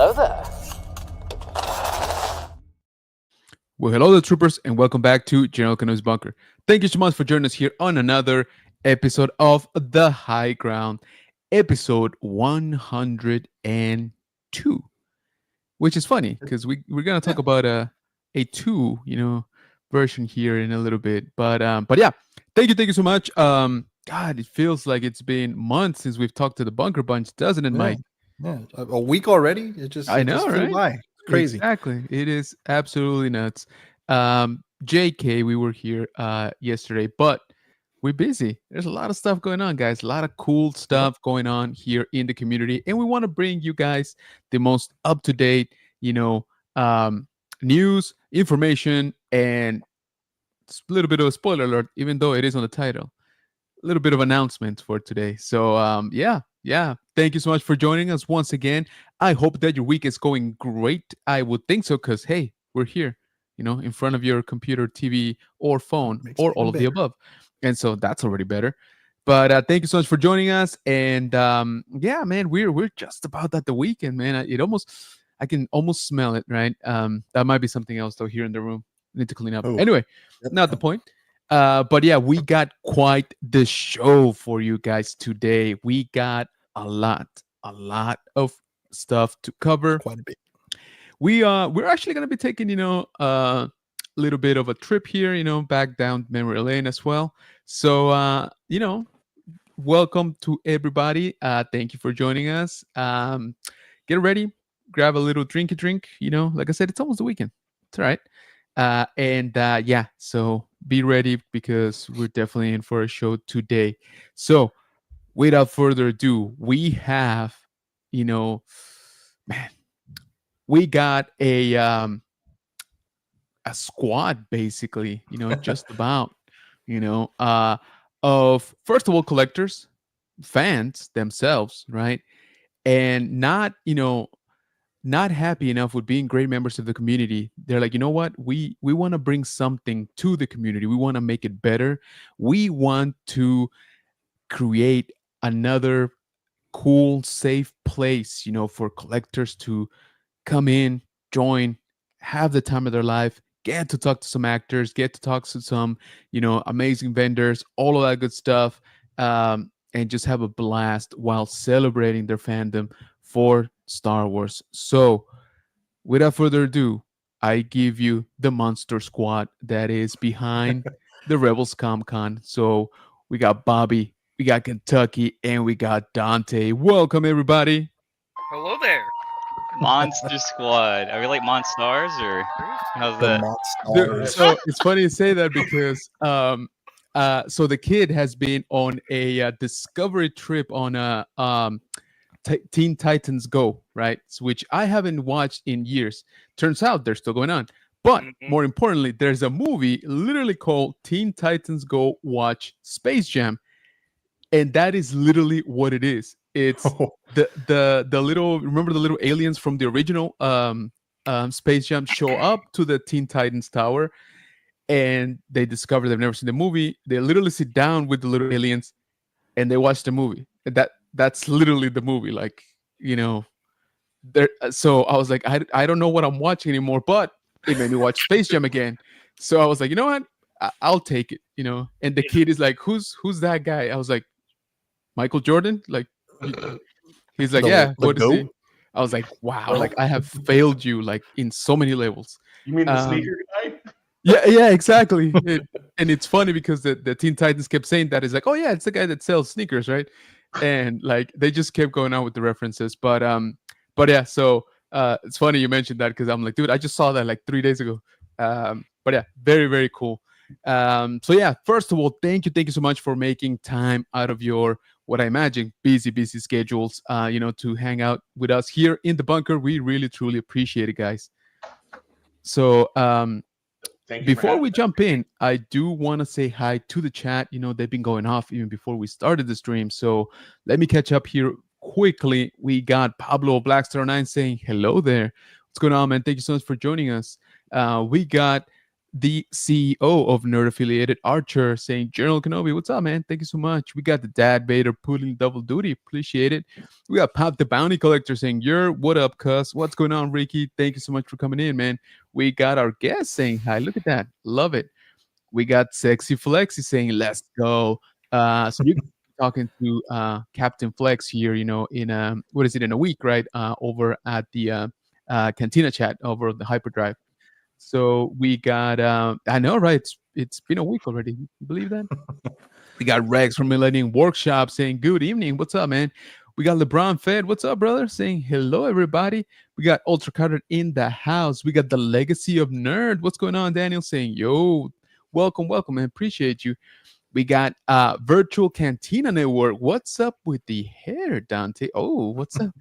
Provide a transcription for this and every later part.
Hello there. Well, hello there, troopers, and welcome back to General Kenobi's Bunker. Thank you so much for joining us here on another episode of The High Ground, episode 102, which is funny because we're going to talk about a two, version here in a little bit. But yeah, thank you so much. God, it feels like it's been months since we've talked to the Bunker Bunch, doesn't it, Mike? Yeah, a week already. I know, flew right? by. Crazy. Exactly. It is absolutely nuts. JK, we were here yesterday, but we're busy. There's a lot of stuff going on, guys. A lot of cool stuff going on here in the community. And we want to bring you guys the most up-to-date, news, information, and a little bit of a spoiler alert, even though it is on the title. A little bit of announcement for today. So yeah. Thank you so much for joining us once again. I hope that your week is going great. I would think so, because hey, we're here, in front of your computer, TV, or phone, or all of the above. And so that's already better. But thank you so much for joining us. And yeah, man, we're just about at the weekend, man. I can almost smell it, right? That might be something else though here in the room. I need to clean up. Anyway, not the point. But yeah, we got quite the show for you guys today. We got a lot of stuff to cover. Quite a bit. We're actually gonna be taking, a little bit of a trip here, back down memory lane as well. So welcome to everybody. Thank you for joining us. Get ready, grab a little drink. Like I said, it's almost the weekend. It's all right. Yeah, so be ready because we're definitely in for a show today. So without further ado, we have, we got a squad basically, just about, of first of all collectors, fans themselves, right? And not happy enough with being great members of the community. They're like, you know what? We want to bring something to the community. We want to make it better. We want to create another cool, safe place, for collectors to come in, join, have the time of their life, get to talk to some actors, get to talk to some, amazing vendors, all of that good stuff, and just have a blast while celebrating their fandom for Star Wars. So without further ado, I give you the monster squad that is behind the Rebelscum Con. So we got Bobby, we got Kentucky, and we got Dante. Welcome everybody. Hello there. Monster Squad. Are we like Monstars or how's that? Dude, so it's funny you say that because so the kid has been on a discovery trip on a Teen Titans Go, right? Which I haven't watched in years. Turns out they're still going on. But more importantly, there's a movie literally called Teen Titans Go Watch Space Jam. And that is literally what it is. It's the little, remember the little aliens from the original Space Jam show up to the Teen Titans Tower and they discover they've never seen the movie. They literally sit down with the little aliens and they watch the movie. That's literally the movie, like, there. So I was like, I don't know what I'm watching anymore, but it made me watch Space Jam again. So I was like, you know what? I'll take it, And the kid is like, who's that guy? I was like, Michael Jordan? Like, he's like, yeah. What is he? I was like, wow, like I have failed you like in so many levels. You mean the sneaker guy? Yeah, exactly. And it's funny because the Teen Titans kept saying that. It's like, oh yeah, it's the guy that sells sneakers, right? And like they just kept going on with the references. But yeah, so it's funny you mentioned that because I'm like, dude, I just saw that like 3 days ago. But yeah, very, very cool. So yeah, first of all, thank you so much for making time out of your, what I imagine, busy schedules, to hang out with us here in the bunker. We really, truly appreciate it, guys. So before we jump in, I do want to say hi to the chat. They've been going off even before we started the stream. So let me catch up here quickly. We got Pablo Blackstar 9 saying hello there. What's going on, man? Thank you so much for joining us. We got the CEO of Nerd Affiliated, Archer, saying, General Kenobi, what's up, man? Thank you so much. We got the Dad Vader pulling double duty. Appreciate it. We got Pop the Bounty Collector saying, what up, cuss? What's going on, Ricky? Thank you so much for coming in, man. We got our guest saying hi. Look at that. Love it. We got Sexy Flexy saying, let's go. So you're talking to Captain Flex here, in what is it, in a week, right? Over at the Cantina chat over the Hyperdrive. So we got, I know, right? It's been a week already. You believe that? We got Rex from Millennium Workshop saying, good evening. What's up, man? We got LeBron Fed. What's up, brother? Saying hello, everybody. We got Ultra Carter in the house. We got the Legacy of Nerd. What's going on, Daniel? Saying, yo, welcome, man. Appreciate you. We got Virtual Cantina Network. What's up with the hair, Dante? Oh, what's up?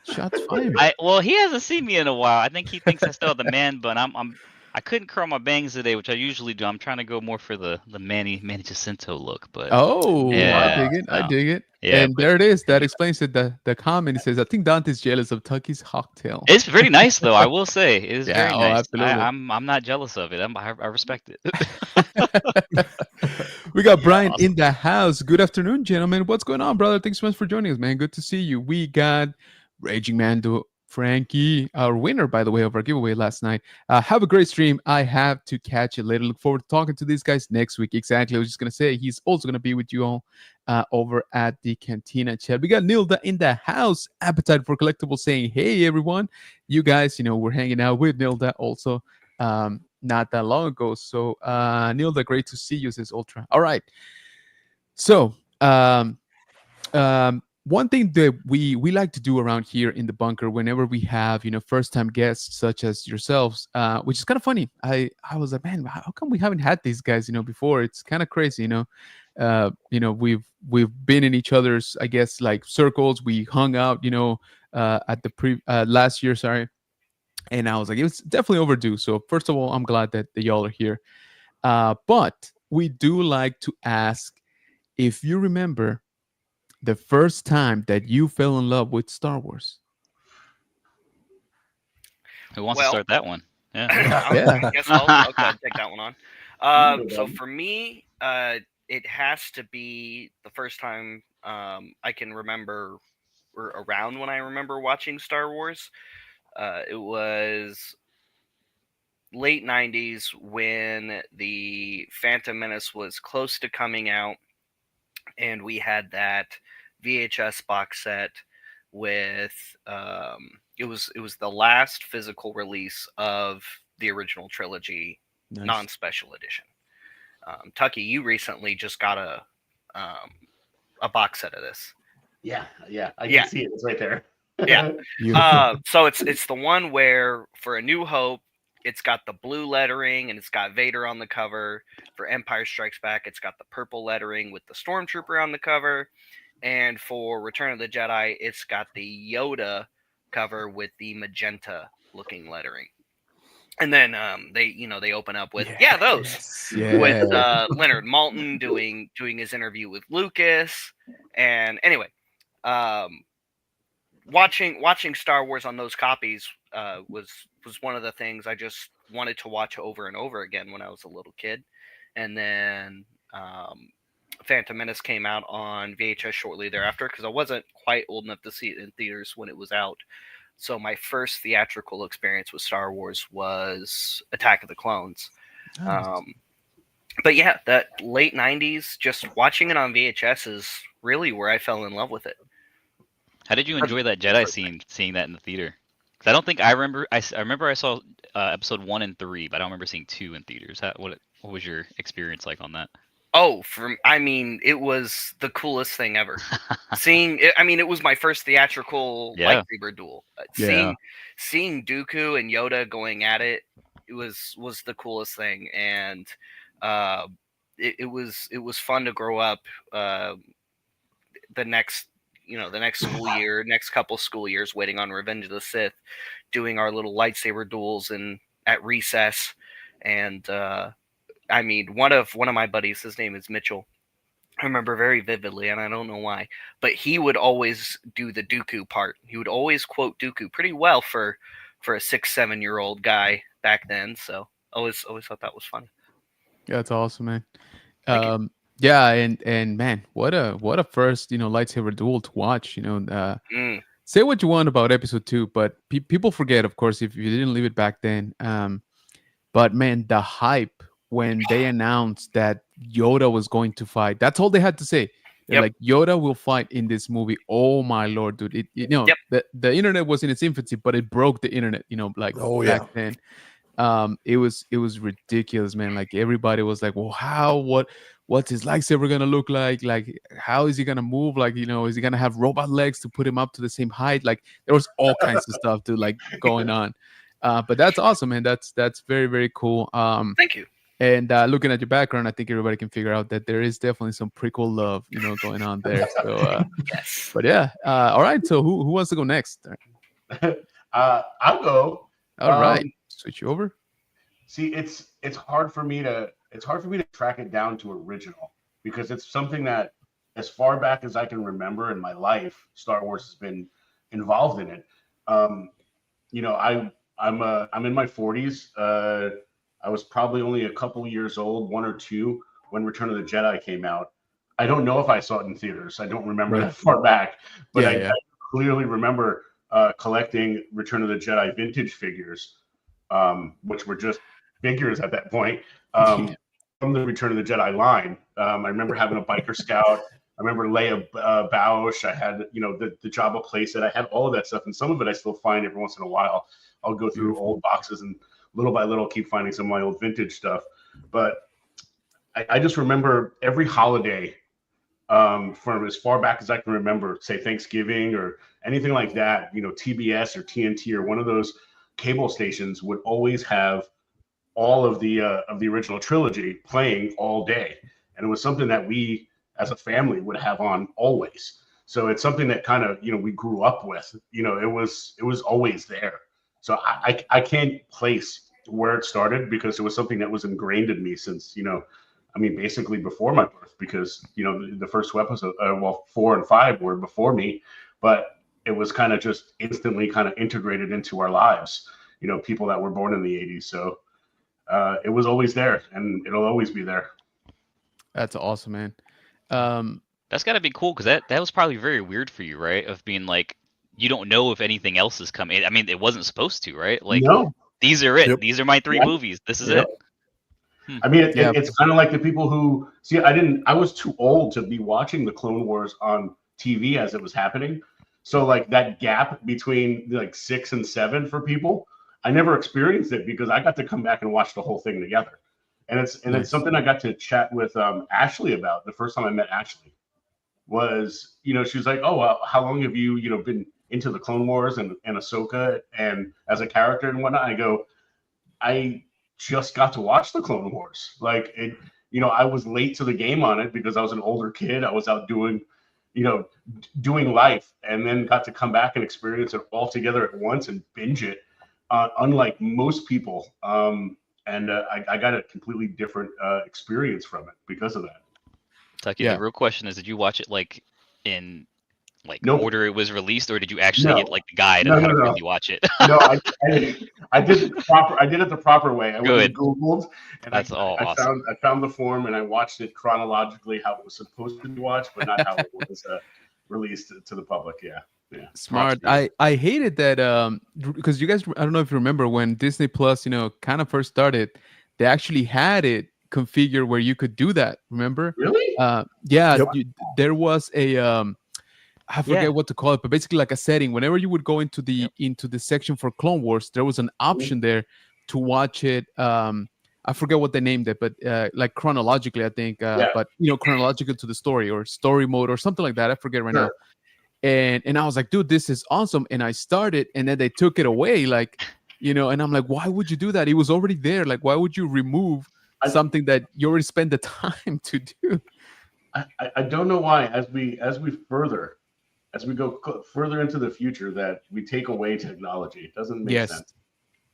Shots fired. Well, he hasn't seen me in a while. I think he thinks I still have the man bun. I couldn't curl my bangs today, which I usually do. I'm trying to go more for the Manny Jacinto look, but I dig it. Yeah, and there it is. That explains it. The comment says, I think Dante's jealous of Tucky's cocktail. It's very nice, though. I will say it is very nice. Absolutely. I'm not jealous of it. I respect it. We got Brian in the house. Good afternoon, gentlemen. What's going on, brother? Thanks so much for joining us, man. Good to see you. We got Raging Mando Frankie, our winner, by the way, of our giveaway last night. Have a great stream. I have to catch it later. Look forward to talking to these guys next week. Exactly. I was just going to say, he's also going to be with you all over at the Cantina chat. We got Nilda in the house. Appetite for Collectibles saying, hey, everyone. You guys, we're hanging out with Nilda also not that long ago. So, Nilda, great to see you, says Ultra. All right. So, one thing that we like to do around here in the bunker whenever we have first time guests such as yourselves, which is kind of funny. I was like, man, how come we haven't had these guys before? It's kind of crazy. We've been in each other's, I guess, like circles. We hung out at the last year, sorry, and I was like, it was definitely overdue. So first of all, I'm glad that y'all are here, but we do like to ask if you remember the first time that you fell in love with Star Wars. Who wants to start that one? Yeah. I guess I'll take that one on. So for me, it has to be the first time I can remember, or around when I remember watching Star Wars. It was late 90s when the Phantom Menace was close to coming out, and we had that VHS box set with it was the last physical release of the original trilogy, Nice. non-special edition. Tucky, you recently just got a box set of this. Yeah, I can see it. It's right there. Yeah. So it's the one where for A New Hope, it's got the blue lettering and it's got Vader on the cover. For Empire Strikes Back, it's got the purple lettering with the Stormtrooper on the cover. And for Return of the Jedi, it's got the Yoda cover with the magenta looking lettering. And then they open up with those. Yeah. With Leonard Maltin doing his interview with Lucas. And anyway, watching Star Wars on those copies was one of the things I just wanted to watch over and over again when I was a little kid. And then Phantom Menace came out on VHS shortly thereafter because I wasn't quite old enough to see it in theaters when it was out. So my first theatrical experience with Star Wars was Attack of the Clones. Nice. But yeah, that late 90s, just watching it on VHS is really where I fell in love with it. How did you enjoy that Jedi scene, seeing that in the theater? Because I don't think I remember. I remember I saw episode 1 and 3, but I don't remember seeing 2 in theaters. What was your experience like on that? Oh, it was the coolest thing ever. It was my first theatrical lightsaber duel. Seeing Dooku and Yoda going at it, it was the coolest thing, and it was fun to grow up. The next school year, next couple school years, waiting on Revenge of the Sith, doing our little lightsaber duels at recess, and one of my buddies, his name is Mitchell. I remember very vividly, and I don't know why, but he would always do the Dooku part. He would always quote Dooku pretty well for a 6-7-year-old guy back then. So always thought that was funny. That's awesome, man. Thank you. Yeah, and man, what a first, lightsaber duel to watch. Say what you want about episode 2, but people forget, of course, if you didn't leave it back then. But man, the hype when they announced that Yoda was going to fight, that's all they had to say. They're like, Yoda will fight in this movie. Oh my Lord, dude. The internet was in its infancy, but it broke the internet, back then. It was ridiculous, man. Like everybody was like, well, what's his lightsaber gonna look like? Like, how is he gonna move? Like, is he gonna have robot legs to put him up to the same height? Like, there was all kinds of stuff to like going on. But that's awesome, man. That's very, very cool. Thank you. And looking at your background, I think everybody can figure out that there is definitely some prequel love, going on there. So, yes. But yeah. All right. So who wants to go next? I'll go. All right. Switch you over. See, it's hard for me to track it down to original because it's something that as far back as I can remember in my life, Star Wars has been involved in it. I'm in my 40s. I was probably only a couple years old, 1 or 2, when Return of the Jedi came out. I don't know if I saw it in theaters. I don't remember that far back, but I clearly remember collecting Return of the Jedi vintage figures, which were just figures at that point, from the Return of the Jedi line. I remember having a biker scout. I remember Leia Bausch. I had, the Jabba playset. I had all of that stuff, and some of it I still find every once in a while. I'll go through old boxes and little by little keep finding some of my old vintage stuff. But I just remember every holiday from as far back as I can remember, say Thanksgiving or anything like that, TBS or TNT or one of those cable stations would always have all of the original trilogy playing all day. And it was something that we as a family would have on always. So it's something that kind of, we grew up with, it was always there. So I can't place where it started because it was something that was ingrained in me since, basically before my birth, because, the first 2 episodes, 4 and 5 were before me, but it was kind of just instantly kind of integrated into our lives, people that were born in the 80s. So it was always there and it'll always be there. That's awesome, man. That's gotta be cool because that was probably very weird for you, right? Of being like, you don't know if anything else is coming. I mean, it wasn't supposed to, right? Like, no. These are it. Yep. These are my 3 movies. This is it. I mean, it's kind of like the people who see. I was too old to be watching the Clone Wars on TV as it was happening. So like that gap between like 6 and 7 for people, I never experienced it because I got to come back and watch the whole thing together. And it's something I got to chat with Ashley about the first time I met Ashley. Was, she was like, oh, well, how long have you, been into the Clone Wars and Ahsoka and as a character and whatnot? I go, I just got to watch the Clone Wars. Like it, I was late to the game on it because I was an older kid. I was out doing life, and then got to come back and experience it all together at once and binge it, unlike most people. And I got a completely different experience from it because of that. Tucky, the real question is, did you watch it like in order it was released, or did you actually get like the guide on how to really watch it? No, I did it the proper way. I went and Googled, and That's awesome. I found the form and I watched it chronologically how it was supposed to be watched, but not how it was released to the public. Yeah. Smart. I hated that because you guys, I don't know if you remember when Disney Plus, kind of first started, they actually had it configured where you could do that. Remember? Really? There was a I forget what to call it, but basically like a setting. Whenever you would go into the section for Clone Wars, there was an option there to watch it. I forget what they named it, but like chronologically, I think. But chronological to the story or story mode or something like that. I forget right now. And I was like, dude, this is awesome. And I started, and then they took it away, like, and I'm like, why would you do that? It was already there. Like, why would you remove something that you already spent the time to do? I don't know why. As we go further into the future, that we take away technology. It doesn't make sense.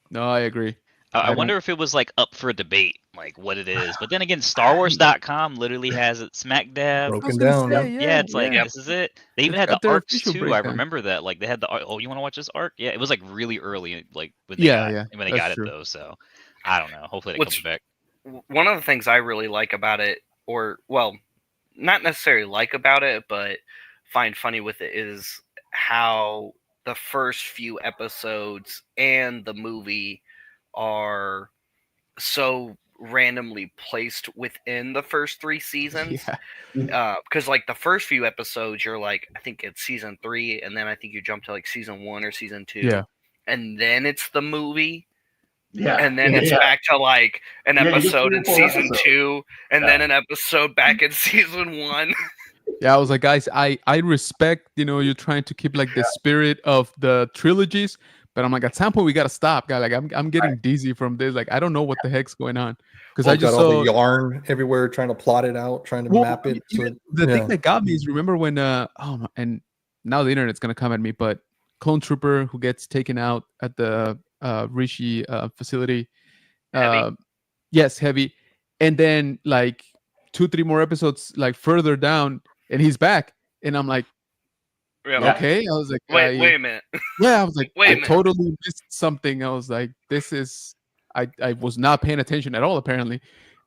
No, I agree. I wonder if it was like up for debate, like what it is. But then again, StarWars.com literally has it smack dab broken down. It's like this is it. They even had the arcs too. Breakdown. I remember that. Like they had the you want to watch this arc? Yeah, it was like really early, like when they got it though. So I don't know. Hopefully it comes back. One of the things I really like about it, or well, not necessarily like about it, but find funny with it, is how the first few episodes and the movie are so randomly placed within the first 3 seasons. Because like the first few episodes, you're like, I think it's season 3, and then I think you jump to like season 1 or season 2, and then it's the movie. And then it's back to like an episode in season 2, and then an episode back in season 1. Yeah, I was like, guys, I respect, you're trying to keep like the spirit of the trilogies, but I'm like, at some point we gotta stop, guy. Like I'm getting dizzy from this. Like I don't know what the heck's going on, because I just got all saw the yarn everywhere, trying to plot it out, trying to map it. The thing that got me is, remember when and now the internet's gonna come at me, but Clone Trooper who gets taken out at the Rishi facility, yes, Heavy, and then like 2-3 more episodes like further down, and he's back, and I'm like, okay. I was like, wait a minute. Yeah, I was like, I totally missed something. I was like, this is, I was not paying attention at all apparently,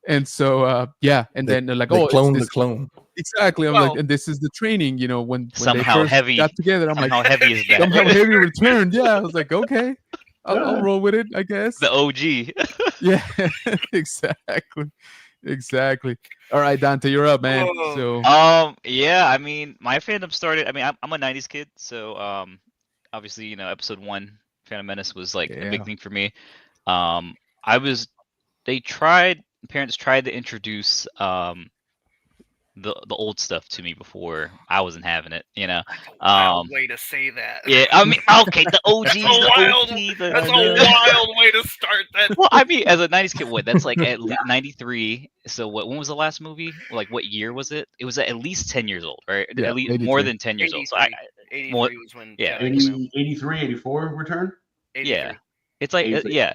and so and then they're like, clone the clone. Exactly. I'm like, and this is the training, when somehow they first Heavy got together. I'm somehow like, Heavy is back. Somehow Heavy returned. Yeah, I was like, okay, I'll roll with it, I guess. The OG. Yeah, exactly. All right, Dante, you're up, man. So yeah, I mean, my fandom started. I mean, I'm a '90s kid, so obviously, episode 1, Phantom Menace was like a big thing for me. Parents tried to introduce the old stuff to me before I wasn't having it, Wild way to say that. Yeah, I mean, okay, the OG. That's a wild way to start that. Well, I mean, as a '90s kid, that's like at least '93. So when was the last movie? Like, what year was it? It was at least 10 years old, right? Yeah, at least 83. more than 10 years old. So 83 was when. Yeah, 83, 84 return. 83. Yeah, it's like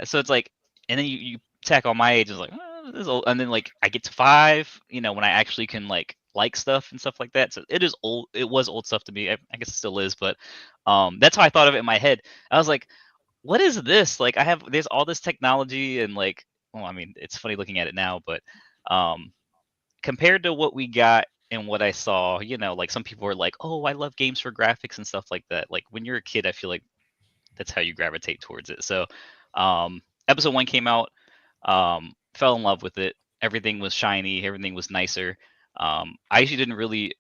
so it's like, and then you tack on my age, it's like, this is old, and then like I get to 5, when I actually can like stuff and stuff like that. So it is old. It was old stuff to me. I guess it still is, but that's how I thought of it in my head. I was like, what is this? Like there's all this technology, and like, well, I mean, it's funny looking at it now, but compared to what we got and what I saw, like some people are like, oh, I love games for graphics and stuff like that. Like when you're a kid, I feel like that's how you gravitate towards it. So episode 1 came out, fell in love with it. Everything was shiny, everything was nicer. I actually didn't really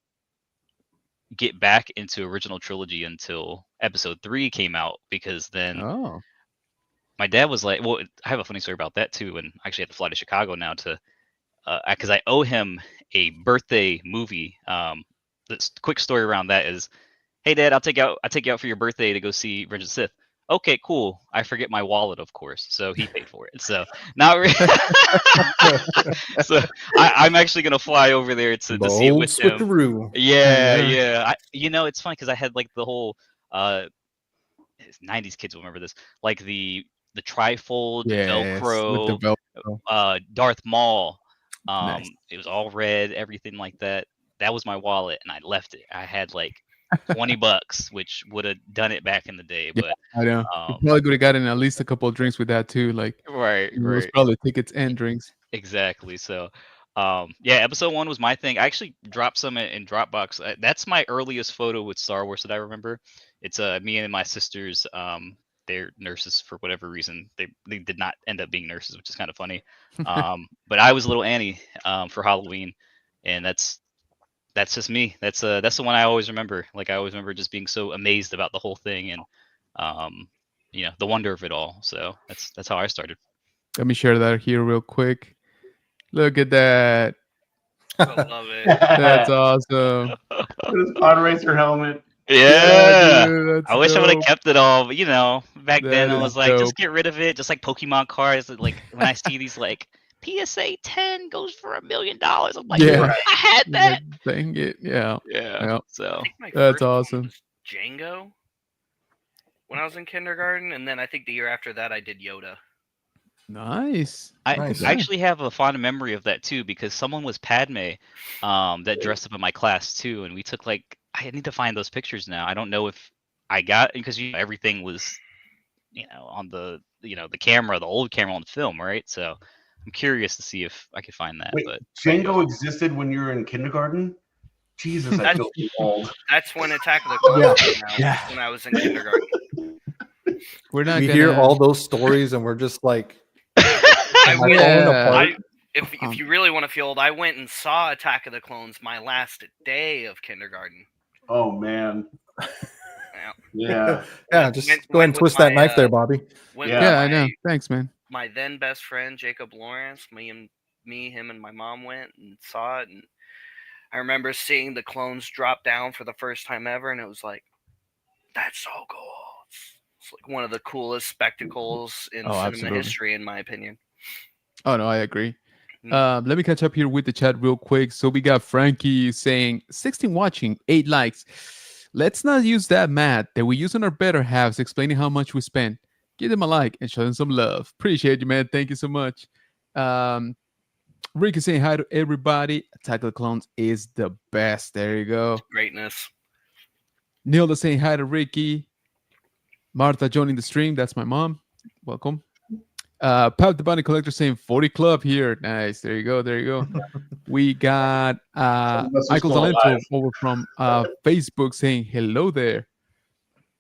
get back into original trilogy until episode 3 came out, because then my dad was like, well, I have a funny story about that too, and I actually had to fly to Chicago now to because I owe him a birthday movie. The quick story around that is, hey Dad, I'll take you out for your birthday to go see Revenge of the Sith. Okay, cool. I forget my wallet, of course, so he paid for it. So not really. So I'm actually gonna fly over there to see it with him. Switcheroo. Yeah. It's funny because I had like the whole 90s kids will remember this, like the trifold Velcro, Darth Maul. Nice. It was all red, everything like that. That was my wallet, and I left it. I had like $20, which would have done it back in the day. But I know you probably would have gotten at least a couple of drinks with that too. Like right. It was probably tickets and drinks. Exactly. So episode 1 was my thing. I actually dropped some in Dropbox. That's my earliest photo with Star Wars that I remember. It's me and my sisters. They're nurses for whatever reason. They did not end up being nurses, which is kind of funny. But I was little Annie for Halloween, and that's just me. That's the one I always remember. Like I always remember just being so amazed about the whole thing, and the wonder of it all. So that's how I started. Let me share that here real quick. Look at that. I love it. That's awesome. His pod racer helmet. Yeah, dude, I wish I would have kept it all, but back That then I is was like, dope. just get rid of it, just like Pokemon cards. Like when I see these like PSA 10 goes for $1 million, I'm like, Yeah. I had that. Dang it. Yeah. So I think my That's first one awesome. was Django when I was in kindergarten, and then I think the year after that I did Yoda. Nice. I actually have a fond memory of that too, because someone was Padme that dressed up in my class too, and we took like, I need to find those pictures now. I don't know if I got, because everything was on the the camera, the old camera on the film, right? So I'm curious to see if I could find that. Wait, But Django existed when you were in kindergarten? Jesus, I feel old. That's when Attack of the Clones came out. Yeah. When I was in kindergarten. We're not We gonna hear all those stories and we're just like, I am I went, falling Yeah. apart? if you really want to feel old, I went and saw Attack of the Clones my last day of kindergarten. Oh man. Yeah. Yeah, just went- go ahead and went twist with that my, knife there, Bobby. Went Yeah. with Yeah, I know. Thanks, man. my then best friend Jacob Lawrence. Him and my mom went and saw it, and I remember seeing the clones drop down for the first time ever, and it was like, that's so cool. It's like one of the coolest spectacles in cinema absolutely. history, in my opinion. Oh no, I agree. Let me catch up here with the chat real quick. So we got Frankie saying 16 watching, 8 likes. Let's not use that math that we use on our better halves explaining how much we spend. Give them a like and show them some love. Appreciate you, man. Thank you so much. Ricky saying hi to everybody. Attack of the Clones is the best. There you go. Greatness. Nilda saying hi to Ricky. Martha joining the stream. That's my mom. Welcome. Pap the Bunny Collector saying 40 Club here. Nice. There you go. There you go. We got Michael Talento over from Facebook saying hello there.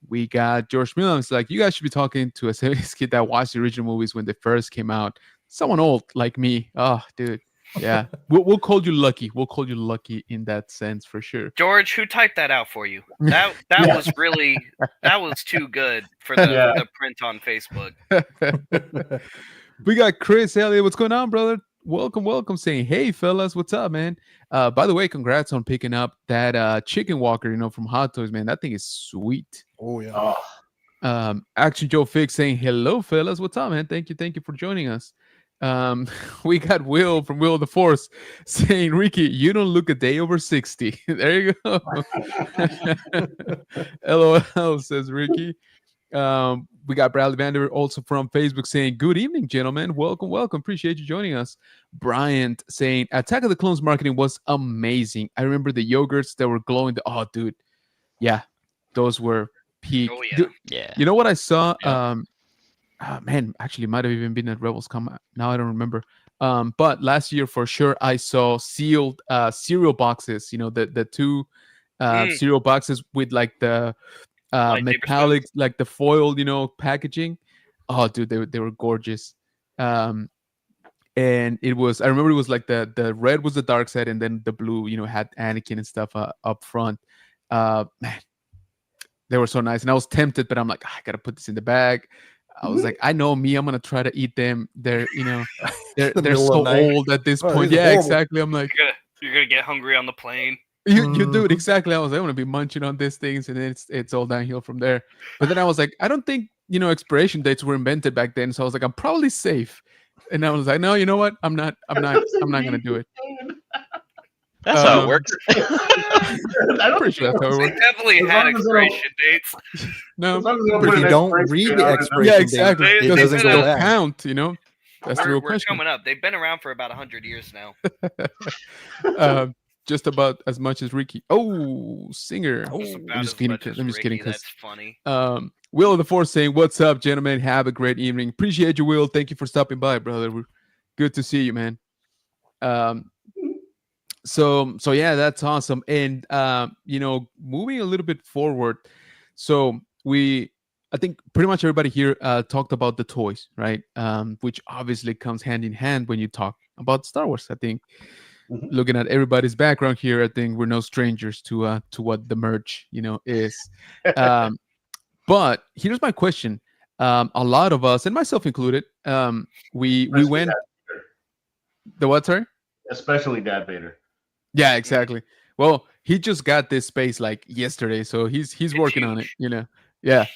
We got George Mills like, you guys should be talking to a 70s kid that watched the original movies when they first came out. Someone old like me. Oh, dude. Yeah. We'll call you lucky. We'll call you lucky in that sense for sure. George, who typed that out for you? That was really, that was too good for the print on Facebook. We got Chris Elliott. What's going on, brother? Welcome. Saying, hey, fellas, what's up, man? By the way, congrats on picking up that chicken walker, from Hot Toys, man. That thing is sweet. Oh yeah. Action Joe Fix saying, hello, fellas. What's up, man? Thank you for joining us. We got Will from Will of the Force saying, Ricky, you don't look a day over 60. There you go. LOL, says Ricky. We got Bradley Vander also from Facebook saying, good evening, gentlemen. Welcome. Appreciate you joining us. Bryant saying, Attack of the Clones marketing was amazing. I remember the yogurts that were glowing. Oh, dude. Yeah, those were peak. Oh, yeah. Dude, yeah, you know what I saw? Yeah. Man, actually might have even been at Rebelscum. Now I don't remember. But last year for sure I saw sealed cereal boxes. The two cereal boxes with like the metallic, like the foil, packaging. Oh, dude, they were gorgeous. And it was, I remember it was like the red was the dark side, and then the blue, had Anakin and stuff up front. Man, they were so nice, and I was tempted, but I'm like, I gotta put this in the bag. I was like, I know me, I'm gonna try to eat them. They're they're so old at this point. Yeah, horrible. Exactly. I'm like, you're gonna get hungry on the plane. You do it exactly. I was like, I'm gonna be munching on these things, and then it's all downhill from there. But then I was like, I don't think expiration dates were invented back then, so I was like, I'm probably safe. And I was like, no, you know what? I'm not gonna do it. That's how it works. I'm pretty sure that's how it works. They definitely had expiration dates. No, but if you don't read the expiration yeah, exactly. date, it doesn't go back. Count. That's the real we're question. coming up. They've been around for about 100 years now. Just about as much as Ricky. Oh, Singer. I'm just kidding. That's funny. Will of the Force saying, "What's up, gentlemen? Have a great evening. Appreciate you, Will. Thank you for stopping by, brother. Good to see you, man." So yeah, that's awesome. And moving a little bit forward, so I think pretty much everybody here talked about the toys, right? Which obviously comes hand in hand when you talk about Star Wars. I think looking at everybody's background here, I think we're no strangers to what the merch is. But here's my question: a lot of us, and myself included, we went. The what, sorry? Especially Dad Vader. Yeah, exactly. Well, he just got this space like yesterday, so he's working on it. Yeah.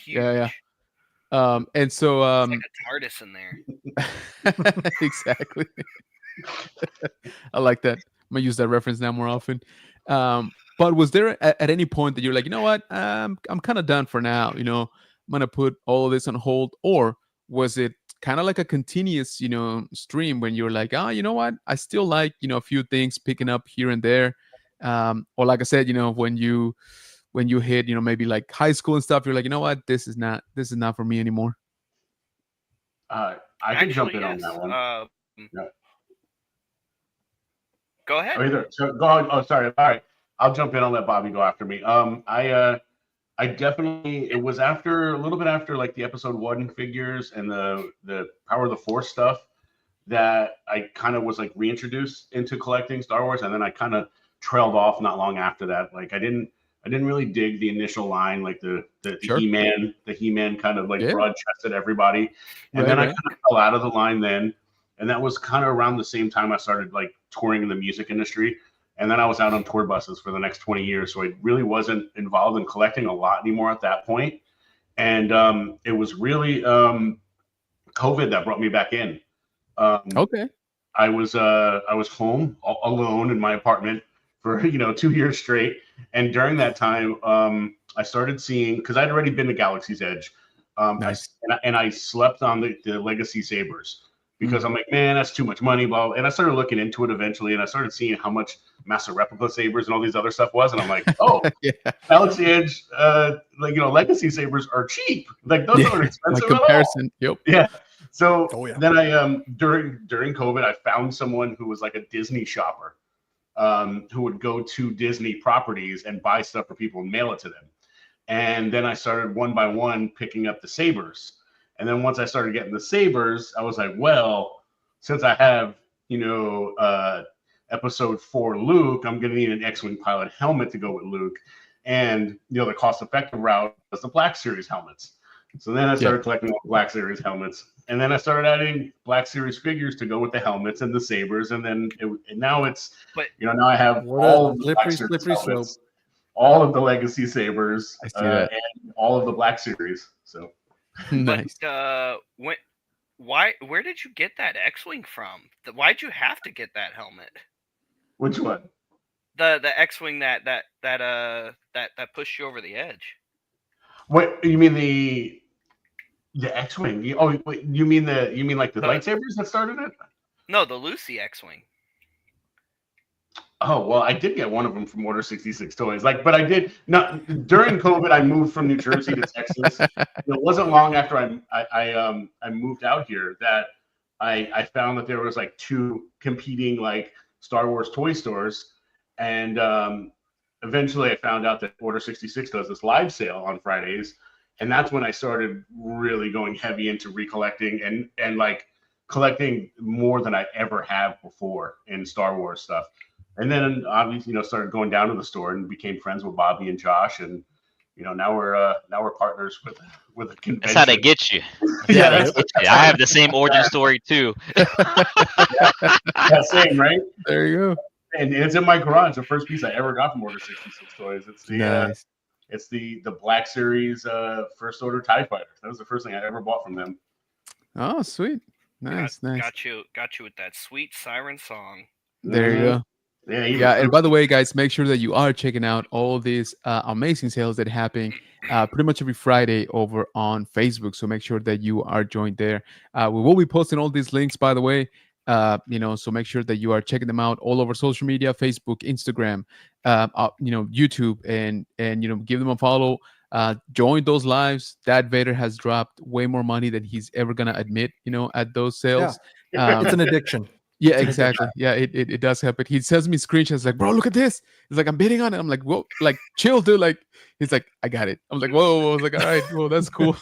And so it's like a TARDIS in there. Exactly. I like that. I'm gonna use that reference now more often. But was there at any point that you're like, you know what, I'm kind of done for now, I'm gonna put all of this on hold? Or was it kind of like a continuous stream when you're like, you know what, I still like a few things picking up here and there, or like I said, when you hit maybe like high school and stuff, you're like, you know what, this is not for me anymore? I can jump in on that one. Yeah. Go ahead. So go on. Oh, sorry. All right, I'll jump in. I'll let Bobby go after me. I definitely. It was after a little bit after like the episode 1 figures and the Power of the Force stuff that I kind of was like reintroduced into collecting Star Wars, and then I kind of trailed off not long after that. Like I didn't really dig the initial line, like the Sure. He-Man kind of like broad chested everybody, and then I kind of fell out of the line then, and that was kind of around the same time I started like touring in the music industry, and then I was out on tour buses for the next 20 years, so I really wasn't involved in collecting a lot anymore at that point, and it was really COVID that brought me back in. Okay. I was home alone in my apartment for 2 years straight, and during that time I started seeing, because I'd already been to Galaxy's Edge, Nice. I slept on the Legacy Sabers because I'm like, man, that's too much money, blah. And I started looking into it eventually, and I started seeing how much Master Replica Sabers and all these other stuff was, and I'm like, oh, Galaxy Edge, Legacy Sabers are cheap, like those aren't expensive like comparison. at all. Yep. Yeah. So then I during COVID I found someone who was like a Disney shopper, who would go to Disney properties and buy stuff for people and mail it to them. And then I started one by one picking up the Sabers. And then once I started getting the Sabers, I was like, well, since I have, episode 4 Luke, I'm gonna need an X-Wing pilot helmet to go with Luke. And the cost-effective route was the Black Series helmets. So then I started collecting all the Black Series helmets. And then I started adding Black Series figures to go with the helmets and the Sabers. And then now it's, now I have all of the Black Series helmets, all of the Legacy Sabers, and all of the Black Series. So nice. But, where did you get that X-Wing from? Why'd you have to get that helmet? Which one? The X-Wing that pushed you over the edge. What you mean the X-Wing? Oh, you mean like the lightsabers that started it? No, the Lucy X-Wing. Oh well, I did get one of them from Order 66 Toys. But I did not during COVID. I moved from New Jersey to Texas. It wasn't long after I moved out here that I found that there was like 2 competing like Star Wars toy stores, and eventually I found out that Order 66 does this live sale on Fridays, and that's when I started really going heavy into recollecting and like collecting more than I ever have before in Star Wars stuff. And then obviously, started going down to the store and became friends with Bobby and Josh, and now we're partners with a convention. That's how they get you. Yeah, I have the same origin story too. Yeah, same, right? There you go. And it's in my garage. The first piece I ever got from Order 66 Toys. It's the Nice. it's the Black Series First Order TIE Fighter. That was the first thing I ever bought from them. Oh, sweet. Nice. Got you with that sweet siren song. There you go. Yeah, and by the way, guys, make sure that you are checking out all these amazing sales that happen pretty much every Friday over on Facebook. So make sure that you are joined there. We will be posting all these links, by the way. So make sure that you are checking them out all over social media, Facebook, Instagram, YouTube, and give them a follow. Join those lives. Dad Vader has dropped way more money than he's ever gonna admit, at those sales. It's an addiction. Yeah, exactly. Yeah, it does happen. He sends me screenshots like, bro, look at this. He's like, I'm bidding on it. I'm like, whoa, like, chill, dude. Like, he's like, I got it. I'm like, whoa. I was like, all right, well, that's cool.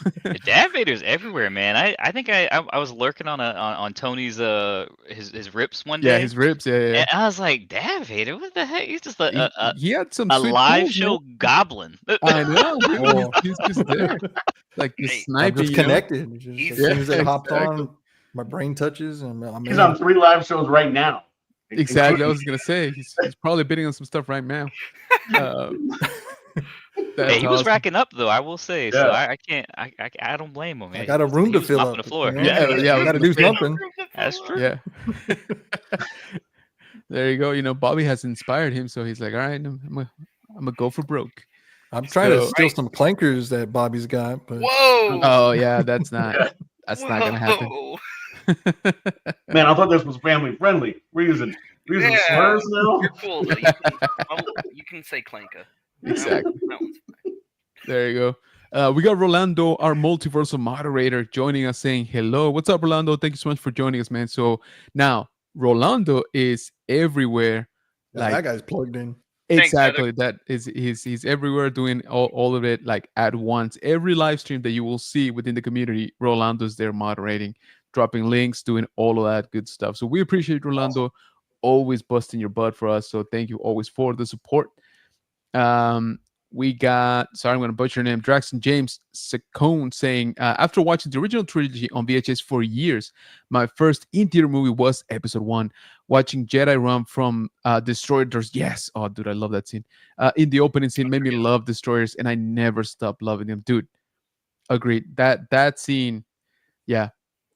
Dad Vader's everywhere, man. I think I was lurking on Tony's his rips one day. Yeah, his rips. Yeah. And I was like, Dad Vader, what the heck? He's just he had some a sweet live pulls, show man. goblin. I know. He's just there, like just sniping. I'm just connected. Just, as soon as it hopped on, my brain touches, and he's on 3 live shows right now. Exactly. I was gonna say he's probably bidding on some stuff right now. Hey, he was racking up though, I will say. So I can't. I don't blame him. I got a room to fill up. On the floor. Yeah. I got to do something. That's true. Yeah. There you go. Bobby has inspired him, so he's like, all right, I'm gonna go for broke. I'm trying to steal some clankers that Bobby's got, but whoa. Oh yeah, that's not gonna happen. Man, I thought this was family friendly. We're using slurs now. You're cool. You can say clanker. Exactly. There you go. We got Rolando, our multiversal moderator, joining us saying hello. What's up, Rolando? Thank you so much for joining us, man. So now Rolando is everywhere. Yeah, that guy's plugged in. Exactly. That is he's everywhere doing all of it like at once. Every live stream that you will see within the community, Rolando's there moderating, dropping links, doing all of that good stuff. So we appreciate Rolando always busting your butt for us. So thank you always for the support. We got, sorry, I'm going to butcher your name, Draxton James Secone saying, after watching the original trilogy on VHS for years, my first in-theater movie was episode 1. Watching Jedi run from destroyers. Yes. Oh, dude, I love that scene. In the opening scene made me love destroyers, and I never stopped loving them. Dude, agreed. That scene, yeah,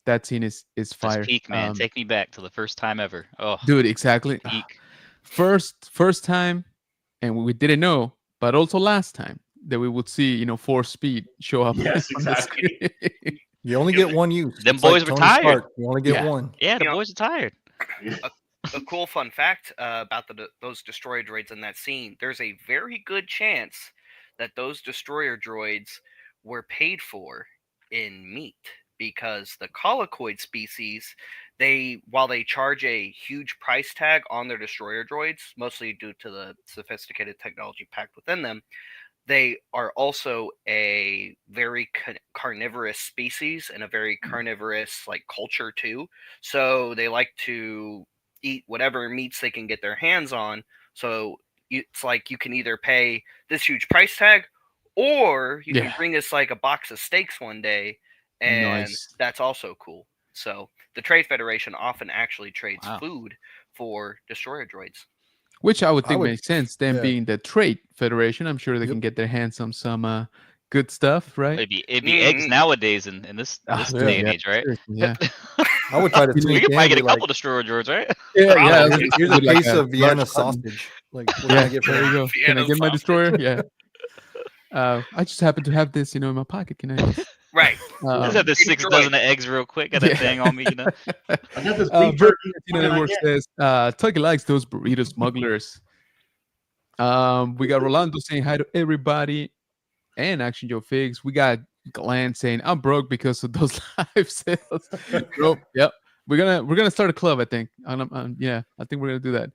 that scene is fire. Just peak, man. Take me back to the first time ever. Oh, dude, exactly. Peak. First time, and we didn't know, but also last time that we would see, Force Speed show up. Yes, exactly. You only get one use. Them boys were tired. Stark. You only get one. Yeah, the boys are tired. A cool fun fact about those destroyer droids in that scene, there's a very good chance that those destroyer droids were paid for in meat, because the colloquoid species, while they charge a huge price tag on their destroyer droids, mostly due to the sophisticated technology packed within them, they are also a very carnivorous species and a very carnivorous culture too. So they like to eat whatever meats they can get their hands on. So it's like you can either pay this huge price tag, or you can bring us a box of steaks one day, and that's also cool. So the Trade Federation often actually trades food for destroyer droids. Which I would think makes sense, them being the Trade Federation. I'm sure they can get their hands on some good stuff, right? It'd be eggs nowadays in this day and age, right? Yeah. I would try to we could probably get a couple destroyer droids, right? Yeah. Here's a piece of Vienna sausage. What can I get for there you go. Can I get my destroyer? Yeah. I just happen to have this, in my pocket. Can I? Right. Just have this 6 dozen of eggs real quick. Got that thing on me, I got this big turkey. Network says, Tucky likes those burrito smugglers. We got Rolando saying hi to everybody, and Action Joe Figs. We got Glenn saying, I'm broke because of those live sales. Yep. We're gonna start a club, I think. I think we're gonna do that.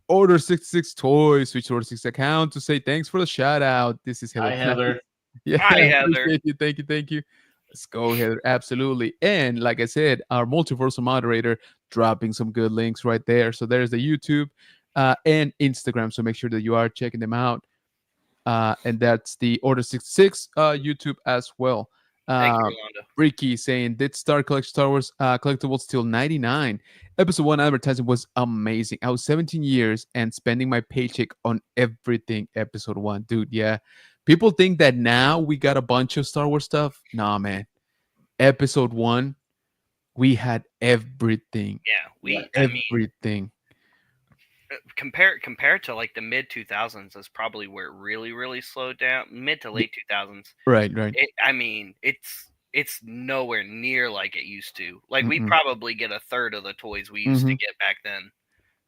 Order 66 Toys, switch Order 6 account to say thanks for the shout out. This is Heather. Hi, Heather. Yeah, hi, Heather. Thank you. Let's go, Heather. Absolutely. And like I said, our multiversal moderator dropping some good links right there. So there's the YouTube and Instagram. So make sure that you are checking them out. And that's the Order 66 YouTube as well. Thank you, Rolando. Ricky saying, did Star Wars collectibles till 99? Episode 1 advertising was amazing. I was 17 years and spending my paycheck on everything. Episode 1, dude. Yeah. People think that now we got a bunch of Star Wars stuff. Nah, man. Episode 1, we had everything. Yeah, everything. Compared to the mid 2000s is probably where it really slowed down. Mid to late 2000s. Right. It's nowhere near like it used to. We probably get a third of the toys we used to get back then.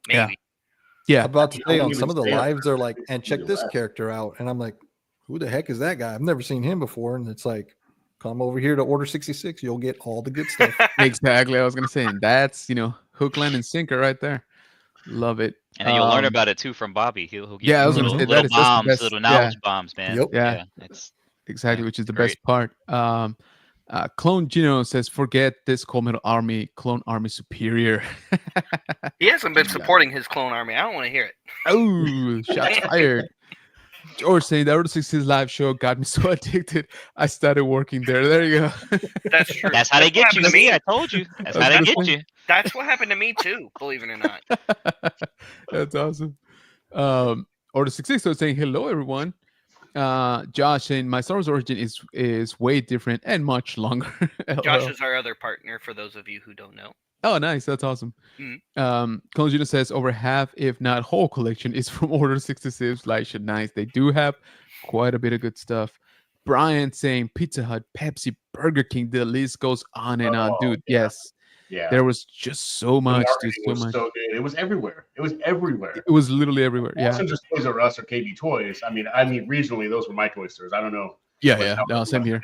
Maybe. Yeah. I'm about to say on some of the lives they're like, and check this character out, and I'm like, who the heck is that guy? I've never seen him before. And it's like, come over here to Order 66. You'll get all the good stuff. Exactly. I was going to say, and that's, hook, line, and sinker right there. Love it. And then you'll learn about it too from Bobby. He'll give I was you going to say, little bombs, little knowledge bombs, man. Yep. Yeah. It's exactly, which is the best part. Clone Gino says, forget this Clone Army superior. He hasn't been supporting his clone army. I don't want to hear it. Oh, shots fired. George saying the Order 66 live show got me so addicted, I started working there. There you go. That's true. That's how they get you. See, I told you. That's how they get you. That's what happened to me too, believe it or not. That's awesome. Order 66 was saying hello, everyone. Josh saying my Star Wars origin is way different and much longer. Josh is our other partner, for those of you who don't know. Oh, nice. That's awesome. Mm-hmm. Colin says over half, if not whole collection, is from Order 66. Light nice. They do have quite a bit of good stuff. Brian saying Pizza Hut, Pepsi, Burger King. The list goes on and on, dude. Yeah. Yes. Yeah. There was just so much. So much. So good. It was everywhere. It was literally everywhere. It wasn't just Toys R Us or KB Toys. I mean, regionally, those were my toy stores. I don't know Yeah. No, same here.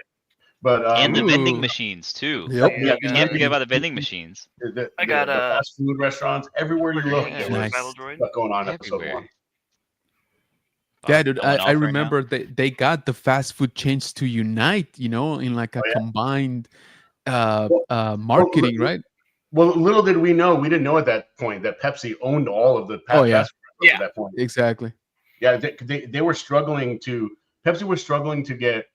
But and the vending Ooh. machines too. Yep. yeah, You can't forget about the vending machines. I got the fast food restaurants everywhere you look. Yeah. There Nice. was Battle Droid. stuff going on episode Everywhere. 1. Yeah, dude, Going off I right now. remember they got the fast food chains to unite, in like a combined marketing, right? Well, little did we know, we didn't know at that point that Pepsi owned all of the fast food restaurants at that point. Exactly. Yeah, they were struggling to. Pepsi was struggling to get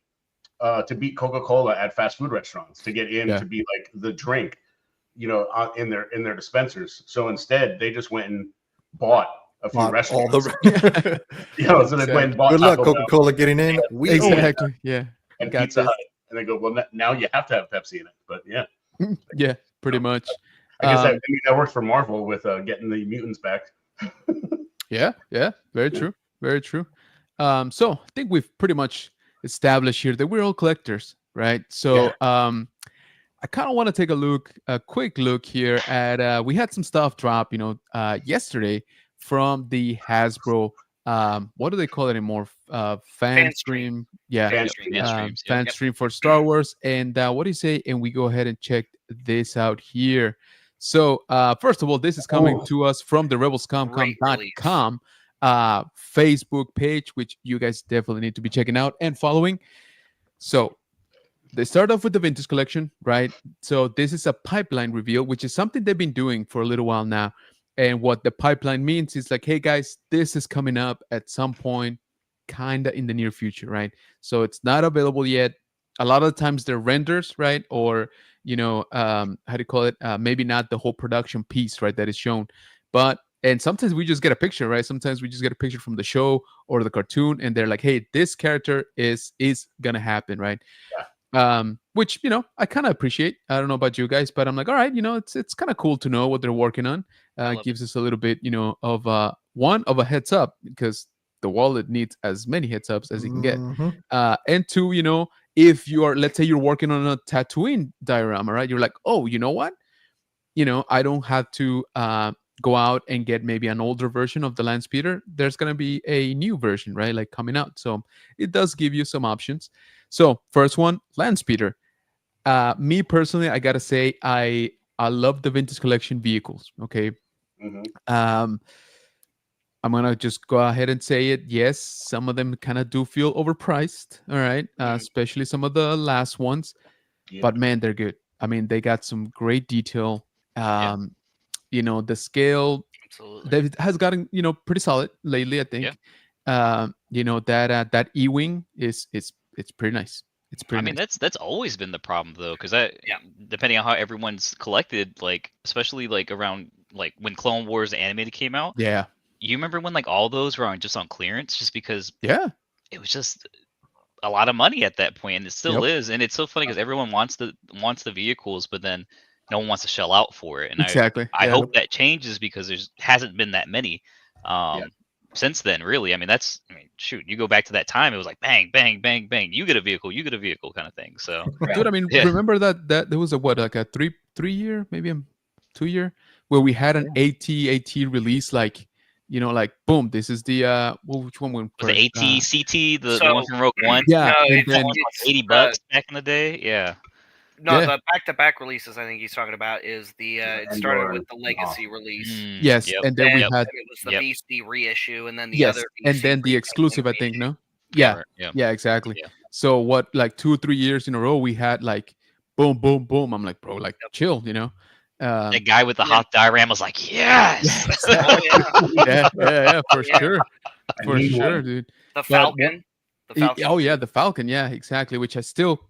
to beat Coca-Cola at fast food restaurants, to get in to be like the drink, in their dispensers. So instead, they just went and bought a few restaurants. All the so they went and bought good luck, Taco Bell Coca-Cola, getting in. We own it. Exactly. Yeah. and got Pizza this. Hut, and they go, well, now you have to have Pepsi in it. But yeah, Yeah, pretty much. I guess that worked for Marvel with getting the mutants back. Yeah. Very true. Very true. So I think we've pretty much established here that we're all collectors, right? So I kind of want to take a quick look here at we had some stuff drop, yesterday from the Hasbro. What do they call it anymore? Fan stream. Yeah. Fan stream for Star Wars. And what do you say? And we go ahead and check this out here. So first of all, this is coming to us from the Rebelscum.com Facebook page, which you guys definitely need to be checking out and following. So they start off with the vintage collection, right? So this is a pipeline reveal, which is something they've been doing for a little while now. And what the pipeline means is like, hey guys, this is coming up at some point, kind of in the near future, right? So it's not available yet. A lot of the times they're renders, right? Or, how do you call it? Maybe not the whole production piece, right? That is shown. And sometimes we just get a picture, right? Sometimes we just get a picture from the show or the cartoon, and they're like, hey, this character is going to happen, right? Which, I kind of appreciate. I don't know about you guys, but I'm like, all right, it's kind of cool to know what they're working on. It gives us a little bit, of a heads up, because the wallet needs as many heads ups as it can get. And two, if let's say you're working on a Tatooine diorama, right? You're like, oh, you know what? I don't have to go out and get maybe an older version of the land speeder. There's going to be a new version, right? Like coming out. So it does give you some options. So first one, land speeder. Me personally, I got to say, I love the vintage collection vehicles. Okay. I'm going to just go ahead and say it. Yes, some of them kind of do feel overpriced. All right. Especially some of the last ones. But man, they're good. I mean, they got some great detail. The scale that has gotten, pretty solid lately, I think. That E-wing it's pretty nice. It's pretty nice. That's always been the problem though, because depending on how everyone's collected, like especially like around like when Clone Wars animated came out. Yeah. You remember when like all those were on clearance just because it was just a lot of money at that point, and it still is. And it's so funny because everyone wants the vehicles, but then no one wants to shell out for it. And I hope that changes, because there hasn't been that many since then, really. Shoot, you go back to that time, it was like bang, bang, bang, bang. You get a vehicle kind of thing. So, dude, remember that there was like a 3 year, maybe a 2 year, where we had an AT release, like boom, this is the which one went first? The AT-CT, the one from Rogue One. Yeah, no, and then $80 back in the day. Yeah. No, the back-to-back releases I think he's talking about is the it started with the Legacy release. Yes, and then we had it was the VC reissue, and then the other VC and then the exclusive, I think, no? Yeah, exactly. Yeah. So what, like 2 or 3 years in a row, we had like boom, boom, boom. I'm like, bro, like chill, the guy with the hot diorama was like, yes. Yeah, for sure. For sure, dude. The Falcon. The Falcon. Yeah, exactly. Which I still,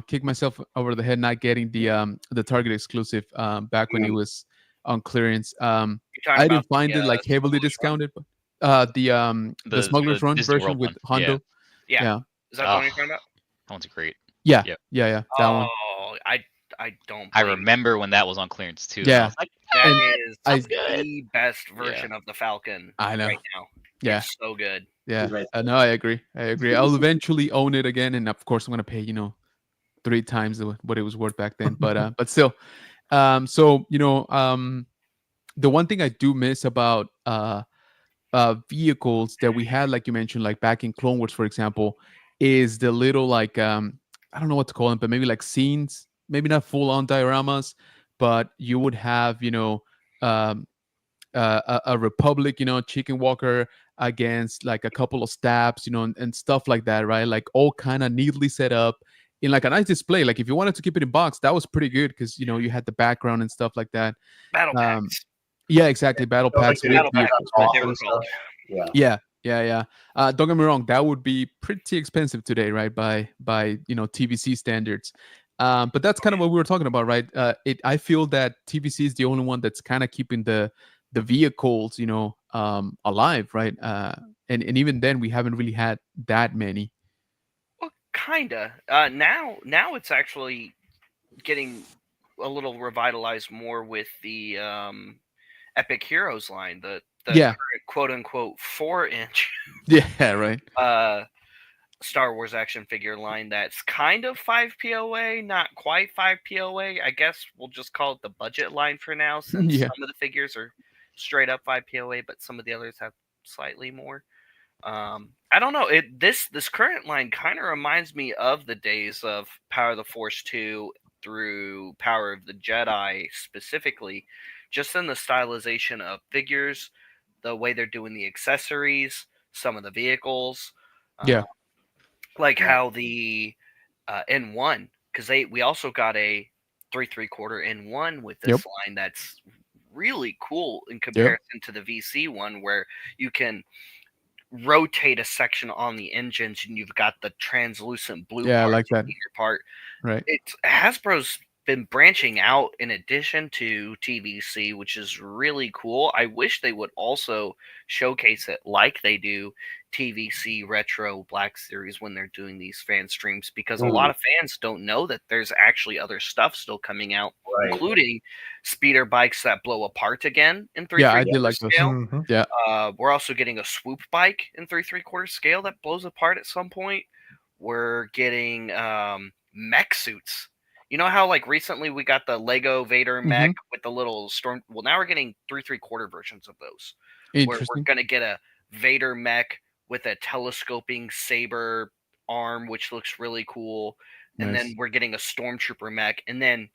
kick myself over the head not getting the Target exclusive back when it was on clearance. I didn't find it like heavily discounted, but the Smuggler's Run version with Hondo. Yeah. Is that the one you're talking about? That one's great. Yeah. That one. I don't. I remember when that was on clearance too. Yeah, like, that is the best version of the Falcon. I know. Right now. Yeah, it's so good. Yeah, no, I agree. I'll eventually own it again, and of course, I'm gonna pay 3 times what it was worth back then. But still, the one thing I do miss about vehicles that we had, like you mentioned, like back in Clone Wars, for example, is the little like I don't know what to call them, but maybe like scenes, maybe not full on dioramas, but you would have um, a republic, chicken walker against like a couple of stabs, and stuff like that, right? Like all kind of neatly set up in like a nice display. Like if you wanted to keep it in box, that was pretty good because you had the background and stuff like that. Battle packs. Yeah, exactly. Battle packs. Battle packs. Yeah. Don't get me wrong, that would be pretty expensive today, right? By TVC standards. But that's kind of what we were talking about, right? I feel that TVC is the only one that's kind of keeping the vehicles, alive, right? And even then, we haven't really had that many. Well, kinda. Now it's actually getting a little revitalized more with the Epic Heroes line, the current quote unquote 4-inch. Yeah, right. Star Wars action figure line that's kind of 5 POA, not quite 5 POA. I guess we'll just call it the budget line for now, since some of the figures are straight up 5 POA, but some of the others have slightly more. I don't know. This current line kind of reminds me of the days of Power of the Force 2 through Power of the Jedi specifically, just in the stylization of figures, the way they're doing the accessories, some of the vehicles. Like how the N1, because we also got a 3 3/4 N1 with this line that's really cool in comparison to the VC one, where you can rotate a section on the engines and you've got the translucent blue part, like that part. Right. Hasbro's been branching out in addition to TVC, which is really cool. I wish they would also showcase it like they do TVC Retro Black Series when they're doing these fan streams, because a lot of fans don't know that there's actually other stuff still coming out, including speeder bikes that blow apart again in 3 I did like scale. Yeah. We're also getting a swoop bike in 3 3/4 scale that blows apart at some point. We're getting mech suits. You know how like recently we got the Lego Vader mech with the little storm. Well, now we're getting 3 3/4 versions of those. Where we're gonna get a Vader mech with a telescoping saber arm, which looks really cool. And then we're getting a Stormtrooper mech, and then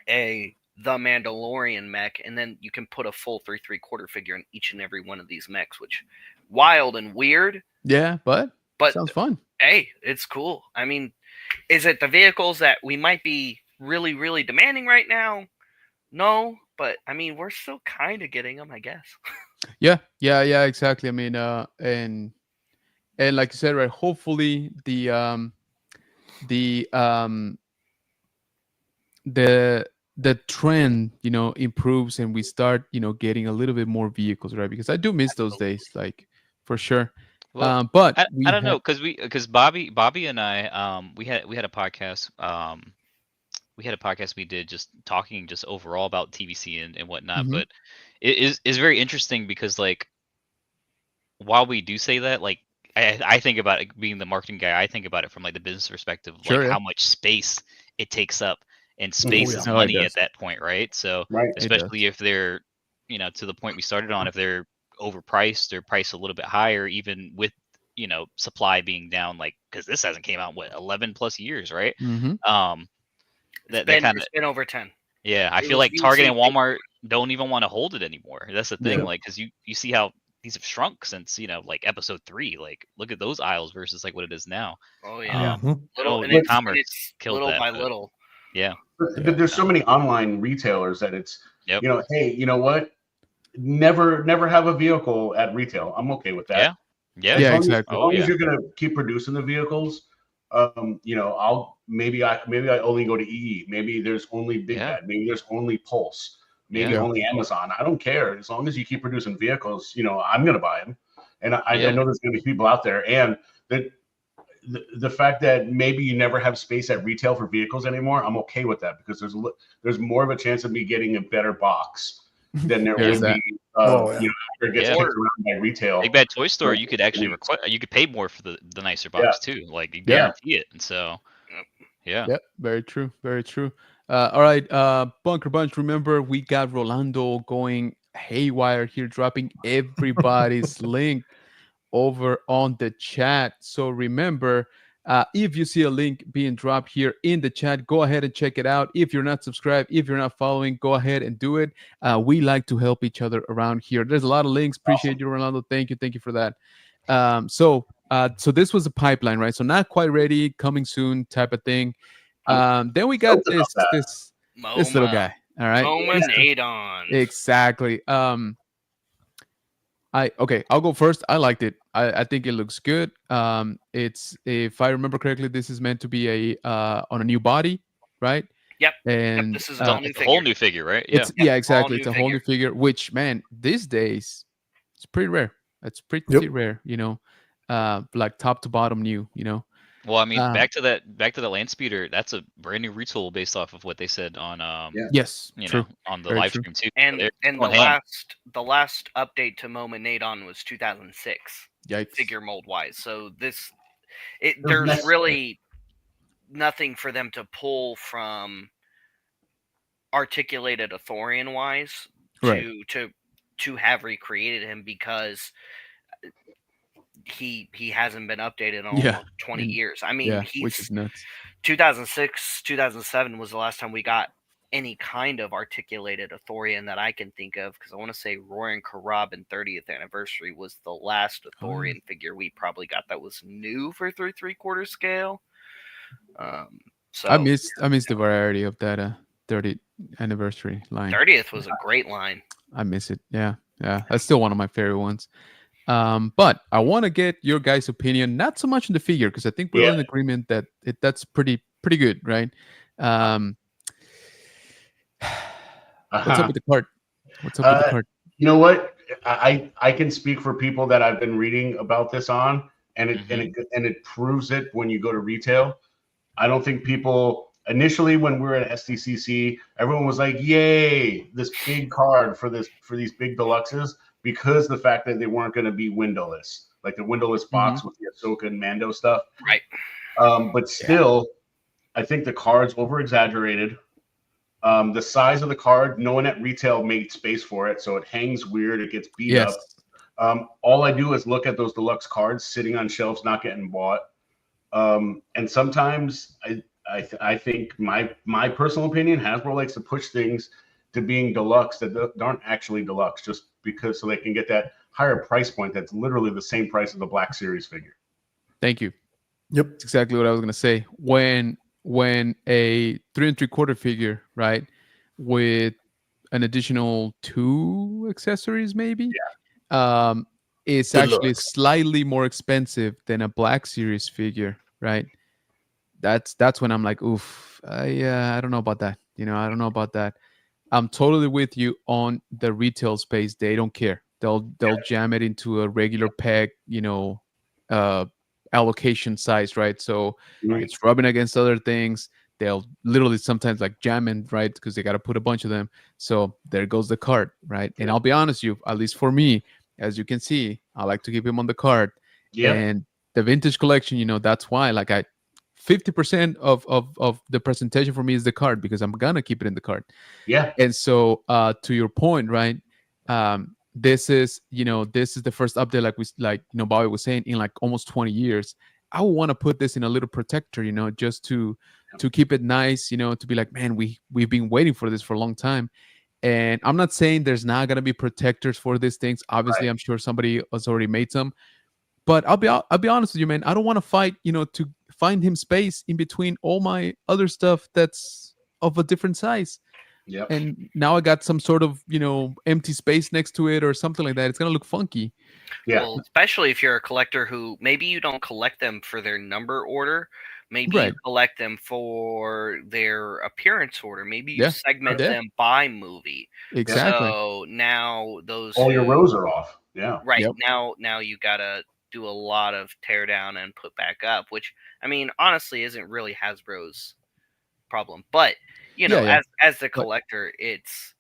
the Mandalorian mech, and then you can put a full 3 3/4 figure in each and every one of these mechs, which wild and weird. Yeah, but sounds fun. Hey, it's cool. I mean, is it the vehicles that we might be really, really demanding right now? No, but I mean, we're still kind of getting them, I guess. Yeah, exactly. I mean, and like you said, right? Hopefully the trend, improves and we start, getting a little bit more vehicles, right? Because I do miss those days, like for sure. Well, but I don't know, because Bobby and I we had a podcast we did just talking just overall about TVC and whatnot, but it is very interesting because like while we do say that, like I think about it being the marketing guy, I think about it from like the business perspective, like how much space it takes up, and space is money at that point, right? So especially if they're to the point we started on, if they're overpriced or priced a little bit higher, even with supply being down, like because this hasn't came out 11 plus years, right? It's been over 10. Yeah, I feel like Target and Walmart don't even want to hold it anymore. That's the thing, like because you see how these have shrunk since like episode 3. Like look at those aisles versus like what it is now. Oh yeah, little e-commerce killed little that, by little. Yeah, but there's so many online retailers that it's hey, you know what? Never have a vehicle at retail. I'm okay with that. Yeah, exactly. As long as you're gonna keep producing the vehicles, I'll maybe I only go to EE. Maybe there's only Big Bad. Maybe there's only Pulse. Maybe only Amazon. I don't care. As long as you keep producing vehicles, I'm gonna buy them. And I know there's gonna be people out there, and the fact that maybe you never have space at retail for vehicles anymore, I'm okay with that, because there's more of a chance of me getting a better box than there would be. After it gets picked around by retail. Big Bad Toy Store, you could actually you could pay more for the nicer box too. Like you guarantee it, and so very true, very true. All right, Bunker Bunch. Remember, we got Rolando going haywire here, dropping everybody's link over on the chat. So remember, If you see a link being dropped here in the chat, go ahead and check it out. If you're not subscribed, if you're not following, go ahead and do it. We like to help each other around here. There's a lot of links. Appreciate you, Rolando. Thank you for that. So this was a pipeline, right? So not quite ready, coming soon type of thing. Then we got this little guy. All right. Momanadon. Exactly. I'll go first. I liked it. I think it looks good. It's, if I remember correctly, this is meant to be on a new body, right? Yep. And this is a whole new figure, right? Yeah. Yeah, exactly. It's a whole new figure, which, man, these days it's pretty rare. It's pretty rare, like top to bottom new, Well, I mean, back to the land speeder. That's a brand new retool based off of what they said on yes, true. On the Very live true. stream too. And the last update to Momanadon was 2006. Yikes. Figure mold wise. So there's really nothing for them to pull from articulated Athorian wise to have recreated him, because he hasn't been updated in almost 20 years. I mean, which is nuts. 2006, 2007 was the last time we got any kind of articulated Athorian that I can think of, because I want to say Roaring Karab 30th anniversary was the last Athorian figure we probably got that was new for 3/4 scale. So I missed the variety of that 30th anniversary line. 30th was a great line. I miss it. Yeah. That's still one of my favorite ones. But I want to get your guys' opinion, not so much on the figure, because I think we're in agreement that that's pretty good, right? What's up with the card? What's up with the card? You know what? I can speak for people that I've been reading about this on, and it proves it when you go to retail. I don't think people initially, when we were at SDCC, everyone was like, "Yay, this big card for these big deluxes," because the fact that they weren't going to be windowless, like the windowless box with the Ahsoka and Mando stuff. Right. But still, I think the card's over exaggerated. The size of the card, no one at retail made space for it, so it hangs weird. It gets beat up. All I do is look at those deluxe cards sitting on shelves, not getting bought. And sometimes I think my personal opinion, Hasbro likes to push things to being deluxe that aren't actually deluxe, just because so they can get that higher price point that's literally the same price as the Black Series figure. Thank you. Yep, that's exactly what I was gonna say. When a 3 3/4 figure, right, with an additional 2 accessories, maybe, it's actually slightly more expensive than a Black Series figure, right? That's when I'm like, oof, I don't know about that. I don't know about that. I'm totally with you on the retail space. They don't care. They'll jam it into a regular peg, allocation size, right? So it's rubbing against other things. They'll literally sometimes like jam in, right? Because they got to put a bunch of them. So there goes the card, right? And I'll be honest with you, at least for me, as you can see, I like to keep him on the card. And the vintage collection, that's why, like, 50% of the presentation for me is the card, because I'm gonna keep it in the card. And so to your point, right, this is the first update, like Bobby was saying, in like almost 20 years. I would want to put this in a little protector, just to keep it nice, to be like, man, we've been waiting for this for a long time. And I'm not saying there's not gonna be protectors for these things. Obviously, I'm sure somebody has already made some. But I'll be honest with you, man. I don't want to fight, to find him space in between all my other stuff that's of a different size. And now I got some sort of, empty space next to it or something like that. It's gonna look funky. Well, especially if you're a collector who maybe you don't collect them for their number order. Maybe you collect them for their appearance order. Maybe you segment them by movie. Exactly. So now those all your rows are off. Right. Now you gotta do a lot of tear down and put back up, which, I mean, honestly isn't really Hasbro's problem. But as the collector, it's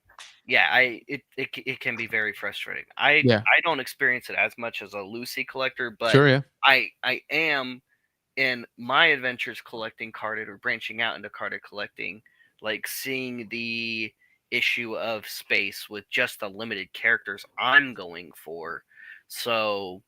it can be very frustrating. I don't experience it as much as a Lucy collector, but I am in my adventures collecting carded or branching out into carded collecting, like seeing the issue of space with just the limited characters I'm going for. So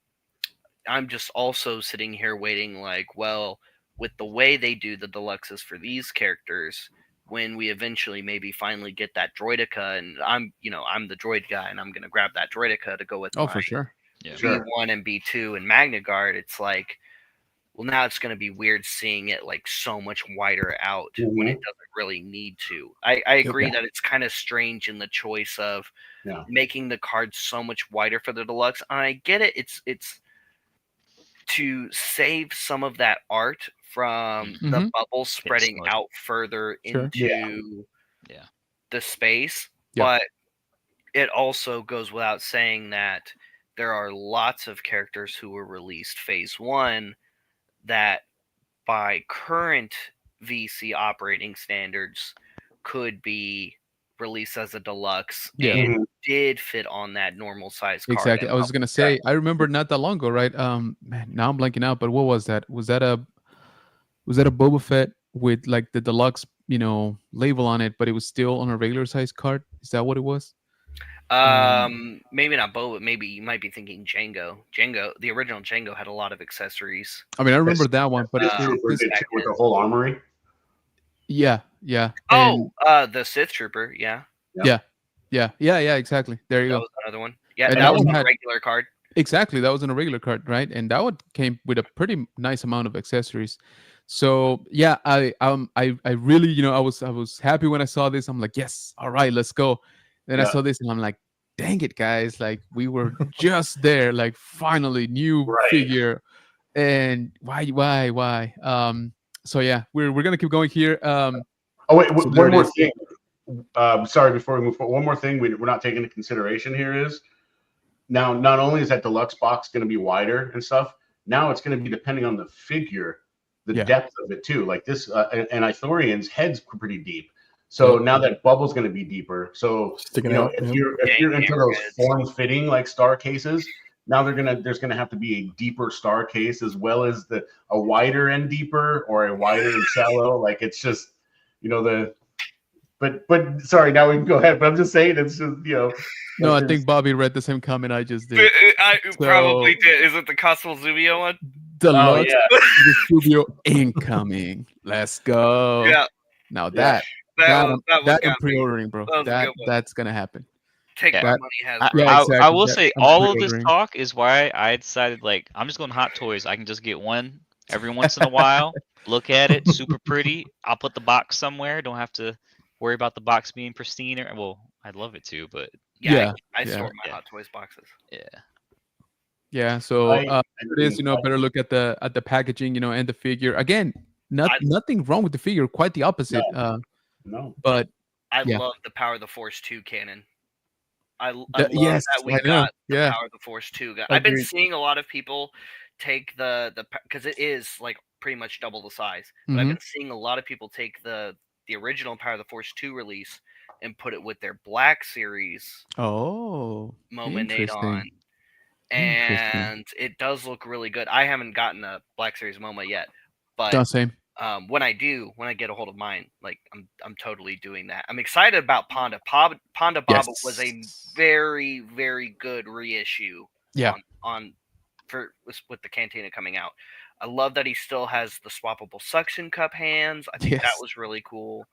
I'm just also sitting here waiting, like, well, with the way they do the deluxes for these characters, when we eventually maybe finally get that droidica, and I'm the droid guy, and I'm gonna grab that droidica to go with for sure. Yeah. B1 and B2 and Magna Guard, it's like, well, now it's going to be weird seeing it like so much wider out when it doesn't really need to. I agree that it's kind of strange in the choice of making the cards so much wider for the deluxe. And I get it. It's to save some of that art from the bubbles spreading out further into the space. But it also goes without saying that there are lots of characters who were released Phase 1 that by current VC operating standards could be released as a deluxe and did fit on that normal size card. Exactly. I was gonna say, I remember not that long ago, right? Man, now I'm blanking out, but what was that? Was that a Boba Fett with like the deluxe, label on it, but it was still on a regular size card? Is that what it was? Maybe not Boba. Maybe you might be thinking Django. The original Django had a lot of accessories. I mean, I remember that one, but with the whole armory. Yeah. Oh, the Sith Trooper. Yeah, exactly. There you go. That was another one. Yeah, and that was on a regular card. Exactly, that was on a regular card, right? And that one came with a pretty nice amount of accessories. So yeah, I really, I was happy when I saw this. I'm like, yes, all right, let's go. Then I saw this and I'm like, dang it, guys! Like we were just there, like finally new figure. And why? So yeah, we're gonna keep going here. Oh wait, so one more thing. Sorry, before we move forward, one more thing we're not taking into consideration here is now not only is that deluxe box going to be wider and stuff, now it's going to be depending on the figure, the depth of it too. Like this, and Ithorian's head's pretty deep. So now that bubble's going to be deeper. So if you're into those form-fitting like star cases, now there's gonna have to be a deeper star case as well as a wider and deeper or a wider and shallow. Like it's just but sorry, now we can go ahead. But I'm just saying it's just No, I think Bobby read the same comment I just did. I probably did. Is it the Cosmo Zubio one? The studio incoming. Let's go. Yeah. Now that I'm pre-ordering, bro. That's gonna happen. Take my money, Hasbro. Exactly. I will say all of this talk is why I decided I'm just going Hot Toys. I can just get one every once in a while. Look at it, super pretty. I'll put the box somewhere. Don't have to worry about the box being pristine. I'd love it to, but I store my Hot Toys boxes. Yeah. So it is, better look at the packaging, and the figure. Again, nothing wrong with the figure. Quite the opposite. No. But I love the Power of the Force 2 cannon. I love that we got the Power of the Force 2. I've been seeing a lot of people take the because it is like pretty much double the size. But I've been seeing a lot of people take the original Power of the Force 2 release and put it with their Black Series Mominate on. And it does look really good. I haven't gotten a Black Series MoMA yet, but same. When I get a hold of mine, like I'm totally doing that. I'm excited about Ponda. Ponda Baba was a very, very good reissue. With the Cantina coming out. I love that he still has the swappable suction cup hands. I think that was really cool.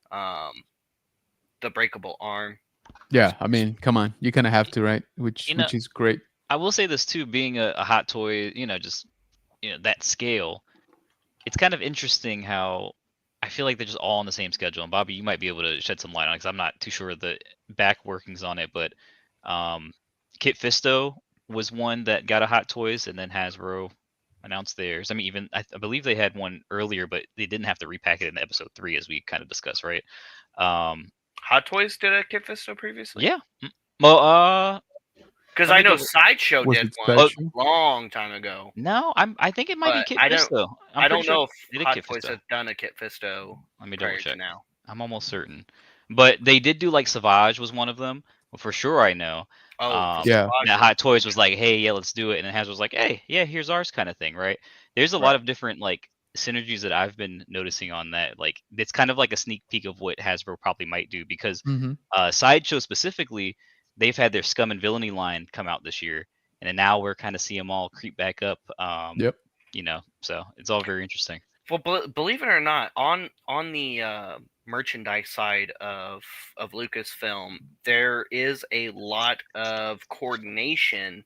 The breakable arm. Yeah, I mean, come on, you kind of have to, right? Which is great. I will say this too, being a Hot Toy, that scale. It's kind of interesting how I feel like they're just all on the same schedule. And Bobby, you might be able to shed some light on it because I'm not too sure of the back workings on it. But Kit Fisto was one that got a Hot Toys, and then Hasbro announced theirs. I mean, even I believe they had one earlier, but they didn't have to repack it in episode 3, as we kind of discussed, right? Hot Toys did a Kit Fisto previously? Yeah. Well, because I know Sideshow did one a long time ago. No, I think it might be Kit Fisto. I don't know if Hot Toys have done a Kit Fisto. Let me double check now. I'm almost certain, but they did do like Savage was one of them. Well, for sure, I know. Now Hot Toys was like, hey, let's do it, and then Hasbro was like, hey, here's ours, kind of thing, right? There's a lot of different like synergies that I've been noticing on that. Like it's kind of like a sneak peek of what Hasbro probably might do because Sideshow specifically. They've had their Scum and Villainy line come out this year, and then now we're kind of seeing them all creep back up. So it's all very interesting. Well, believe it or not, on the merchandise side of Lucasfilm, there is a lot of coordination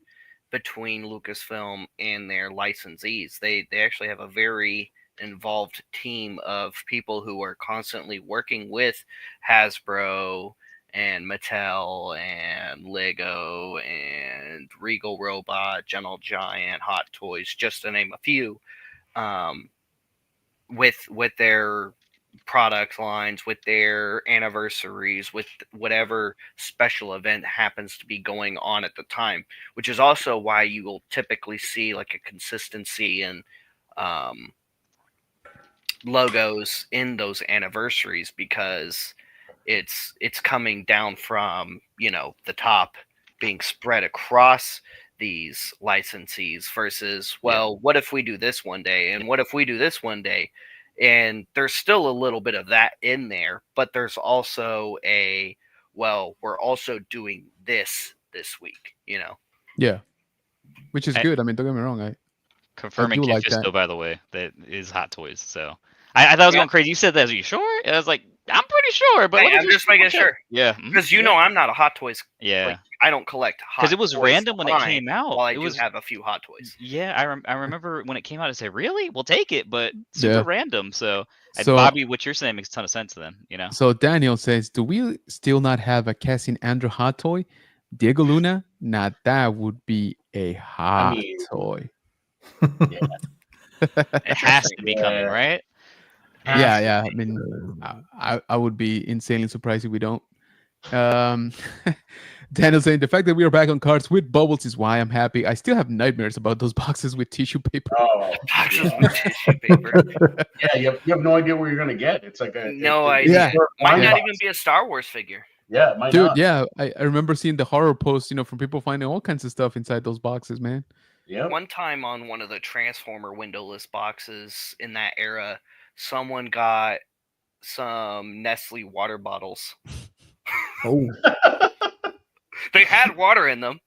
between Lucasfilm and their licensees. They actually have a very involved team of people who are constantly working with Hasbro and Mattel and Lego and Regal Robot, Gentle Giant, Hot Toys, just to name a few. With their product lines, with their anniversaries, with whatever special event happens to be going on at the time, which is also why you will typically see like a consistency in logos in those anniversaries, because it's coming down from, you know, the top being spread across these licensees versus, well, what if we do this one day, and what if we do this one day? And there's still a little bit of that in there, but there's also a, well, we're also doing this week, you know? Yeah, which is good. I mean, don't get me wrong. Confirming I Kid like Fisto, that. by the way, that is Hot Toys. So I thought I was going crazy. You said that. Are you sure? And I was like, I'm pretty sure, but Hey, I'm just making sure. Yeah, because you know I'm not a Hot Toys. Yeah, like, I don't collect Hot Toys. Because it was random when it came out. While I it do was, have a few Hot Toys. Yeah, I remember when it came out. I said, really? We'll take it, but super random. So Bobby, what you're saying makes a ton of sense. Then, you know. So Daniel says, do we still not have a Cassian Andrew hot toy? Diego Luna? Nah, that would be a hot toy. Yeah. It has to be coming, right? Yeah. I mean, I would be insanely surprised if we don't. Daniel saying, the fact that we are back on cards with bubbles is why I'm happy. I still have nightmares about those boxes with tissue paper. Oh, boxes with tissue paper. Yeah, you have no idea where you're going to get. It's like a idea. Might not even be a Star Wars figure. Yeah, it might dude. Not. Yeah, I remember seeing the horror posts, you know, from people finding all kinds of stuff inside those boxes, man. Yeah. One time on one of the Transformer windowless boxes in that era, someone got some Nestle water bottles. Oh. They had water in them,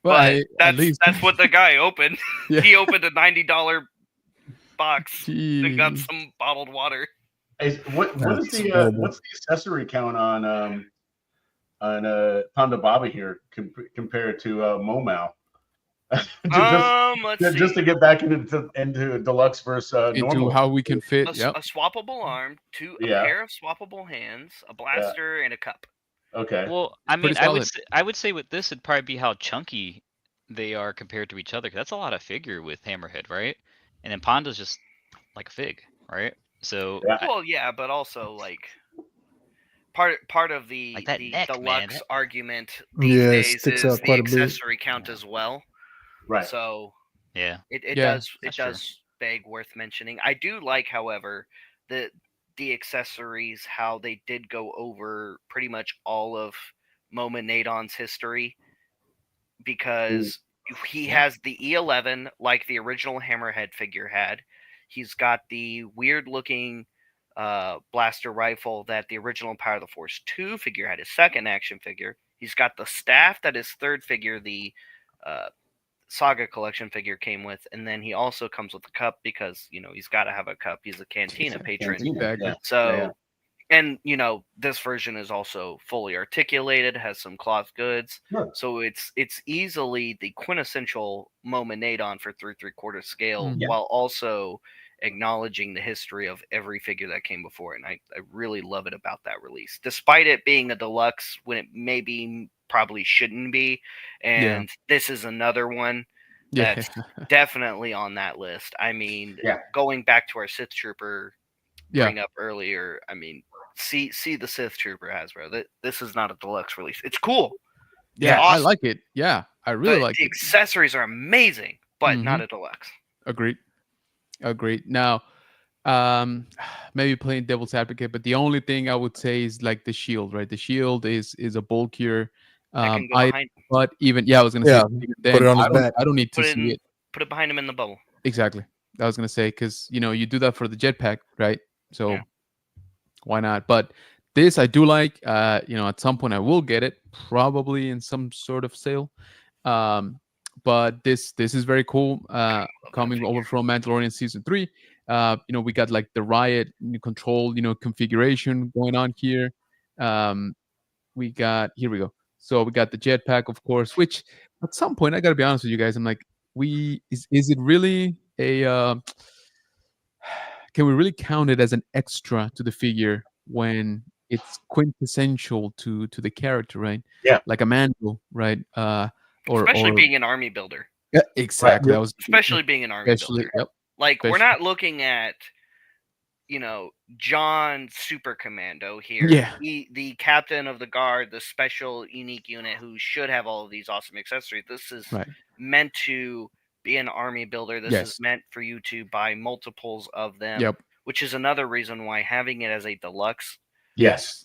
well, but that's what the guy opened. Yeah. He opened a $90 box Jeez. and got some bottled water. What's the accessory count on Panda Baba here compared to Momau? just to get back into deluxe versus into normal. how we can fit a swappable arm, a pair of swappable hands, a blaster, and a cup. Okay. Well, I mean, I would say with this, it'd probably be how chunky they are compared to each other. 'Cause that's a lot of figure with Hammerhead, right? And then Panda's just like a fig, right? So. Well, yeah, but also like part of the neck, deluxe argument these days is the accessory count as well. Right. So yeah, it does beg worth mentioning. I do like, however, the accessories, how they did go over pretty much all of Moma Nadon's history, because he has the E11 like the original Hammerhead figure had. He's got the weird looking blaster rifle that the original Power of the Force 2 figure had, his second action figure. He's got the staff that his third figure, the Saga Collection figure, came with, and then he also comes with the cup because, you know, he's got to have a cup. He's a Cantina patron. And, you know, this version is also fully articulated, has some cloth goods. Sure. So it's easily the quintessential Moma Nadon for 3/3/4 scale, while also acknowledging the history of every figure that came before it. And I really love it about that release, despite it being a deluxe when it probably shouldn't be. And this is another one that's definitely on that list. I mean, going back to our Sith Trooper bring up earlier, I mean, see the Sith Trooper Hasbro. This is not a deluxe release. It's cool. Yeah, awesome. I like it. Yeah, I really like it. The accessories are amazing, but not a deluxe. Agreed. Now, maybe playing devil's advocate, but the only thing I would say is like the shield, right? The shield is a bulkier but even I was gonna say put it on his back. I don't need to see it. Put it behind him in the bubble. Exactly. I was gonna say, because you know you do that for the jetpack, right? So why not? But this I do like. You know, at some point I will get it, probably in some sort of sale. But this is very cool. Coming over from Mandalorian Season 3. We got like the riot control, configuration going on here. We got, here we go. So we got the jetpack, of course, which at some point, I got to be honest with you guys, I'm like, is it really a, can we really count it as an extra to the figure when it's quintessential to the character, right? Yeah. Like a Mando, right? Especially being an army builder. Yeah, exactly. Right. That was Especially being an army builder. Yep. Like, we're not looking at, John Super Commando here. Yeah. The captain of the guard, the special unique unit who should have all of these awesome accessories. This is meant to be an army builder. This is meant for you to buy multiples of them. Yep. Which is another reason why having it as a deluxe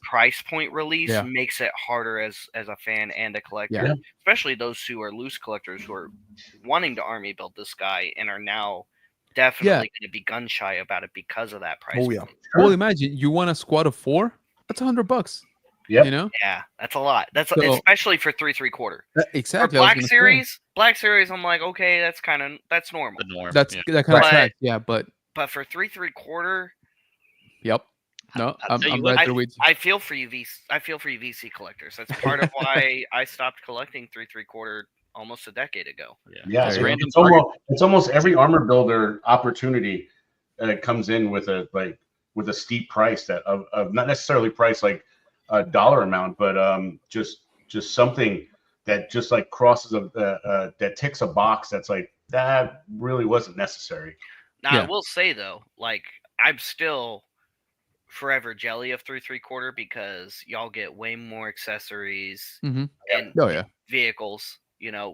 price point release makes it harder as a fan and a collector, especially those who are loose collectors who are wanting to army build this guy and are now definitely going to be gun shy about it because of that price point. Well, imagine you want a squad of 4, that's $100. Yep. Yeah, that's a lot. That's especially for 3 3/4. Exactly. For Black Series, I'm like, okay, that's normal. The norm. That kind of tracks, but for 3 3/4. Yep. No, I'm right there with you. I feel for you, VC collectors. That's part of why I stopped collecting 3 3/4 almost a decade ago. Yeah, it's almost every armor builder opportunity comes in with a steep price that of not necessarily price like a dollar amount, but just something that just like crosses that ticks a box that's like that really wasn't necessary. Now I will say though, like I'm still forever jelly of 3 3/4 because y'all get way more accessories and vehicles.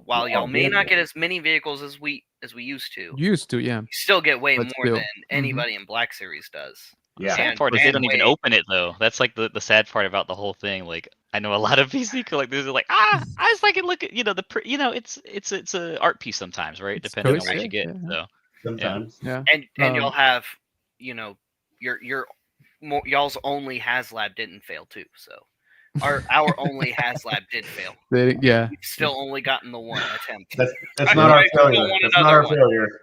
While y'all may not get as many vehicles as we used to. You still get way more than anybody in Black Series does. Yeah. The sad part is they don't even open it though. That's like the sad part about the whole thing. Like I know a lot of VC collectors are like, I just like look at it's a art piece sometimes, right? Depending on what you get. So sometimes. And you'll have y'all's only HasLab didn't fail too, so. Our only HasLab did fail. We've still only gotten the one attempt. That's not our failure. That's not our failure.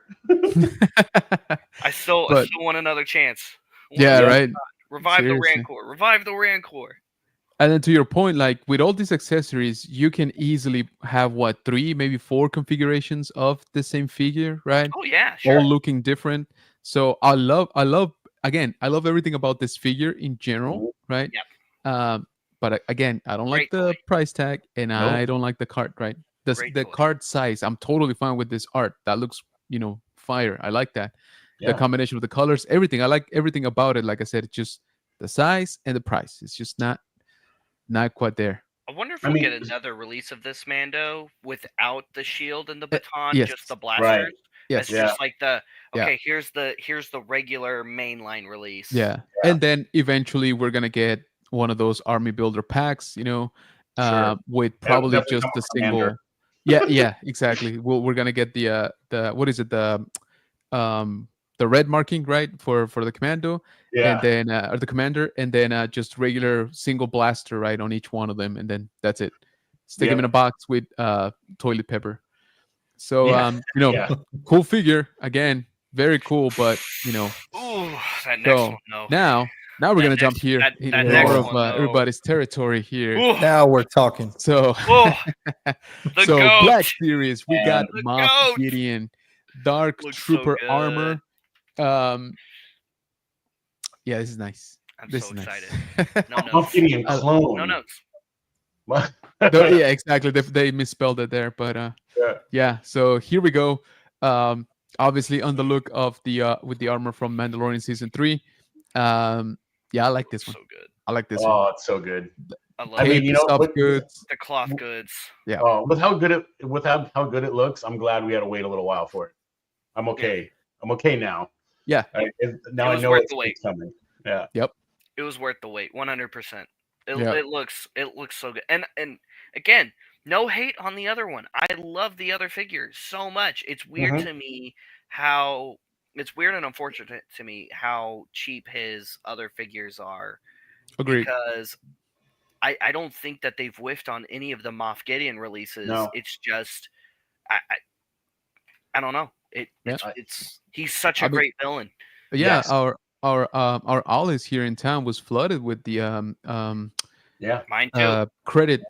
I still want another chance. Right. Revive the Rancor. Revive the Rancor. And then to your point, like with all these accessories, you can easily have 3, maybe 4 configurations of the same figure, right? Oh yeah, sure. All looking different. So I love everything about this figure in general, right? Yeah. But again, I don't like the price tag, and I don't like the card, right? The card size, I'm totally fine with this art. That looks, fire. I like that. The combination of the colors, everything. I like everything about it. Like I said, it's just the size and the price. It's just not quite there. I wonder if we'll get another release of this Mando without the shield and the baton, just the blasters. Right. Yes. It's just like here's the regular mainline release. Yeah. And then eventually we're gonna get one of those army builder packs, with probably just the single. Yeah, exactly. We're gonna get the what is it, the red marking, right, for the commando, and then or the commander, and then just regular single blaster, right, on each one of them, and then that's it. Stick them in a box with toilet paper. So cool figure again, very cool, but Ooh, that next one, no. Now we're gonna jump here in more of everybody's territory here. Ooh. Now we're talking. So, goat. Black Series, we got Moff Gideon, Dark Trooper armor. This is nice. I'm this so is excited. Nice. No notes. Moff Gideon clone. No notes. What? Yeah, exactly. They misspelled it there, but So here we go. Obviously on the look of the with the armor from Mandalorian season 3. I like this one. So good. I like this one. Oh, it's so good. I love it. Goods. The cloth goods. Yeah. With how good it looks, I'm glad we had to wait a little while for it. I'm okay. I'm okay now. Yeah. Now I know it's coming. Yeah. Yep. It was worth the wait. 100%. It looks so good. And again, no hate on the other one. I love the other figures so much. It's weird to me how it's weird and unfortunate to me how cheap his other figures are. Agreed. Because I don't think that they've whiffed on any of the Moff Gideon releases. No. It's just I don't know. He's such a great villain. Yeah, Yes. our Ollie's here in town was flooded with the Yeah. Mine too. credit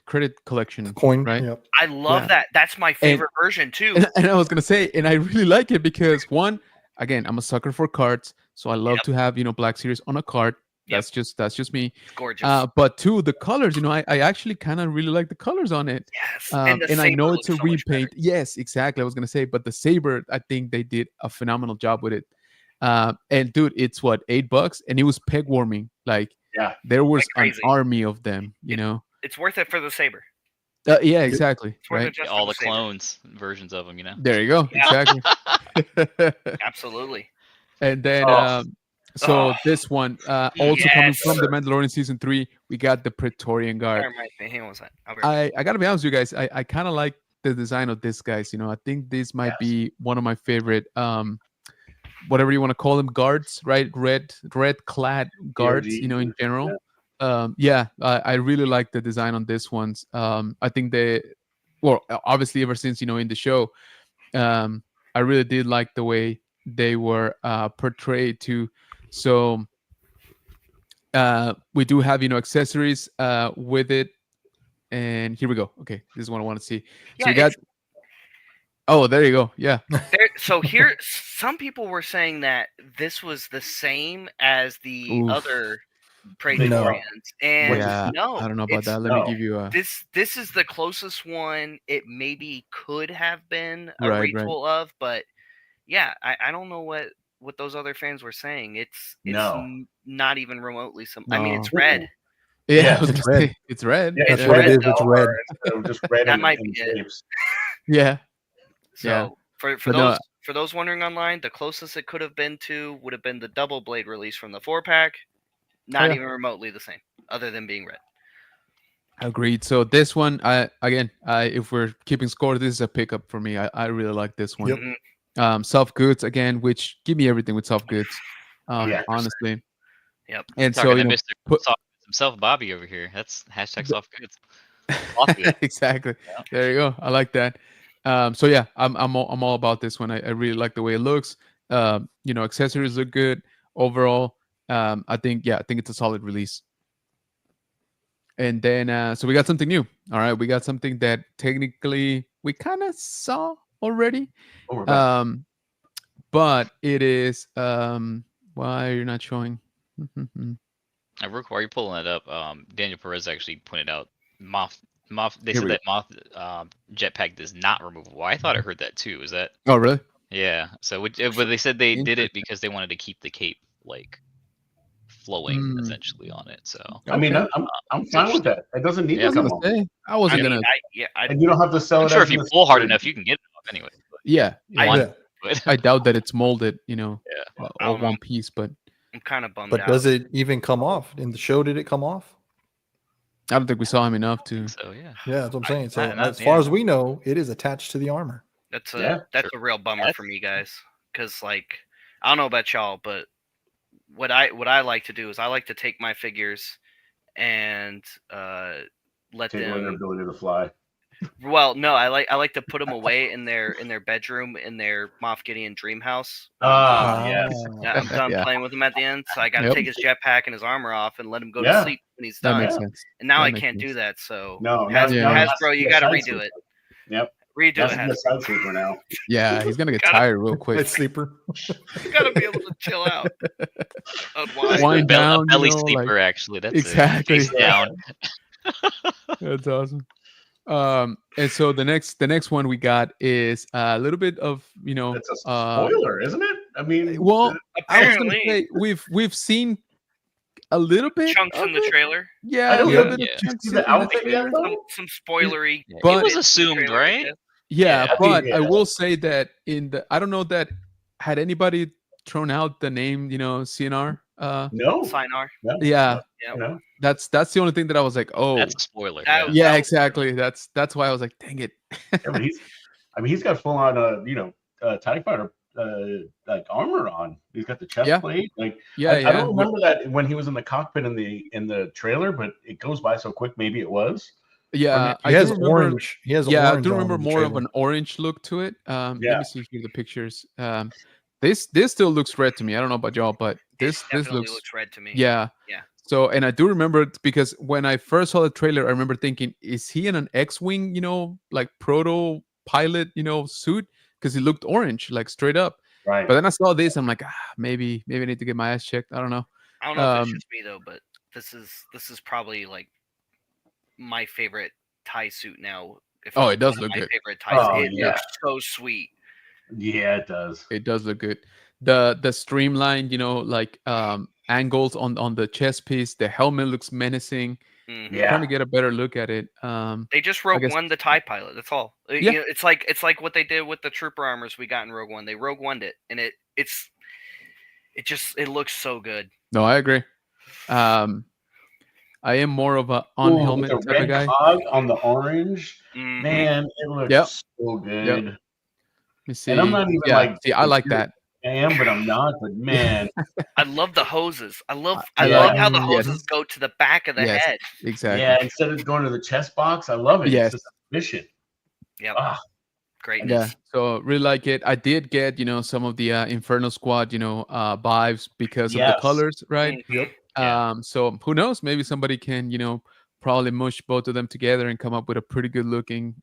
collection Coin. right? Yep. I love yeah. that. That's my favorite version too. And I was gonna say, and I really like it because one, again, I'm a sucker for cards, so I love to have Black Series on a card. That's just me. It's gorgeous. But two, the colors, I actually kind of really like the colors on it. Yes. And I know it's a so much repaint. better. Yes, exactly. I was gonna say, but the saber, I think they did a phenomenal job with it. And dude, it's what, $8, and it was peg warming. Like, Yeah. there was Like an crazy. army of them. It's worth it for the saber. Yeah, exactly. It's worth Right. it just All for the saber. clones versions of them, There you go. Yeah. Exactly. Absolutely. And then this one also coming from the Mandalorian season 3, we got the Praetorian Guard. Hang on one second. I gotta be honest with you guys. I kind of like the design of this guys. I think this might be one of my favorite whatever you want to call them, guards, right? Red clad guards, in general. I really like the design on this ones. I think obviously ever since in the show, I really did like the way they were portrayed too. So we do have accessories with it, and here we go. Okay, this is what I want to see. So we got. Oh, there you go. Yeah. So here, some people were saying that this was the same as the other Praetorians, and no, I don't know about that. Let me give you a. This is the closest one it maybe could have been a retool of, but yeah, I don't know what those other fans were saying. It's not even remotely some. I mean, it's red. Yeah, it's red. It's red. Yeah, that's what it is. It's red. Just red. That might be it. Yeah. So for those wondering online, the closest it could have been to would have been the double blade release from the 4-pack. Not even remotely the same, other than being red. Agreed. So this one, if we're keeping score, this is a pickup for me. I really like this one. Yep. Soft goods again, which give me everything with soft goods. Honestly. Yep. And so Mr. Soft himself, Bobby over here. That's hashtag soft goods. Exactly. Yeah. There you go. I like that. So yeah, I'm all about this one. I really like the way it looks. Accessories look good overall. I think it's a solid release. And then so we got something new. All right, we got something that technically we kind of saw already. But it is why you're not showing. Rook, while you're pulling that up, Daniel Perez actually pointed out Moff. They said that Moth jetpack does not removable. I thought I heard that too. Is that? Oh, really? Yeah. So, but they said they did it because they wanted to keep the cape flowing essentially on it. So I mean, I'm fine with that. It doesn't need to come off. I wasn't gonna. And you don't have to sell it. I'm sure if you pull hard enough, you can get it off anyway. I doubt that it's molded. All one piece, but I'm kind of bummed. But does it even come off in the show? Did it come off? I don't think we saw him enough to. So yeah, that's what I'm saying. So as far as we know, it is attached to the armor. That's a real bummer for me, guys. Because I don't know about y'all, but what I like to do is I like to take my figures and let them their ability to fly. Well, no, I like to put them away in their bedroom in their Moff Gideon dream house. Yes. Yeah, I'm done playing with him at the end, so I got to take his jetpack and his armor off and let him go to sleep when he's done. That makes sense. And now I can't do that, so Hasbro, you got to redo it. Yep. Redo it. Side sleeper now. Yeah, he's gonna get tired real quick. Night sleeper. You gotta be able to chill out. Wind down, belly sleeper. Actually, that's exactly face down. That's awesome. And so the next one we got is a little bit of It's a spoiler, isn't it? I mean, well, apparently I was gonna say we've seen a little bit chunks in the trailer. Yeah, a little bit of chunks in the trailer. Some spoilery. But it was assumed, right? Yeah, but I will say that I don't know that had anybody thrown out the name, CNR. No. Sinar. Yeah. No. That's the only thing that I was like, oh, that's a spoiler. Yeah, exactly. That's why I was like, dang it. But he's got full on TIE fighter armor on. He's got the chest plate. I don't remember that when he was in the cockpit in the trailer, but it goes by so quick. Maybe it was. Yeah, he has orange. He has I orange do remember more trailer. of an orange look to it. Let me see here the pictures. This still looks red to me. I don't know about y'all, but this definitely looks red to me. Yeah. Yeah. So, and I do remember it because when I first saw the trailer, I remember thinking, is he in an X-wing, like proto pilot, suit? Because he looked orange, like straight up. Right. But then I saw this, I'm like, maybe I need to get my ass checked. I don't know. I don't know if it's just me though, but this is probably like my favorite TIE suit now. It does look good. Favorite TIE. It looks so sweet. Yeah, it does. It does look good. The streamlined, like angles on the chest piece. The helmet looks menacing. Mm-hmm. Trying to get a better look at it. They just Rogue One the TIE pilot. That's all. Yeah. It's like what they did with the trooper armors we got in Rogue One. They Rogue One'd it, and it looks so good. No, I agree. I am more of a on helmet type of guy. Cog on the orange, man, it looks so good. Yep. Let me see. And I'm not even I like that. I am, but I'm not. But man, I love the hoses. I love how the hoses go to the back of the head. Exactly. Yeah, instead of going to the chest box, I love it. Yes. It's just a mission. Yeah. Greatness. Yeah. So really like it. I did get some of the Inferno Squad vibes because of the colors, right? Yep. So who knows? Maybe somebody can probably mush both of them together and come up with a pretty good looking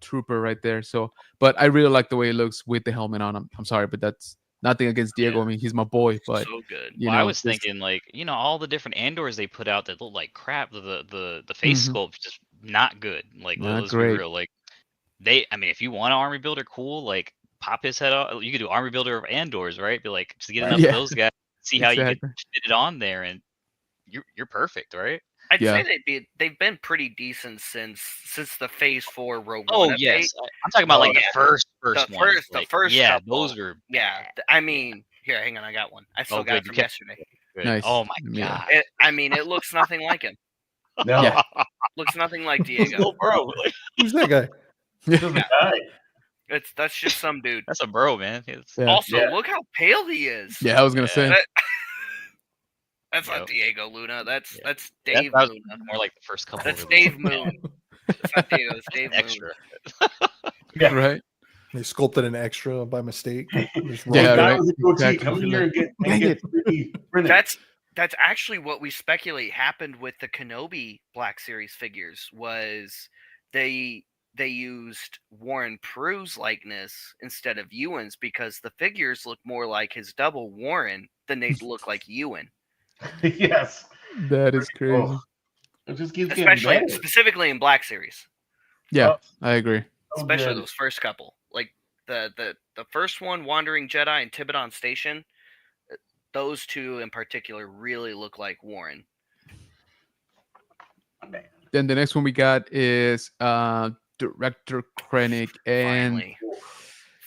trooper right there. So, but I really like the way it looks with the helmet on him. I'm sorry, but that's nothing against Diego. Yeah. I mean, he's my boy, but so good. I was thinking all the different Andors they put out that look like crap. The face sculpt just not good. Like let's be real. Like if you want an army builder, cool. Like pop his head off. You could do army builder of Andors, right? But like just get enough of those guys, see how you can fit it on there, and you're perfect, right? I'd say they've been pretty decent since the Phase 4 Rogue One. Oh yes, I'm talking about the first one. The first couple. Those were I mean, here, hang on, I got one. I still got it from yesterday. Nice. Oh my god! It looks nothing like him. No, looks nothing like Diego. Bro, who's that guy? That's just some dude. That's a bro, man. Also, look how pale he is. Yeah, I was gonna say. That's not Diego Luna. That's Dave Luna. More like the first couple. That's Dave Moon. It's not Diego. It's Dave extra. Yeah, right. They sculpted an extra by mistake. Right. Come here and get That's actually what we speculate happened with the Kenobi Black Series figures. Was they used Warren Prue's likeness instead of Ewan's because the figures look more like his double Warren than they look like Ewan. Yes, that is crazy. It just keeps specifically in Black Series. Yeah, I agree. Especially those first couple, like the first one, Wandering Jedi and Tibetan Station. Those two in particular really look like Warren. Then the next one we got is Director Krennic and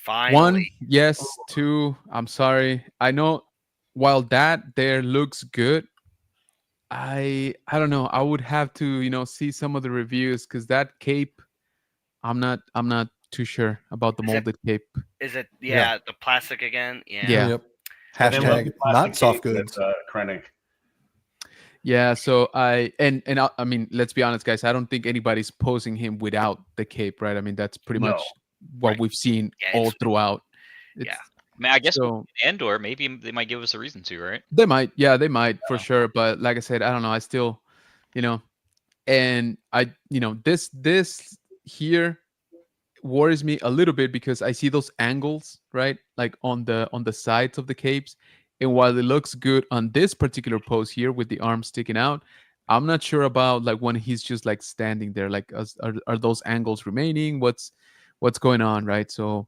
Finally. 1, yes, 2. I'm sorry. I know. While that there looks good, I don't know. I would have to see some of the reviews because that cape, I'm not too sure about the molded cape. Is it the plastic again? Yeah. Yep. Hashtag not soft goods. Krennic. Yeah. So I mean, let's be honest, guys. I don't think anybody's posing him without the cape, right? I mean, that's pretty much what we've seen all throughout. I mean, I guess Andor, maybe they might give us a reason to, right? They might, for sure. But like I said, I don't know. I still, and I, this here worries me a little bit because I see those angles, right, like on the sides of the capes, and while it looks good on this particular pose here with the arm sticking out, I'm not sure about like when he's just like standing there. Like, are those angles remaining? What's going on, right? So.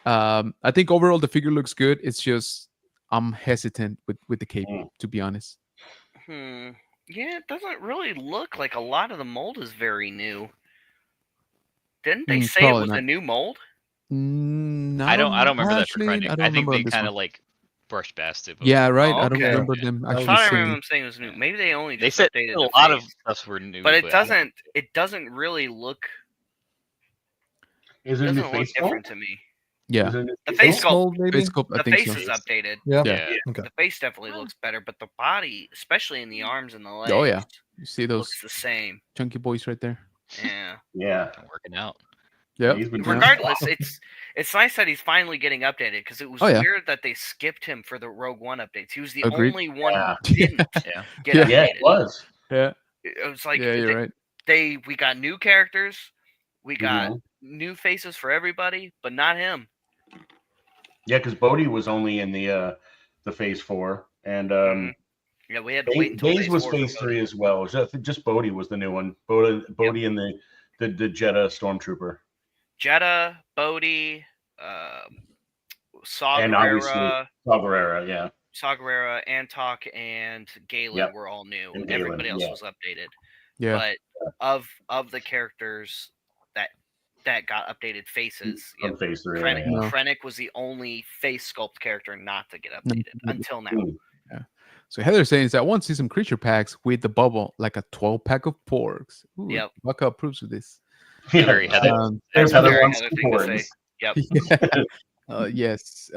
I think overall the figure looks good. It's just I'm hesitant with the cape, to be honest. Yeah, it doesn't really look like a lot of the mold is very new. Didn't they say it was a new mold? I don't remember that for Krennic. I think they kind of like brushed past it. Yeah, right. I don't remember them. I thought I remember them saying it was new. Maybe they only just said updated a lot of stuff were new, but it doesn't. It doesn't really look. Is it doesn't look different to me. Yeah, the face sculpt, I think face so. is updated. Yeah. Okay. The face definitely looks better, but the body, especially in the arms and the legs, oh yeah, you see those looks the same. chunky boys right there. Yeah, yeah, working out. Yeah. Regardless, it's nice that he's finally getting updated because it was weird that they skipped him for the Rogue One updates. He was the only one who didn't get updated. Yeah, it was. Yeah. It was like you're right. We got new characters, we got new faces for everybody, but not him. Yeah, because Bodhi was only in the Phase 4, and yeah, we had to wait until Phase was Phase 3 as well. Just Bodhi was the new one. Bodhi and the Jeddah Stormtrooper. Jeddah, Bodhi, Saw and Gerrera, Saw Gerrera, yeah. Saw Gerrera, Antok, and Galen were all new. And everybody else was updated. Yeah. But of the characters that got updated faces, Phase 3, Krennic was the only face sculpt character not to get updated until now. Yeah. So Heather's saying is that I want to see some creature packs with the bubble, like a 12-pack of porgs. Ooh, yep. Buck approves of this. Very Heather. There's Heather wants porgs. Yep. Yes.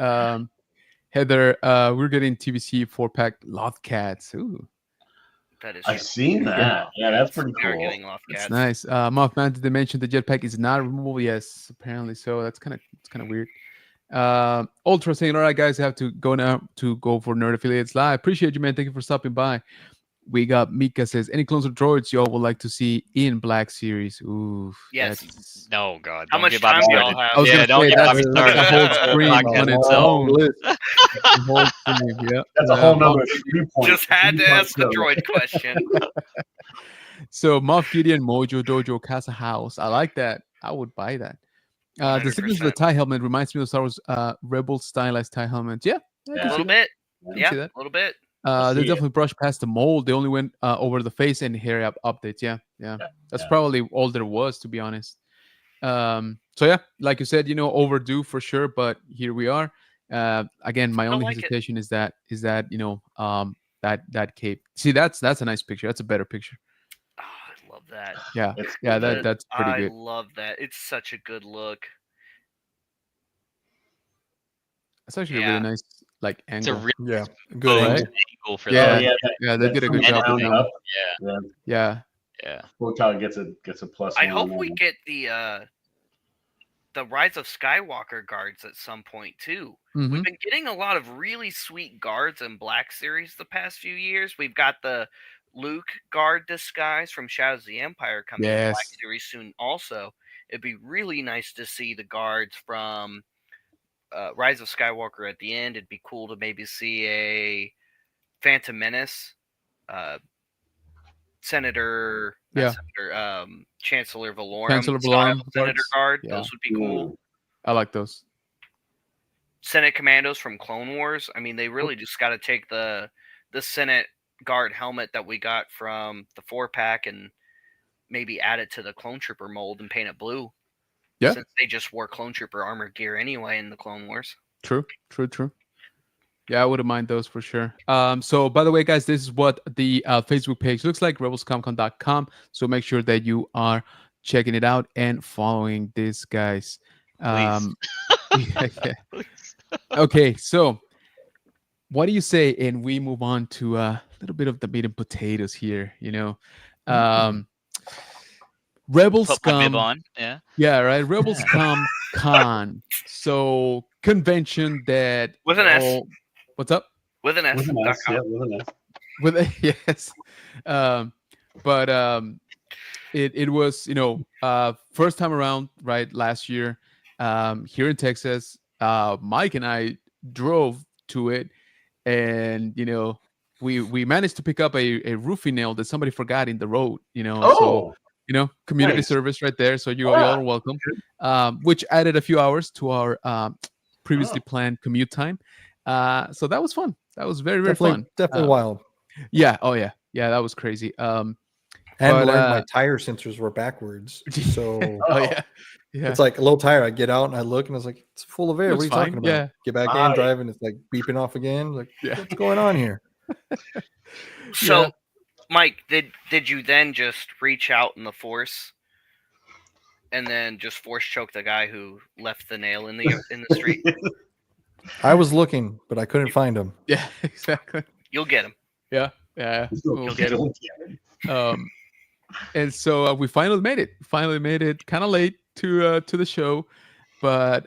Heather, we're getting TBC 4-pack Lothcats. Ooh. That is I've seen that. Yeah, that's pretty cool. That's nice. Mothman, did they mention the jetpack is not removable? Yes, apparently so. That's kind of weird. Ultra saying, all right, guys, I have to go now to go for Nerd Affiliates Live. Appreciate you, man. Thank you for stopping by. We got Mika says, any clones or droids y'all would like to see in Black Series? Ooh. Yes. No, God. How much time do y'all have? I was yeah, don't say, get that's me started. a whole stream on its own. The whole stream, yeah. That's a whole nother Just had to ask the droid question. So Moff Gideon, Mojo Dojo, Casa House. I like that. I would buy that. The sequence of the tie helmet reminds me of Star Wars Rebel stylized tie helmet. Yeah. A little bit. Yeah, a little bit. They definitely brushed past the mold. They only went over the face and hair updates. Yeah. That's probably all there was, to be honest. So yeah, like you said, overdue for sure, but here we are. Again, my only hesitation is that that cape. See, that's a nice picture. That's a better picture. Oh, I love that. Yeah, that's pretty good. I love that. It's such a good look. It's actually a really nice angle. It's a really good angle for that. Yeah, they did a good job with that. Yeah. Volkov gets a plus. I hope we get the Rise of Skywalker guards at some point too. Mm-hmm. We've been getting a lot of really sweet guards in Black Series the past few years. We've got the Luke guard disguise from Shadows of the Empire coming in Black Series soon also. It'd be really nice to see the guards from Rise of Skywalker at the end. It'd be cool to maybe see a Phantom Menace, Chancellor Valorum Senator guard. Yeah. Those would be cool. I like those. Senate Commandos from Clone Wars. I mean, they really just got to take the Senate guard helmet that we got from the 4-pack and maybe add it to the Clone Trooper mold and paint it blue. Yeah. Since they just wore Clone Trooper armor gear anyway in the Clone Wars. True. Yeah, I wouldn't mind those for sure. So by the way, guys, this is what the Facebook page looks like, rebelscumcon.com. So make sure that you are checking it out and following this, guys. Yeah. Okay, so what do you say? And we move on to a little bit of the meat and potatoes here, Rebelscum on. Yeah, right. Rebelscum Con. So convention that with an S. What's up? With an S. With an S. Yeah, with an S. With a yes. But it was first time around, right, last year here in Texas. Mike and I drove to it, and we managed to pick up a roofing nail that somebody forgot in the road. So community service right there. So you all are welcome. Which added a few hours to our previously planned commute time. So that was fun. That was very, very fun. Definitely wild. Yeah. Oh yeah. Yeah, that was crazy. And learned my tire sensors were backwards. So it's like a low tire. I get out and I look and I was like, it's full of air. What are you talking about? Yeah. Get back in, drive, and it's like beeping off again. Like, what's going on here? So Mike, did you then just reach out in the Force and then just force choke the guy who left the nail in the street? I was looking, but I couldn't find him. Yeah, exactly. You'll get him. Yeah. You'll get him. And so we finally made it. Kind of late, to the show, but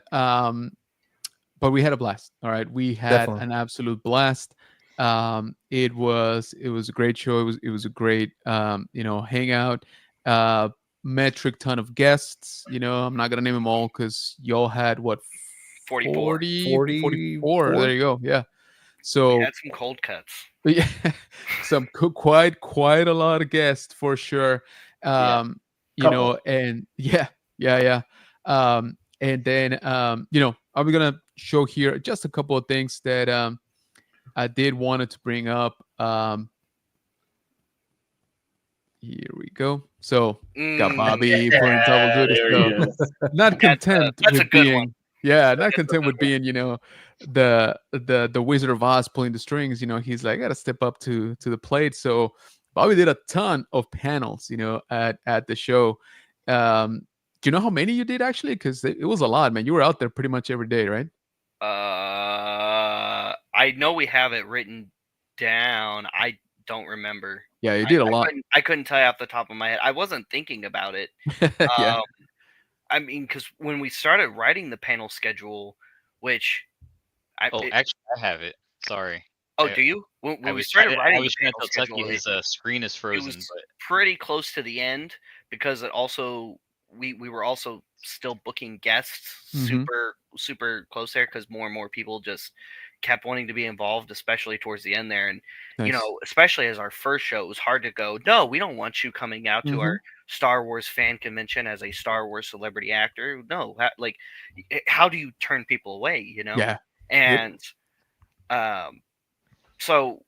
we had a blast. All right, we had an absolute blast. It was a great show. It was a great hangout. Metric ton of guests. I'm not gonna name them all because y'all had what 44. 44. There you go. Yeah. So we had some cold cuts. Yeah, some quite a lot of guests for sure. And and then I'm gonna show here just a couple of things that I did wanted to bring up. Here we go. So got Bobby playing double duty. So not content with being not content with being the Wizard of Oz pulling the strings. He's like, I gotta step up to the plate. So Bobby did a ton of panels at the show. Do you know how many you did actually? Because it was a lot, man. You were out there pretty much every day, right? I know we have it written down. I don't remember. Yeah, you did a lot. I couldn't tell you off the top of my head. I wasn't thinking about it. Yeah. I mean, because when we started writing the panel schedule, which actually, I have it. Sorry. Oh, do you? When we started writing the panel schedule, his screen is frozen. It was pretty close to the end because it also we were also still booking guests super close there because more and more people just kept wanting to be involved, especially towards the end there. And nice. Especially as our first show, it was hard to go, no, we don't want you coming out to our Star Wars fan convention as a Star Wars celebrity actor. No, like, how do you turn people away? Yeah. And so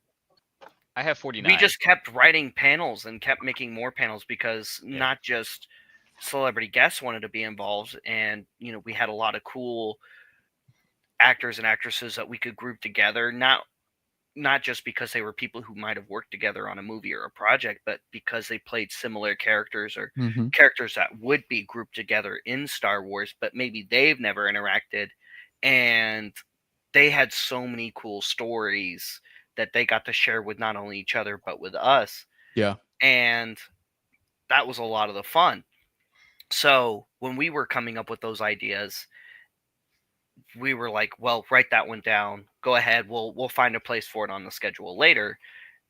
I have 49. We just kept writing panels and kept making more panels because not just celebrity guests wanted to be involved, and we had a lot of cool actors and actresses that we could group together, not just because they were people who might have worked together on a movie or a project, but because they played similar characters or characters that would be grouped together in Star Wars, but maybe they've never interacted, and they had so many cool stories that they got to share with not only each other but with us. Yeah. And that was a lot of the fun. So when we were coming up with those ideas, we were like, well, write that one down. Go ahead. We'll find a place for it on the schedule later.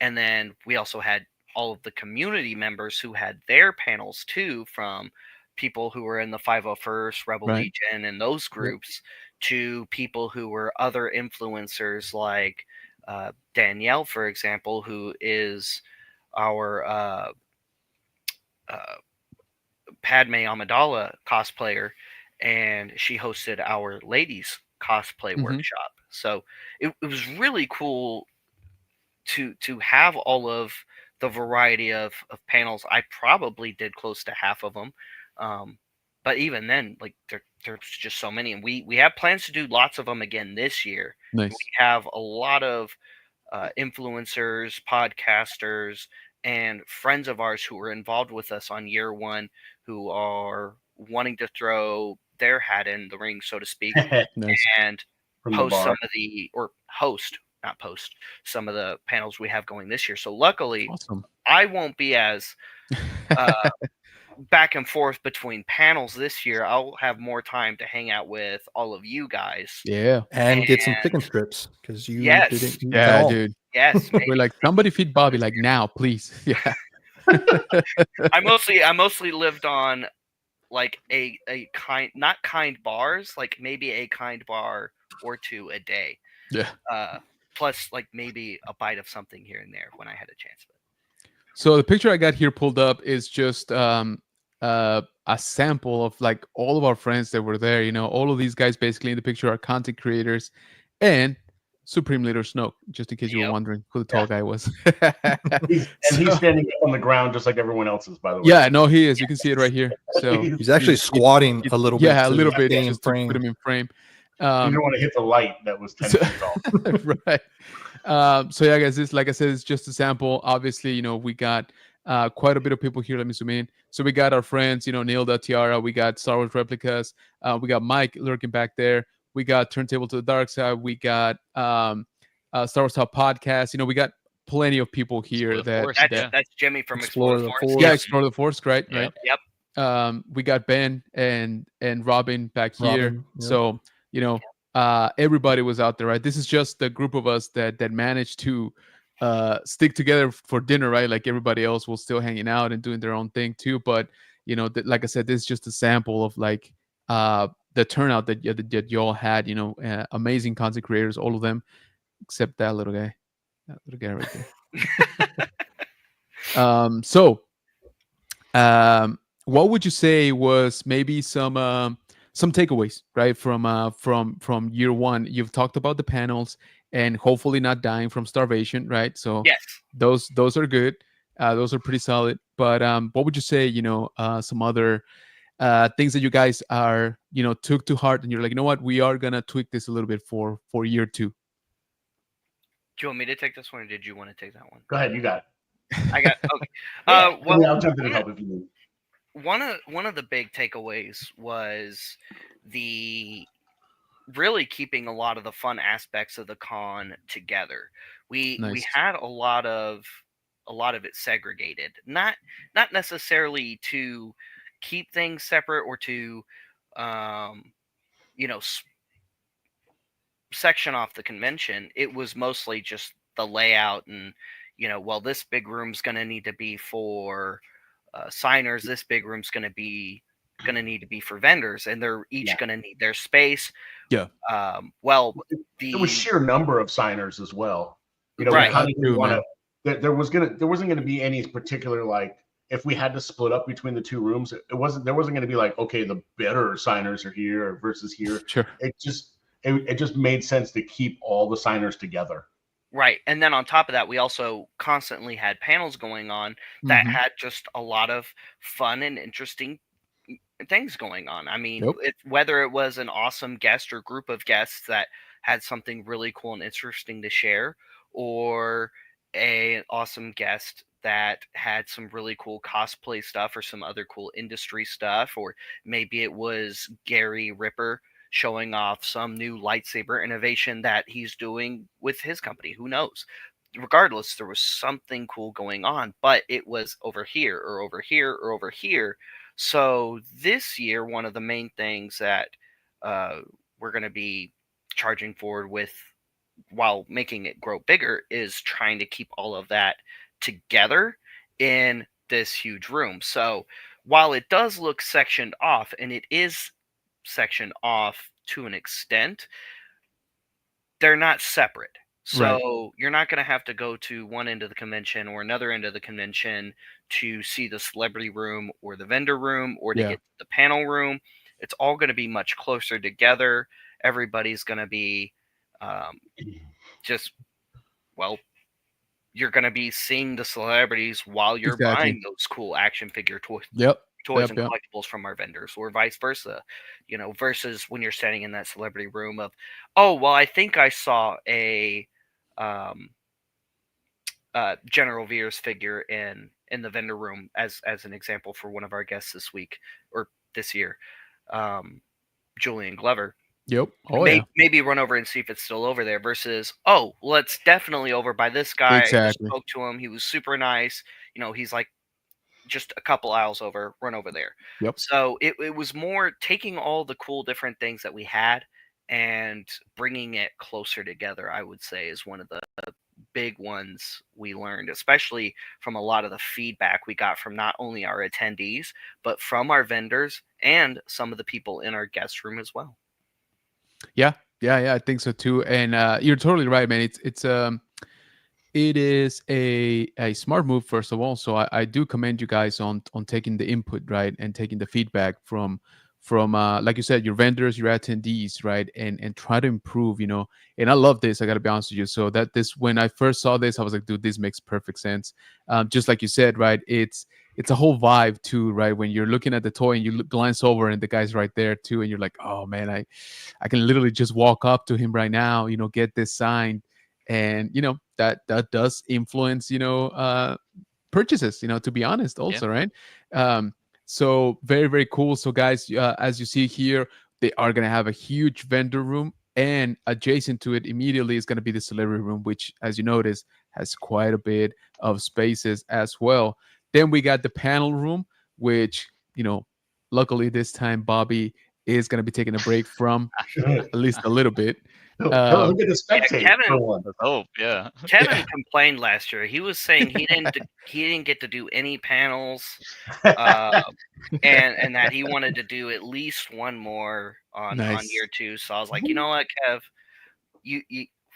And then we also had all of the community members who had their panels too, from people who were in the 501st Rebel Legion and those groups to people who were other influencers like Danielle, for example, who is our Padme Amidala cosplayer, and she hosted our ladies cosplay workshop. So it was really cool to have all of the variety of panels. I probably did close to half of them. But even then, like there's just so many, and we have plans to do lots of them again this year. Nice. We have a lot of influencers, podcasters, and friends of ours who were involved with us on year one who are wanting to throw their hat in the ring, so to speak, and host some of the panels we have going this year. So luckily, I won't be as back and forth between panels this year. I'll have more time to hang out with all of you guys. Yeah. And get some chicken strips because you didn't eat dude. Yes. We're like, somebody feed Bobby like now, please. Yeah. I mostly lived on like a kind, not kind bars, like maybe a kind bar or two a day. Yeah. Plus like maybe a bite of something here and there when I had a chance. So the picture I got here pulled up is just a sample of like all of our friends that were there. All of these guys basically in the picture are content creators and Supreme Leader Snoke, just in case you were wondering who the tall guy was. He's standing up on the ground just like everyone else is, by the way. Yeah, no, he is. You can see it right here. So he's actually squatting a little bit. Yeah, a little bit just to put him in frame. You don't want to hit the light that was 10 feet tall. Right. So yeah, guys, this, like I said, it's just a sample. Obviously, we got quite a bit of people here. Let me zoom in. So we got our friends, Neilda, Tiara. We got Star Wars Replicas. We got Mike lurking back there. We got Turntable to the Dark Side. We got Star Wars Talk Podcast. We got plenty of people here. That's Jimmy from Explore the Force. Yeah, Explore the Force, right? Yep. we got Ben and Robin back here. Robin, yep. So everybody was out there, right? This is just the group of us that managed to stick together for dinner, right? Like everybody else was still hanging out and doing their own thing too. But like I said, this is just a sample of like the turnout that y'all had. Amazing content creators, all of them, except that little guy right there. So what would you say was maybe some takeaways, right, from year one? You've talked about the panels and hopefully not dying from starvation, right? So yes, those are good. Those are pretty solid. But what would you say? Some other things that you guys are took to heart, and you're like, you know what, we are gonna tweak this a little bit for year two. Do you want me to take this one, or did you want to take that one? Go ahead, you got it. I got okay. Well, I'll jump in and help if you need. One of the big takeaways was the really keeping a lot of the fun aspects of the con together. We had a lot of it segregated, not necessarily to keep things separate or to section off the convention. It was mostly just the layout and well, this big room's going to need to be for signers, this big room's going to need to be for vendors, and they're each going to need their space. Yeah. Well, there was sheer number of signers as well. Right. There wasn't going to be any particular, like, if we had to split up between the two rooms, there wasn't going to be like, okay, the better signers are here versus here. Sure. It just made sense to keep all the signers together. Right. And then on top of that, we also constantly had panels going on that had just a lot of fun and interesting things going on. I mean, whether it was an awesome guest or group of guests that had something really cool and interesting to share, or an awesome guest that had some really cool cosplay stuff or some other cool industry stuff, or maybe it was Gary Ripper showing off some new lightsaber innovation that he's doing with his company. Who knows? Regardless, there was something cool going on, but it was over here or over here or over here. So this year, one of the main things that we're going to be charging forward with while making it grow bigger is trying to keep all of that together in this huge room. So while it does look sectioned off, and it is sectioned off to an extent, they're not separate. So you're not going to have to go to one end of the convention or another end of the convention to see the celebrity room or the vendor room or to get to the panel room. It's all going to be much closer together. Everybody's going to be you're going to be seeing the celebrities while you're buying those cool action figure toys. Toys and collectibles from our vendors, or vice versa, versus when you're standing in that celebrity room of, oh, well, I think I saw a General Veers figure in the vendor room as an example for one of our guests this week or this year, Julian Glover. Yep. Maybe run over and see if it's still over there versus, oh, well, it's definitely over by this guy. Exactly. I spoke to him. He was super nice. He's like just a couple aisles over, run over there. Yep. So it was more taking all the cool different things that we had and bringing it closer together, I would say, is one of the big ones we learned, especially from a lot of the feedback we got from not only our attendees, but from our vendors and some of the people in our guest room as well. Yeah, I think so too. And you're totally right, man. It is a smart move, first of all. So I do commend you guys on taking the input, right, and taking the feedback from like you said, your vendors, your attendees, right, and try to improve, And I love this. I got to be honest with you. So when I first saw this, I was like, dude, this makes perfect sense. Just like you said, right, it's a whole vibe too, right? When you're looking at the toy and you glance over and the guy's right there too, and you're like, oh man, I can literally just walk up to him right now, get this signed. And that does influence purchases, to be honest, also, right? So very, very cool. So guys, as you see here, they are going to have a huge vendor room, and adjacent to it immediately is going to be the celebrity room, which, as you notice, has quite a bit of spaces as well. Then we got the panel room, which luckily this time Bobby is going to be taking a break from at least a little bit. Look at the spectator. Kevin complained last year. He was saying he didn't get to do any panels, and that he wanted to do at least one more on year 2. So I was like, you know what, Kev,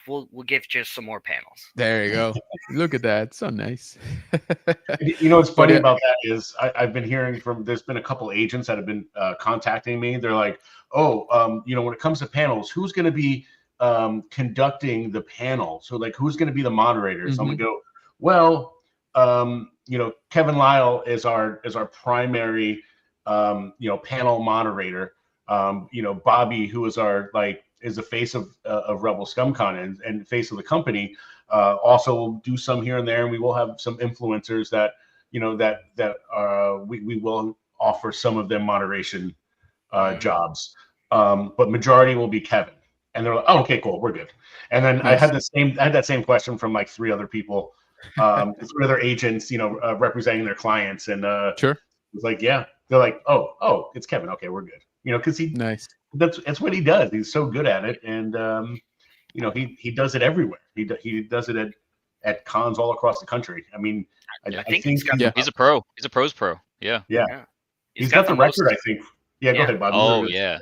we'll give you some more panels. There you go. Look at that. So nice. What's funny about that is I've been hearing there's been a couple agents that have been contacting me. They're like, when it comes to panels, who's going to be conducting the panel? So like, who's going to be the moderator? So I'm going to go, well, Kevin Lyle is our primary, panel moderator. Bobby, who is is the face of Rebelscum Con and face of the company, also will do some here and there, and we will have some influencers that we will offer some of them moderation jobs, but majority will be Kevin. And they're like, "Oh, okay, cool, we're good." And then I had that same question from like 3 other people, 3 other agents, representing their clients, and sure, it's like, yeah, they're like, "Oh, it's Kevin. Okay, we're good." Because that's what he does. He's so good at it, and he does it everywhere. He does it at cons all across the country. I mean, I think he's a pro. He's a pro's pro. Yeah. He's got the record, I think. Yeah, go ahead, Bob. Oh, yeah.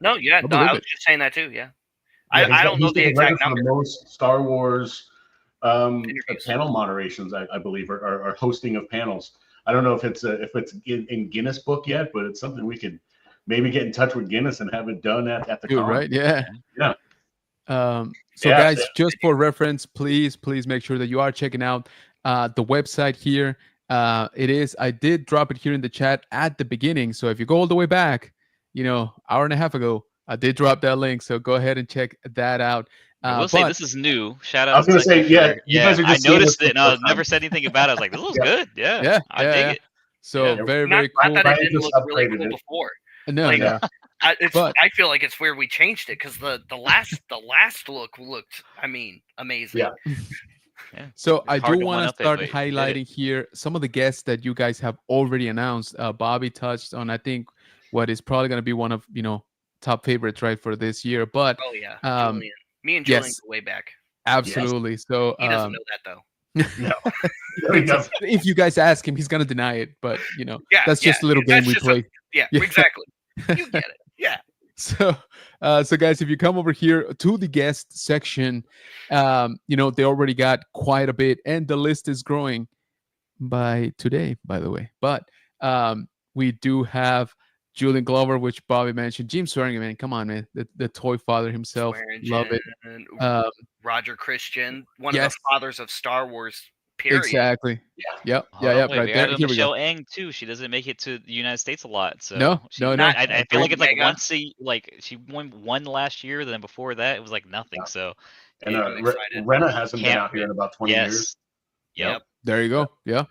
No, I was just saying that too. Yeah. I don't know the exact number. The most Star Wars panel moderations, I believe, are hosting of panels. I don't know if it's in Guinness book yet, but it's something we could maybe get in touch with Guinness and have it done at the con. Right? Yeah. Guys, just for reference, please make sure that you are checking out the website here. I did drop it here in the chat at the beginning. So if you go all the way back, hour and a half ago, I did drop that link. So go ahead and check that out. I will say this is new. Shout out. I was going to say, you guys are just I noticed it, and I never said anything about it. I was like, this looks good. Yeah. I dig it. So very, very cool. Not that it didn't look really cool before. No. I feel like it's where we changed it, because the last look looked, amazing. Yeah. So I do want to start highlighting here some of the guests that you guys have already announced. Bobby touched on, I think, what is probably going to be one of top favorites, right, for this year. But Julian. Me and Julian go way back. Absolutely. Yes. So he doesn't know that though. No. If you guys ask him, he's gonna deny it. But that's just a little game we play. Exactly. You get it. Yeah. So guys, if you come over here to the guest section, they already got quite a bit, and the list is growing by today, by the way. But we do have Julian Glover, which Bobby mentioned. Jim Swearingen, man, come on, man, the toy father himself. Love it. Roger Christian, one of the fathers of Star Wars. Period. Exactly. Yeah. Right there. Here we Michelle go. Ang too. She doesn't make it to the United States a lot. So no. I feel like it's like once she won one last year. Then before that, it was like nothing. Yeah. So and Rena hasn't been out here in about 20 years. Yep. There you go. Yeah.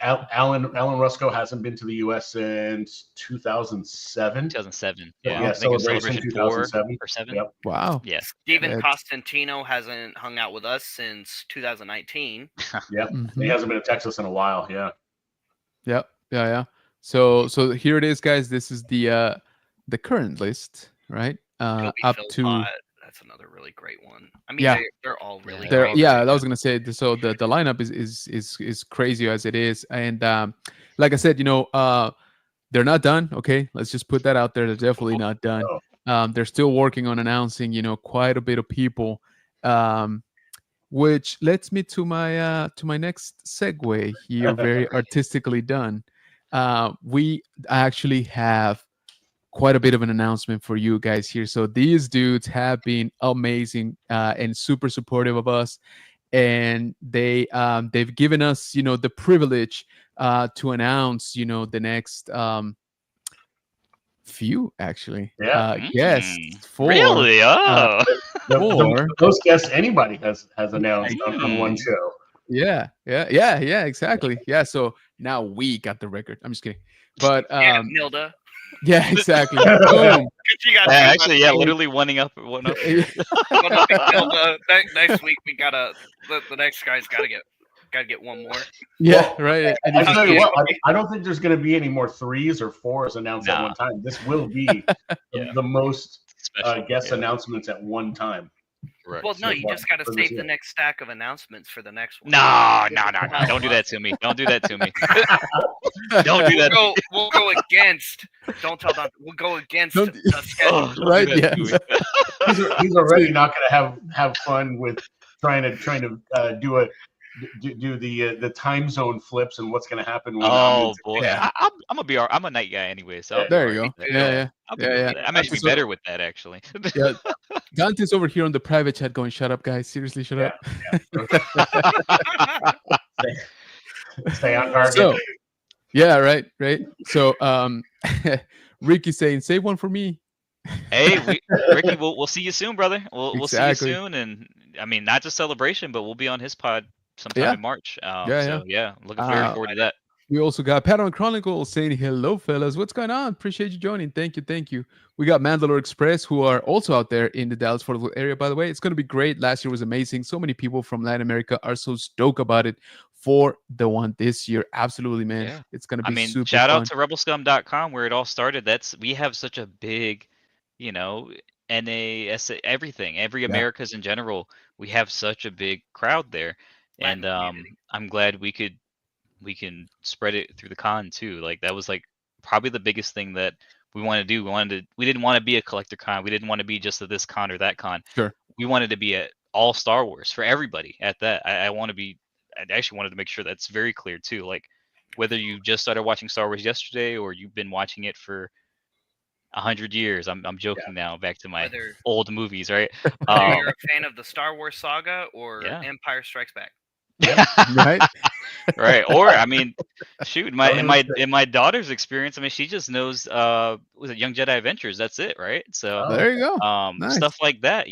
Alan Rusco hasn't been to the U.S. since 2007. 2007. Yeah, celebration 2007 or 7. Yep. Wow. Yes. Steven Costantino hasn't hung out with us since 2019. Yeah, he hasn't been in Texas in a while. Yeah. Yep. Yeah. So here it is, guys. This is the current list, right? Up to. That's another really great one. They're all really great. Yeah, I was gonna say, so the lineup is crazy as it is, and like I said, they're not done. Okay, let's just put that out there. They're definitely not done. They're still working on announcing, quite a bit of people, which leads me to my next segue here. Very artistically done. We actually have quite a bit of an announcement for you guys here. So these dudes have been amazing and super supportive of us, and they've given us the privilege to announce the next few actually guests for really those guests anybody has announced on one show. Yeah, exactly. Yeah, so now we got the record. I'm just kidding, but Nilda. Yeah, exactly. Boom. Literally one up. Next week we gotta. The next guy's gotta get. Gotta get one more. Yeah, right. And I tell you what, I don't think there's going to be any more 3s or 4s announced at one time. This will be the most guest announcements at one time. Correct. Well, no, you just got to save the next stack of announcements for the next one. No. Don't do that to me. Don't do that to me. Don't do that. We'll go against. Don't tell Don. We'll go against the schedule. Right? Yeah. He's already not going to have fun with trying to do the time zone flips and what's going to happen. Oh boy, yeah. I'm gonna be. I'm a night guy anyway, so there you go. Yeah. I'm actually better with that actually. Yeah, Dante's over here on the private chat going, "Shut up, guys! Seriously, shut up." Stay on target. So, yeah, right. So, Ricky's saying, "Save one for me." Hey, Ricky, we'll see you soon, brother. We'll see you soon, and I mean, not just Celebration, but we'll be on his pod sometime in March. So looking very forward to that. We also got Padawan Chronicles saying, "Hello, fellas. What's going on? Appreciate you joining. Thank you. We got Mandalore Express, who are also out there in the Dallas-Fort Worth area, by the way. It's going to be great. Last year was amazing. So many people from Latin America are so stoked about it for the one this year. Absolutely, man. Yeah. It's going to be super shout fun. Out to Rebelscum.com, where it all started. We have such a big, NAS, everything, every Americas in general. We have such a big crowd there. And I'm glad we can spread it through the con too. Like that was like probably the biggest thing that we wanted to do. We didn't want to be a collector con. We didn't want to be just this con or that con. Sure. We wanted to be at all Star Wars for everybody at that. I actually wanted to make sure that's very clear too. Like whether you just started watching Star Wars yesterday or you've been watching it for 100 years. I'm joking now. Back to my old movies, right? Whether you're a fan of the Star Wars saga or Empire Strikes Back. Right. Or I mean, shoot, in my daughter's experience, I mean, she just knows was it Young Jedi Adventures? That's it, right? So there you go. Nice. Stuff like that,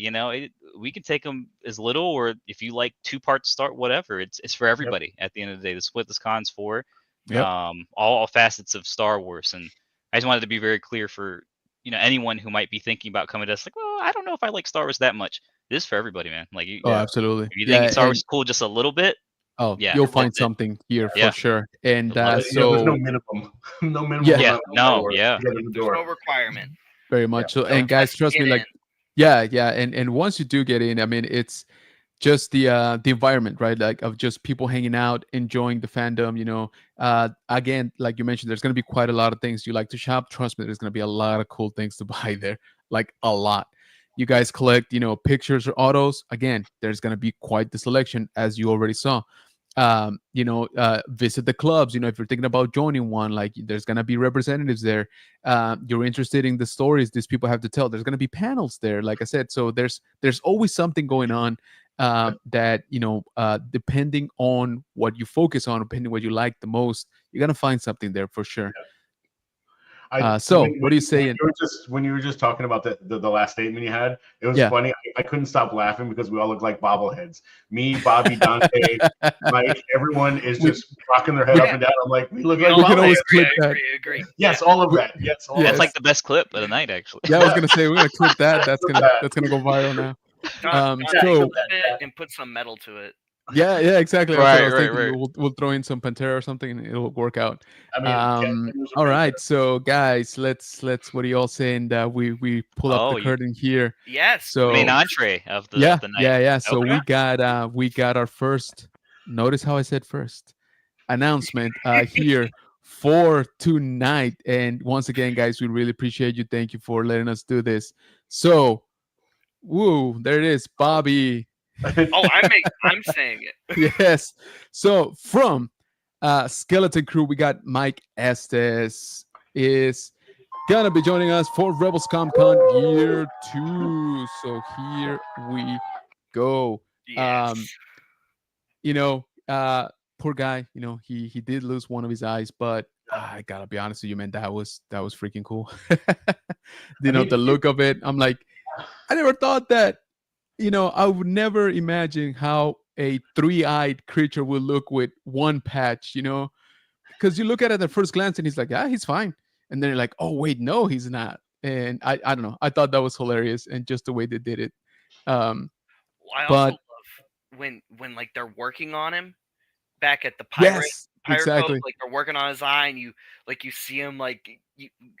we can take them as little, or if you like 2-part start, whatever. It's for everybody. At the end of the day, that's what this con's for. All facets of Star Wars, and I just wanted to be very clear for anyone who might be thinking about coming to us, like, well, I don't know if I like Star Wars that much. This is for everybody, man. Like, absolutely. If you think Star Wars is cool just a little bit, you'll find something here for sure. And there's no minimum. No minimum. There's no requirement. Very much so. And guys, trust me, like, and once you do get in, I mean, it's just the environment, right? Like of just people hanging out, enjoying the fandom. Again, like you mentioned, there's going to be quite a lot of things you like to shop. Trust me, there's going to be a lot of cool things to buy there, like a lot. You guys collect, pictures or autos. Again, there's going to be quite the selection, as you already saw. Visit the clubs. If you're thinking about joining one, like there's going to be representatives there. You're interested in the stories these people have to tell. There's going to be panels there, like I said. So there's always something going on that, depending on what you focus on, depending on what you like the most, you're going to find something there for sure. What are you saying? When you were just talking about the last statement you had, it was funny. I couldn't stop laughing because we all look like bobbleheads. Me, Bobby, Dante, Mike, everyone is just rocking their head up and down. I'm like, we look like bobbleheads. We can always clip that. Yes, all of that. Yes, all that's like the best clip of the night, actually. Yeah, I was gonna say we're gonna clip that. That's gonna go viral now. And put some metal to it. Yeah, exactly. Right. We'll throw in some Pantera or something, and it'll work out. All right, so guys, let's. What are y'all saying? We pull up the curtain here. Yes. So main entree of the night. Yeah. So we got our first. Notice how I said first announcement here for tonight. And once again, guys, we really appreciate you. Thank you for letting us do this. So, there it is, Bobby. I'm saying it. Yes. So from Skeleton Crew, we got Mike Estes is gonna be joining us for Rebelscum Con Year 2. So here we go. Yes. Poor guy. He did lose one of his eyes, but I gotta be honest with you, man. That was freaking cool. The look of it. I'm like, I never thought that. I would never imagine how a 3-eyed creature will look with one patch, because you look at it at first glance and he's like, yeah, he's fine. And then you're like, oh, wait, no, he's not. And I don't know. I thought that was hilarious, and just the way they did it. I also love when like they're working on him, back at the pirate exactly. cove, like they're working on his eye, and you see him like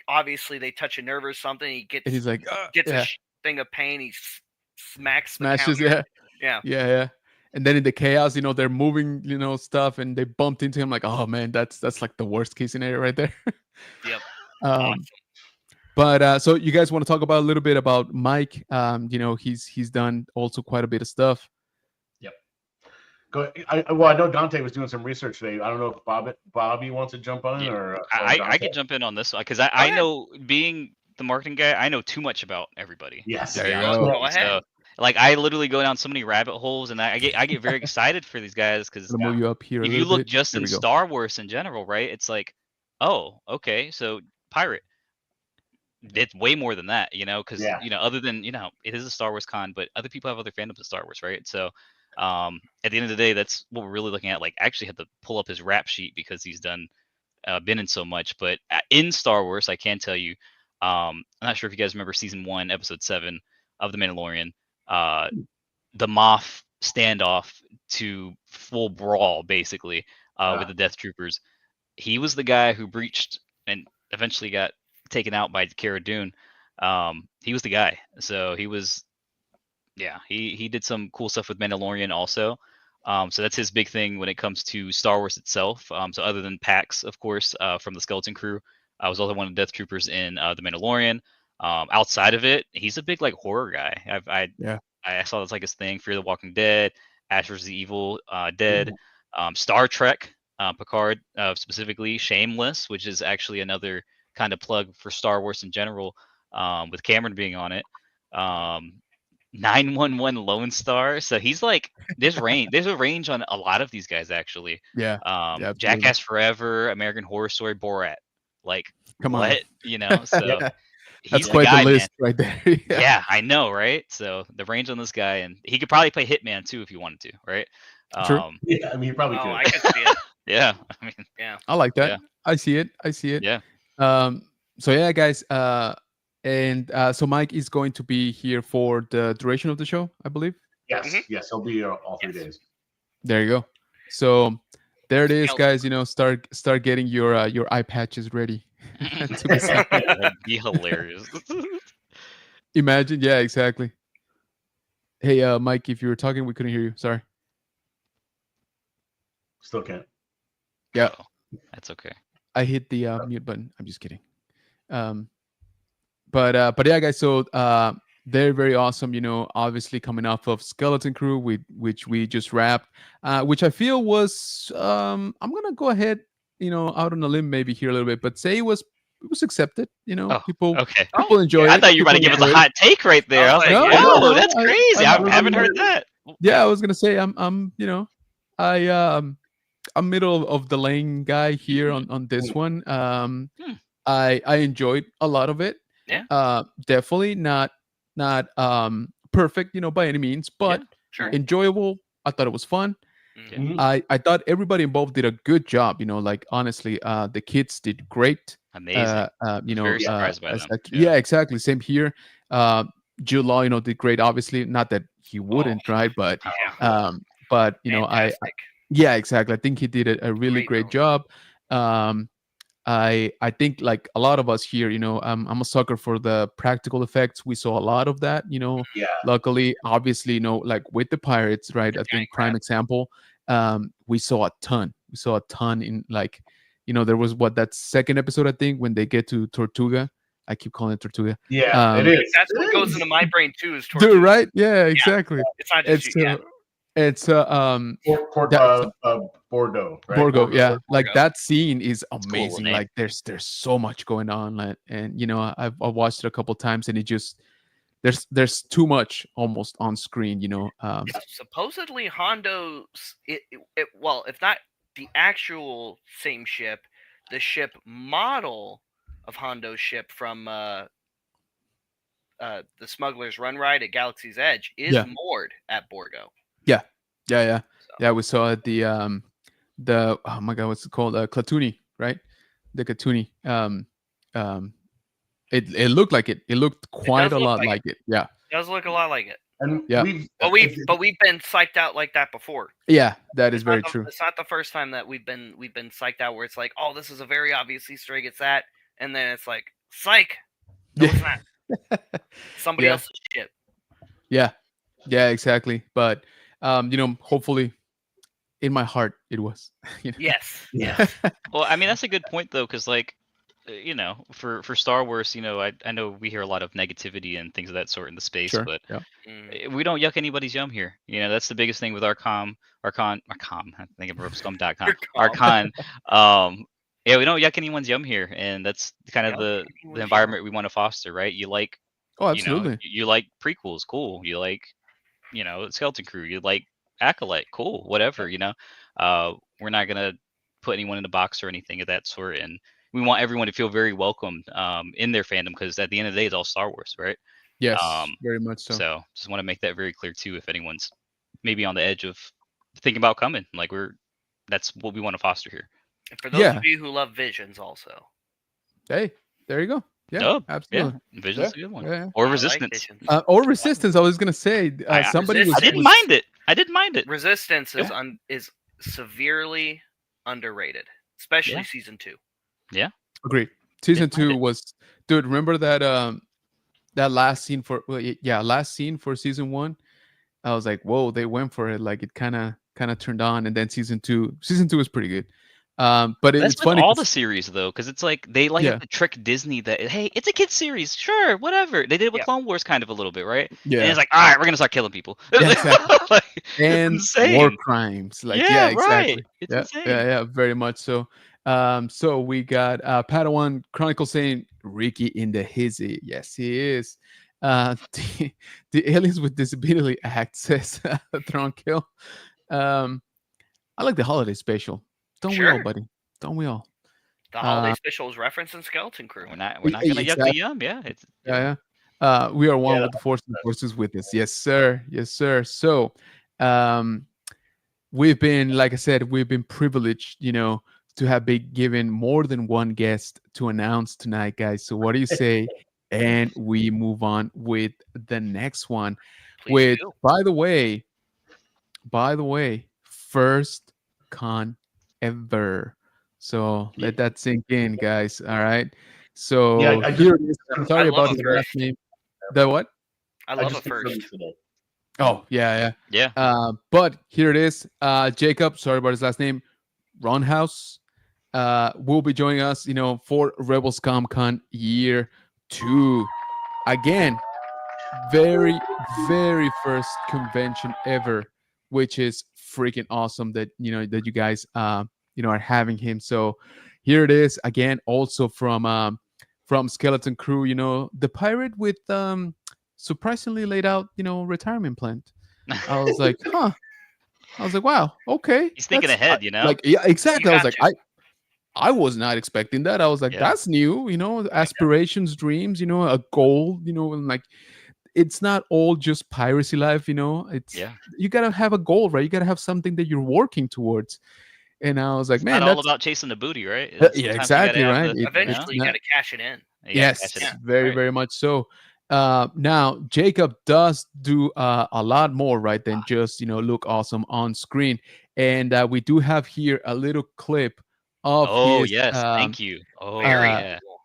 obviously they touch a nerve or something. And he's like, gets a thing of pain. He smashes the counter. Yeah. And then in the chaos, they're moving, stuff, and they bumped into him. Like, oh man, that's like the worst case scenario right there. Yep. Awesome. But so you guys want to talk about a little bit about Mike? He's done also quite a bit of stuff. Yep. Go. I know Dante was doing some research today. I don't know if Bobby wants to jump on, or I could jump in on this one because I know, being the marketing guy, I know too much about everybody. Yes. There you go. Go ahead. So, like, I literally go down so many rabbit holes, and I get very excited for these guys because move you up here. If you look just in Star Wars in general, right? It's like, oh, okay, so pirate. It's way more than that, because other than it is a Star Wars con, but other people have other fandoms of Star Wars, right? So, at the end of the day, that's what we're really looking at. Like, I actually had to pull up his rap sheet because he's been in so much. But in Star Wars, I can tell you, I'm not sure if you guys remember season 1, episode 7 of The Mandalorian, the Moff standoff to full brawl, basically, with the Death Troopers. He was the guy who breached and eventually got taken out by Cara Dune. He was the guy. So he was, he did some cool stuff with Mandalorian also. So that's his big thing when it comes to Star Wars itself. So other than Pax, of course, from the Skeleton Crew, I was also one of the Death Troopers in The Mandalorian. Outside of it, he's a big like horror guy. I saw that's like his thing. Fear the Walking Dead, Ash vs. the Evil Dead, Star Trek, Picard, specifically Shameless, which is actually another kind of plug for Star Wars in general, with Cameron being on it. 911 Lone Star. So he's like, there's a range on a lot of these guys actually. Jackass Forever, American Horror Story, Borat. Like, come on, so that's quite the list, man. Right there. Yeah, I know, right? So the range on this guy, and he could probably play Hitman too if he wanted to, right? True. Yeah, I mean, he probably could. I can see it. Yeah, I mean, I like that. Yeah. I see it. Yeah. So yeah, guys. So Mike is going to be here for the duration of the show, I believe. Yes. Yes, he'll be here all 3 days. There you go. So there it is, guys. Start getting your eye patches ready. That'd be hilarious. Imagine, yeah, exactly. Hey, Mike, if you were talking, we couldn't hear you. Sorry. Still can't. Yeah, that's okay. I hit the mute button. I'm just kidding. But yeah, guys. So they're very awesome. Obviously coming off of Skeleton Crew, which we just wrapped, which I feel was I'm gonna go ahead, out on a limb maybe here a little bit, but say it was accepted. People enjoy it. I thought you were about to give us a hot take right there. I was like, whoa, that's crazy. I haven't heard that. Yeah, I was gonna say I'm middle of the lane guy here on this one. I enjoyed a lot of it. Yeah. Definitely not perfect, by any means, but enjoyable. I thought it was fun. I thought everybody involved did a good job. Like honestly, the kids did great. Amazing. Very surprised by them. Yeah, exactly. Same here. Jude Law, did great. Obviously, not that he wouldn't, right? But yeah, exactly. I think he did a really great job. I think like a lot of us here, I'm a sucker for the practical effects. We saw a lot of that, luckily, obviously, like with the pirates, right? I think prime example, we saw a ton in like, there was that second episode, I think, when they get to Tortuga. I keep calling it Tortuga. Yeah, it is. That's what goes into my brain too, is Tortuga. Dude, right? Yeah, exactly. It's not just It's Bordeaux, right? Bordeaux, yeah. Like that scene is amazing. Cool, like there's so much going on, and I've watched it a couple times, and it just there's too much almost on screen. Supposedly Hondo's well, if not the actual same ship, the ship model of Hondo's ship from the Smuggler's Run ride at Galaxy's Edge is moored at Bordeaux. Yeah. We saw it. The oh my god, what's it called? Klatooini, right? The Klatooini. It looked like it. It looked quite a lot like it. Yeah. It does look a lot like it. And Yeah. But we've been psyched out like that before. Yeah, that is very true. It's not the first time that we've been psyched out where it's like, oh, this is a very obvious Easter egg. It's that, and then it's like, psych. No, it's not. Somebody else's shit. Yeah, exactly. But hopefully, in my heart, it was. Yes. Well, I mean, that's a good point though, because like, for Star Wars, I know we hear a lot of negativity and things of that sort in the space, but we don't yuck anybody's yum here. That's the biggest thing with Arcon. I think of Rebelscum.com. Arcon. We don't yuck anyone's yum here, and that's kind of the environment we want to foster, right? You like, absolutely. You like prequels, cool. You like, Skeleton Crew. You like Acolyte, cool. Whatever, we're not gonna put anyone in a box or anything of that sort, and we want everyone to feel very welcomed in their fandom, because at the end of the day, it's all Star Wars, right? Yes, very much so. So just want to make that very clear too. If anyone's maybe on the edge of thinking about coming, like that's what we want to foster here. And for those of you who love Visions, also. Hey, there you go. Yeah, absolutely. Yeah. Vision's a good one. Yeah. Or Resistance. Or Resistance. I was gonna say somebody. I didn't mind it. I didn't mind it. Resistance is severely underrated, especially season 2. Yeah, agreed. Season 2 was, dude. Remember that that last scene for season 1. I was like, whoa, they went for it. Like it kind of turned on, and then season 2 was pretty good. But it's funny. All the series though, because it's like they have to trick Disney that, hey, it's a kid's series, sure, whatever. They did it with Clone Wars kind of a little bit, right? Yeah. And it's like, all right, we're gonna start killing people. Yeah, exactly. And war crimes, like exactly. Right. It's insane. Yeah, very much so. So we got Padawan Chronicle saying Ricky in the hizzy. Yes, he is. The aliens with disability act, says Tron Kill. I like the holiday special. Don't we all, buddy? Don't we all? The holiday special is referencing Skeleton Crew. We're not gonna yuck the yum. Yeah. We are one with the Force, and the Force is with us. Yes, sir. So, we've been, like I said, we've been privileged, to have been given more than one guest to announce tonight, guys. So what do you say? And we move on with the next one. Please do. By the way, first con ever. So let that sink in, guys. All right. So here it is. I'm sorry about the last name. The what? I love it first. Oh, yeah. But here it is. Jacob, sorry about his last name. Ron House will be joining us, for Rebelscum Con Year 2. Again, very, very first convention ever, which is freaking awesome that that you guys are having him. So here it is again, also from Skeleton Crew, the pirate with surprisingly laid out retirement plan. I was like, wow, okay, he's thinking ahead, like, yeah, exactly. I was like, I was not expecting that. I was like, that's new, aspirations, dreams, a goal, and like, it's not all just piracy life, it's you gotta have a goal, right? You gotta have something that you're working towards. And I was like, man, that's all about chasing the booty, right? Yeah, exactly, right. Eventually, you gotta cash it in. Yes, very, very much so. Now Jacob does do a lot more, right, than just look awesome on screen. And we do have here a little clip of his, thank you.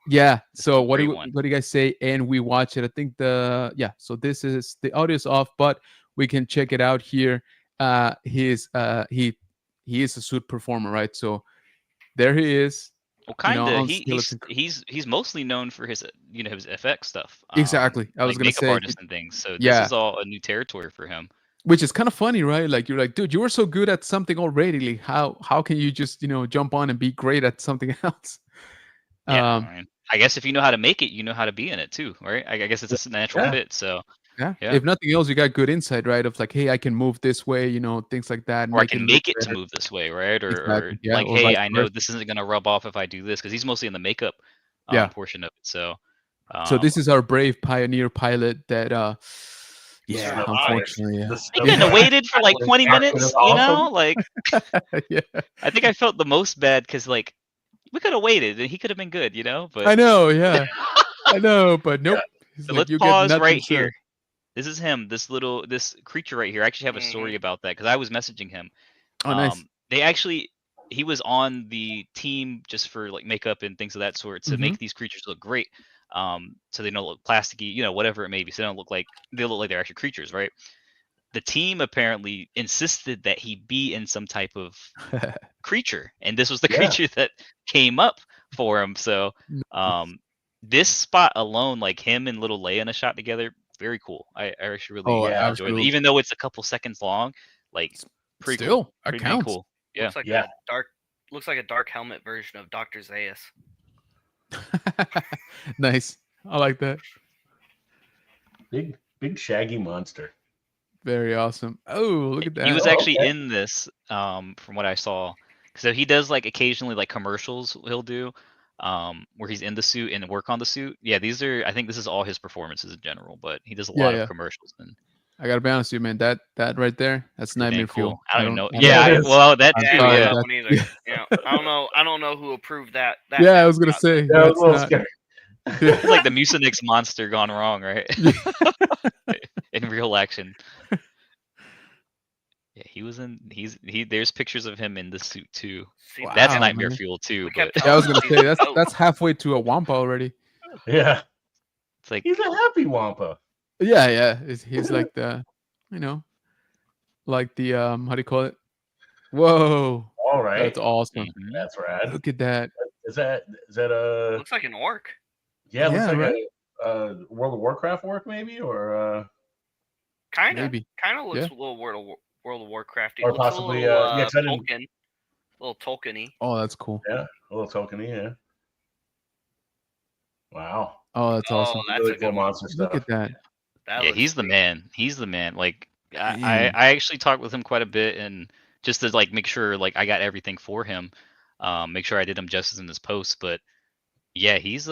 Yeah. So what do you guys say? And we watch it. I think so this is the audio's off, but we can check it out here. He is a suit performer, right? So there he is. Well, kind of. He's mostly known for his his FX stuff. Exactly. I was gonna say artist and things. So this is all a new territory for him. Which is kind of funny, right? Like you're like, dude, you were so good at something already. Like how can you just jump on and be great at something else? I guess if you know how to make it, you know how to be in it too, right? I guess it's a natural fit. So yeah. If nothing else, you got good insight, right? Of like, hey, I can move this way, things like that. Or I can make it to move this way, right? Or like, hey, I know this isn't gonna rub off if I do this, because he's mostly in the makeup portion of it. So so this is our brave pioneer pilot that unfortunately, he couldn't have waited for like 20 minutes, like I think I felt the most bad because like we could have waited and he could have been good, but I know, I know, but nope. So let's pause right here. him. This creature right here. I actually have a story about that because I was messaging him. Oh, nice. He was on the team just for like makeup and things of that sort to make these creatures look great. So they don't look plasticky, whatever it may be. So they look like they're actual creatures, right? The team apparently insisted that he be in some type of creature, and this was the creature that came up for him. So this spot alone, like him and little Leia in a shot together, very cool. I actually really enjoyed it. Even though it's a couple seconds long, like pretty cool. Pretty cool. Yeah. Looks like a dark helmet version of Dr. Zaius. Nice. I like that. Big shaggy monster. Very awesome. Oh, look at that. He was actually in this, from what I saw. So he does like occasionally like commercials he'll do, where he's in the suit and work on the suit. Yeah, I think this is all his performances in general, but he does a lot of commercials. And I gotta be honest with you, man. That right there, that's nightmare fuel. I don't know. Well, that too. Yeah. I don't know who approved that. Yeah, I was gonna say. Yeah, that's not... scary. It's like the Mucinex monster gone wrong, right? In real action. Yeah, he was in. There's pictures of him in the suit too. Wow, that's nightmare fuel too. But... I was gonna say that's halfway to a Wampa already. Yeah, it's like he's a happy Wampa. Yeah. He's like the, like the how do you call it? Whoa! All right, that's awesome. That's rad. Look at that. Is that a? Looks like an orc. Yeah, looks like a World of Warcraft orc, maybe, or kind of looks a little World of Warcraft, or possibly Tolkien, a little Tolkien-y. Oh, that's cool. Yeah, a little Tolkien-y. Yeah. Wow. Oh, that's awesome. That's really a cool good monster stuff. Look at that. Yeah, he's the man. He's the man. Like I actually talked with him quite a bit, and just to like make sure like I got everything for him, make sure I did him justice in this post. But yeah, he's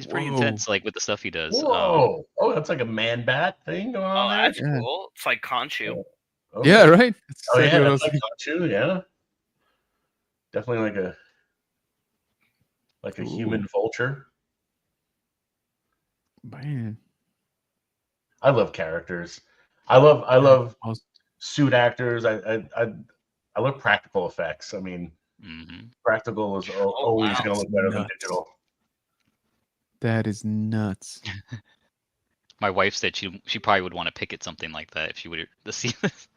pretty intense, like with the stuff he does. Whoa! That's like a man bat thing going on there. That's cool. It's like Khonshu. Okay. Yeah, right. That's like Khonshu. Yeah, definitely like a human vulture. Man, I love characters. I love suit actors. I love practical effects. I mean, practical is always going to look better than digital. That is nuts. My wife said she probably would want to pick at something like that if she would to see this.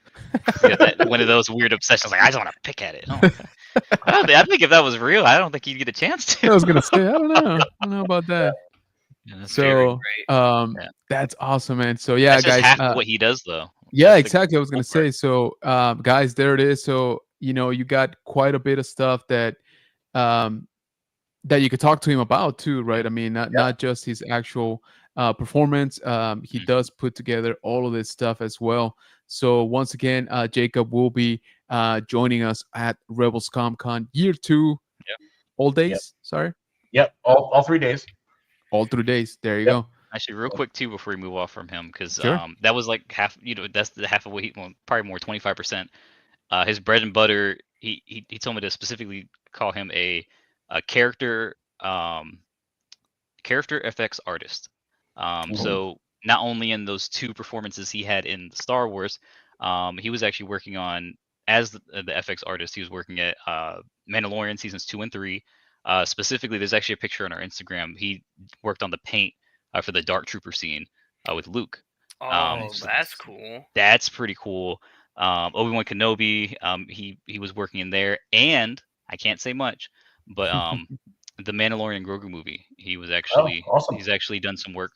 One of those weird obsessions. Like I just want to pick at it. I think if that was real, I don't think you'd get a chance to. I was gonna say I don't know about that. Yeah, so that's awesome, man. So yeah, that's guys, half of what he does though. Yeah, exactly. I was gonna say. So guys, there it is. So you got quite a bit of stuff that that you could talk to him about too, right? I mean, not just his actual performance. He does put together all of this stuff as well. So once again, Jacob will be joining us at Rebelscum Con Year 2. All days. Sorry. Yep. All 3 days. All 3 days. There you go. Actually, real quick too, before we move off from him, because that was like half. That's the half of what probably more 25%. His bread and butter. He told me to specifically call him a character FX artist. So not only in those 2 performances he had in Star Wars, he was actually working on as the FX artist. He was working at Mandalorian seasons 2 and 3. Specifically, there's actually a picture on our Instagram. He worked on the paint for the Dark Trooper scene with Luke. So that's cool. That's pretty cool. Obi-Wan Kenobi, he was working in there, and I can't say much, but the Mandalorian Grogu movie, he was actually awesome. He's actually done some work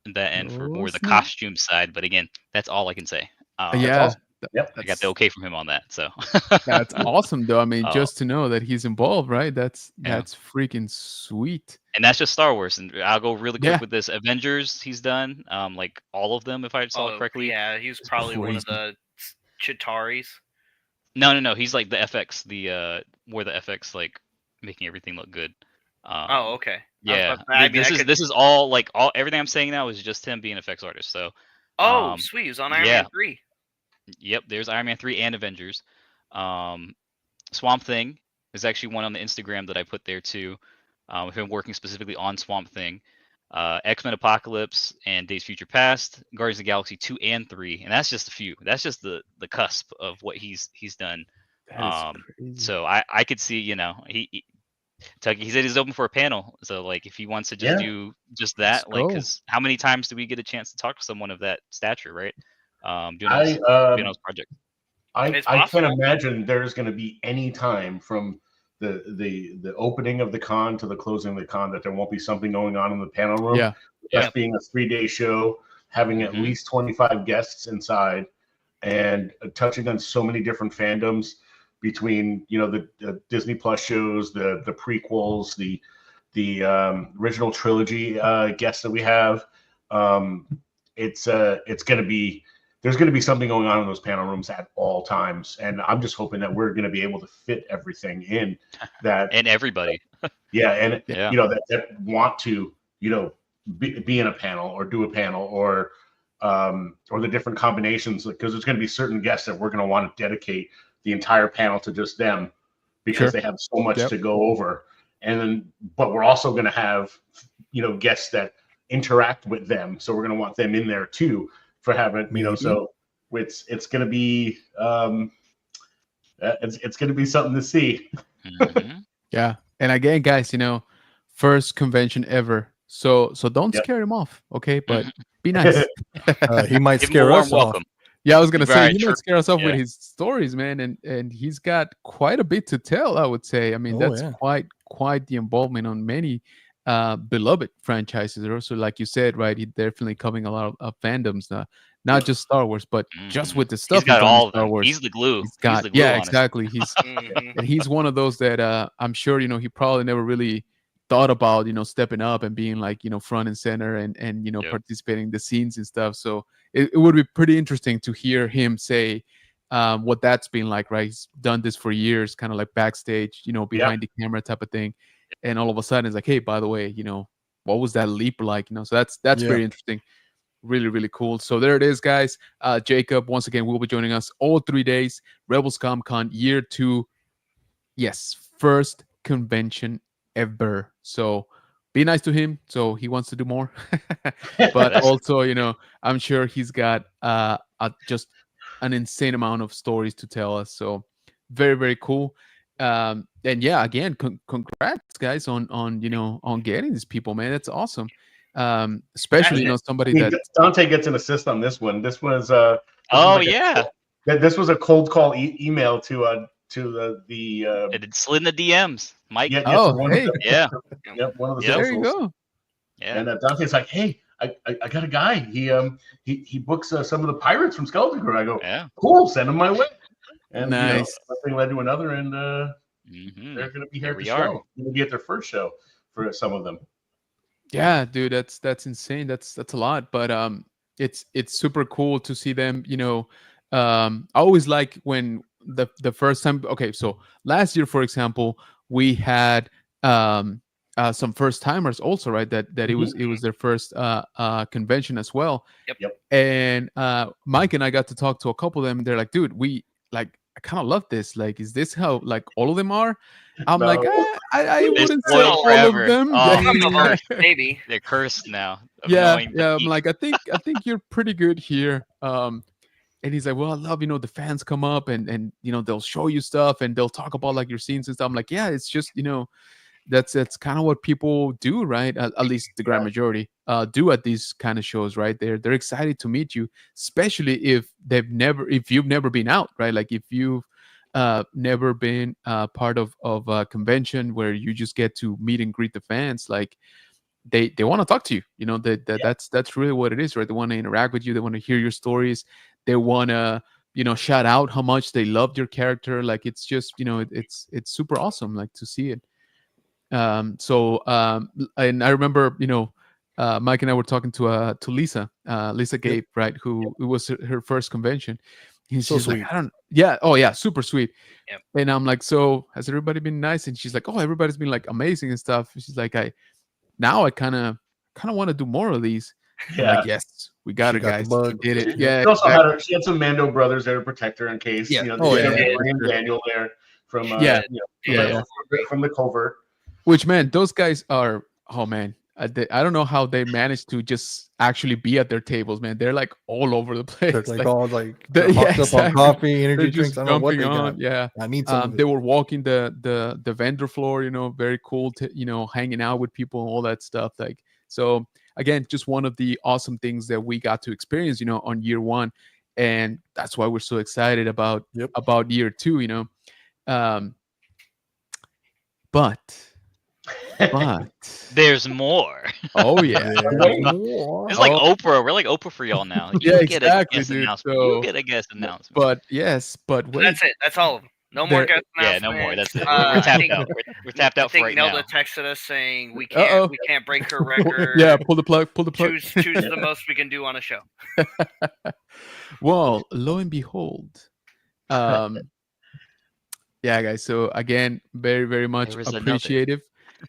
in that end for more the costume side. But again, that's all I can say. Awesome. Yep, I got the okay from him on that. So that's awesome, though. I mean, just to know that he's involved, right? That's freaking sweet. And that's just Star Wars. And I'll go really quick with this. Avengers, he's done like all of them, if I saw it correctly. Yeah, he was probably one of the Chitaris. No. He's like the FX, more the FX, like making everything look good. Okay. Yeah. This is all everything I'm saying now is just him being an FX artist. So. Sweet. He was on Iron Man 3. Yep, there's Iron Man 3 and Avengers. Swamp Thing is actually one on the Instagram that I put there too. Him working specifically on Swamp Thing. X-Men Apocalypse and Days of Future Past, Guardians of the Galaxy 2 and 3, and that's just a few. That's just the cusp of what he's done. So I could see, you know, he said he's open for a panel. So like if he wants to just do just that, like, because how many times do we get a chance to talk to someone of that stature, right? Doing his project. I can't imagine there's going to be any time from the opening of the con to the closing of the con that there won't be something going on in the panel room. Yeah. Just being a 3-day show, having at least 25 guests inside, and touching on so many different fandoms between, you know, the Disney Plus shows, the prequels, the original trilogy guests that we have. It's going to be. There's going to be something going on in those panel rooms at all times, and I'm just hoping that we're going to be able to fit everything in that and everybody. You know that want to, you know, be in a panel or do a panel or the different combinations, because there's going to be certain guests that we're going to want to dedicate the entire panel to just them because they have so much to go over, and then but we're also going to have, you know, guests that interact with them, so we're going to want them in there too. For having, you know, so it's gonna be it's gonna be something to see. Yeah, and again, guys, you know, first convention ever, so don't scare him off, okay? But be nice. He might scare us off. Yeah, I was gonna say he might scare us off with his stories, man, and he's got quite a bit to tell. I would say. I mean, that's quite the involvement on many beloved franchises. Also, like you said, right, he's definitely covering a lot of fandoms, not just Star Wars, but just with the stuff he's got all Star Wars. He's the glue. Exactly. He's and he's one of those that I'm sure, you know, he probably never really thought about, you know, stepping up and being like, you know, front and center and you know, participating in the scenes and stuff. So it would be pretty interesting to hear him say what that's been like, right? He's done this for years, kind of like backstage, you know, behind the camera type of thing. And all of a sudden it's like, hey, by the way, you know, what was that leap like? You know, so that's very interesting. Really, really cool. So there it is, guys. Jacob, once again, will be joining us all 3 days. Rebelscum Con year 2. Yes, first convention ever. So be nice to him. So he wants to do more. But also, you know, I'm sure he's got just an insane amount of stories to tell us. So very, very cool. And yeah, again, congrats, guys, on you know, on getting these people, man. That's awesome. Especially, you know, somebody that Dante gets an assist on this one. This was this was a cold call email to the it slid in the DMs, Mike. One of the there you go. Yeah, and Dante's like, hey, I got a guy. He books some of the pirates from Skeleton Crew. I go, cool, send him my way. And nice. You know, one thing led to another, and they're going to be here at the show. Going to be at their first show for some of them. Yeah, dude, that's insane. That's a lot, but it's super cool to see them. You know, I always like when the first time. Okay, so last year, for example, we had some first timers also, right? That it was their first convention as well. Yep. And Mike and I got to talk to a couple of them. They're like, dude, I kind of love this. Like, is this how like all of them are? I'm like, I wouldn't say all of them. Maybe they're cursed now. Yeah. I'm like, I think you're pretty good here. And he's like, well, I love, you know, the fans come up and you know, they'll show you stuff and they'll talk about like your scenes and stuff. I'm like, yeah, it's just, you know, that's kind of what people do, right? At least the grand majority do at these kind of shows, right? They're excited to meet you, especially if you've never been out, right? Like if you've never been part of a convention where you just get to meet and greet the fans, like they want to talk to you. You know, that's really what it is, right? They want to interact with you. They want to hear your stories. They want to, you know, shout out how much they loved your character. Like it's just, you know, it's super awesome, like to see it. And I remember, you know, Mike and I were talking to Lisa Gabe, right? Who it was her first convention. She's so sweet. Like, super sweet. Yep. And I'm like, so has everybody been nice? And she's like, oh, everybody's been like amazing and stuff. She's like, I kind of want to do more of these. Yeah. Like, yes, we got it, guys. We did it. Yeah. She also had some Mando brothers there to protect her in case. Yeah. You know, Daniel there from from the covert. Which, man, those guys are, oh man, I don't know how they managed to just actually be at their tables, man. They're like all over the place. They're like all like yeah, hopped up on exactly. coffee, energy They're drinks. just I don't know what jumping they on. got. Yeah, I need some. they were walking the vendor floor. You know, very cool. Hanging out with people and all that stuff. Like, so again, just one of the awesome things that we got to experience. You know, on year one, and that's why we're so excited about year two. You know, but there's more. Oh yeah, it's like Oprah. We're like Oprah for y'all now. You get exactly, a guest dude. announcement. So, you get a guest announcement. But wait. That's it. That's all of them. No more guest announcements. Yeah, no more. That's it. We're tapped out. We're tapped out for right now. I think Nelda texted us saying we can't break her record. Yeah, pull the plug. Choose the most we can do on a show. Well, lo and behold, yeah, guys. So again, very, very much appreciative.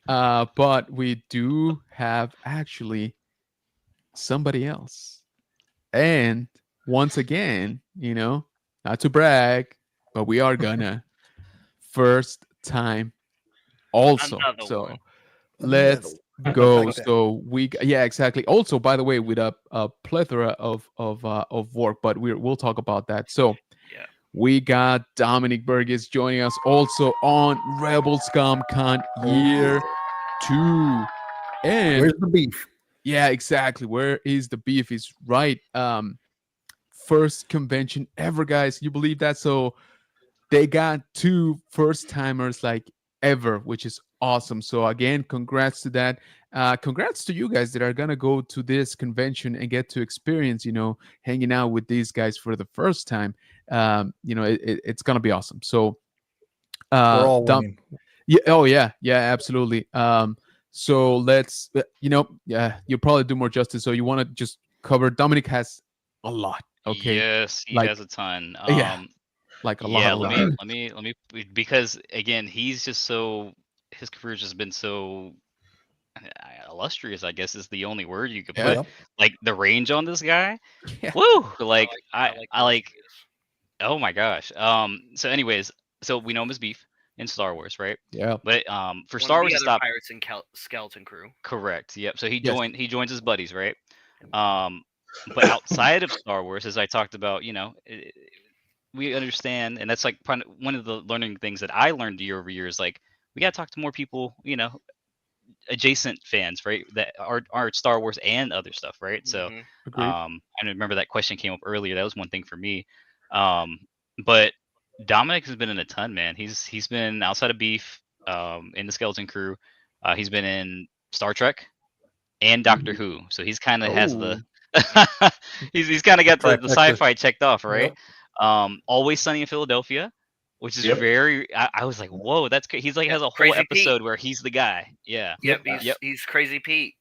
But we do have actually somebody else, and once again, you know, not to brag, but we are gonna first time also. So let's go. So exactly. Also, by the way, with a plethora of work, but we'll talk about that. So we got Dominic Burgess joining us also on Rebelscum Con year 2. And where's the beef? Yeah, exactly. Where is the beef? Is right. First convention ever, guys. You believe that? So they got 2 first timers like ever, which is awesome. So again, congrats to that. Congrats to you guys that are gonna go to this convention and get to experience, you know, hanging out with these guys for the first time. You know, it's gonna be awesome. So we're all winning. Yeah. Oh yeah. Yeah. Absolutely. So let's. You know. Yeah. You'll probably do more justice. So you want to just cover. Dominic has a lot. Okay. Yes, he has a ton. Like a lot. Yeah. Let me. Because again, he's just so. His career's just been so illustrious, I guess is the only word you could put. Like the range on this guy. Yeah. Woo! Like I like. Oh my gosh. So anyways, so we know him as Beef in Star Wars, right? Yeah. But for Star Wars to stop Pirates and Skeleton Crew. Correct. Yep. So he joins his buddies, right? But outside of Star Wars, as I talked about, you know, we understand, and that's like one of the learning things that I learned year over year is like we got to talk to more people, you know, adjacent fans, right? That are Star Wars and other stuff, right? So, I remember that question came up earlier. That was one thing for me. But Dominic has been in a ton, man. He's been outside of Beef, in the Skeleton Crew. He's been in Star Trek and Doctor Who. So he's kind of has the he's kind of got the sci-fi checked off, right? Always Sunny in Philadelphia, which is very. I was like, whoa, that's he's like has a whole episode where he's the guy. Yeah. He's Crazy Pete.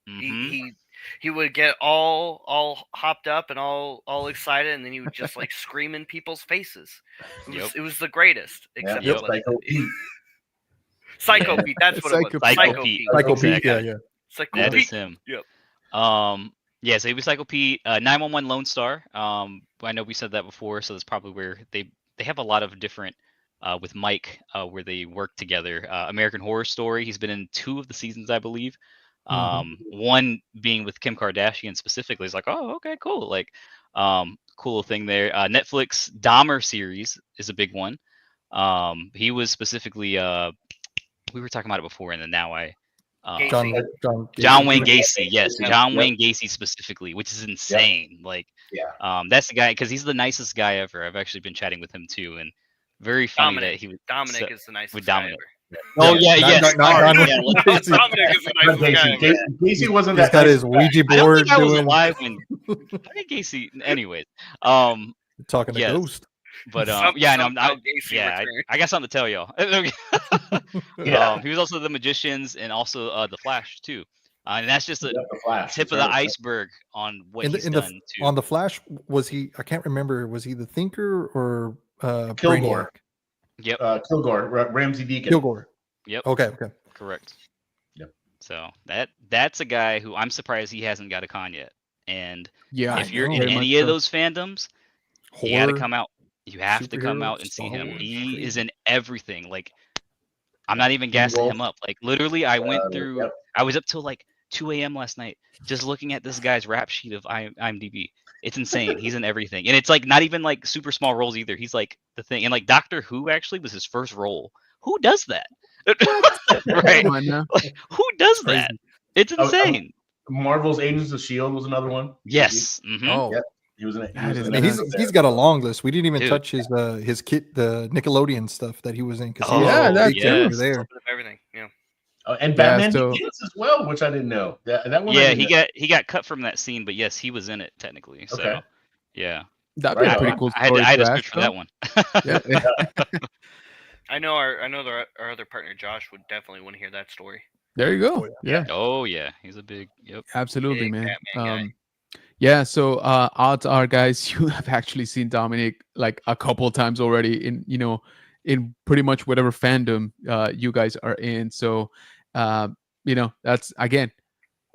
He would get all hopped up and all excited, and then he would just like scream in people's faces. It was the greatest. Except Psycho Pete. That's what it was. Psycho Pete. Psycho Pete. Yeah. That is him. Yep. Yeah. So he was Psycho Pete. 911 Lone Star. I know we said that before, so that's probably where they have a lot of different. With Mike, where they work together. American Horror Story. He's been in 2 of the seasons, I believe. One being with Kim Kardashian specifically. It's like, oh, okay, cool. Like, cool thing there. Netflix Dahmer series is a big one. He was specifically, we were talking about it before, and then now John Wayne Gacy. Yes, John Wayne Gacy specifically, which is insane. Like, that's the guy because he's the nicest guy ever. I've actually been chatting with him too, and very funny that he was Dominic is the nicest with guy Dominic. ever. Oh yeah, yes. Dominic is the nicest guy. Gacy wasn't. He's got his Ouija board I was doing. alive when. I think Gacy. Anyways, talking to Ghost. But I got something to tell y'all. He was also the Magicians and also the Flash too. And that's just the tip of the iceberg on what he's done too. On the Flash, was he? I can't remember. Was he the Thinker or Kilgore? Yep. Kilgore, Ramsey Deacon. Kilgore. Yep. Okay. Correct. Yep. So that's a guy who I'm surprised he hasn't got a con yet. And if you're in very any much of those fandoms, you got to come out. You have to come out and see him. He is in everything. Like, I'm not even gassing him up. Like, literally, I went through. I was up till like 2 a.m. last night, just looking at this guy's rap sheet of IMDb. It's insane. He's in everything, and it's like not even like super small roles either. He's like the thing, and like Doctor Who actually was his first role. Who does that? Right? Like, who does that? It's insane. Marvel's Agents of S.H.I.E.L.D. was another one. Yes. Oh, yeah. He was in it. He's got a long list. We didn't even touch his kit, the Nickelodeon stuff that he was in. Oh, yeah, that's there. Everything, yeah. Oh, and Batman Begins as well, which I didn't know. That one. Yeah, he got cut from that scene, but yes, he was in it technically. So, okay. Yeah, that'd be a pretty cool. I had a script for that one. I know our other partner Josh would definitely want to hear that story. There you go. Oh yeah, he's a big. Yep. Absolutely, big man. Batman guy. Yeah. So odds are, guys, you have actually seen Dominic like a couple of times already in pretty much whatever fandom you guys are in. So that's again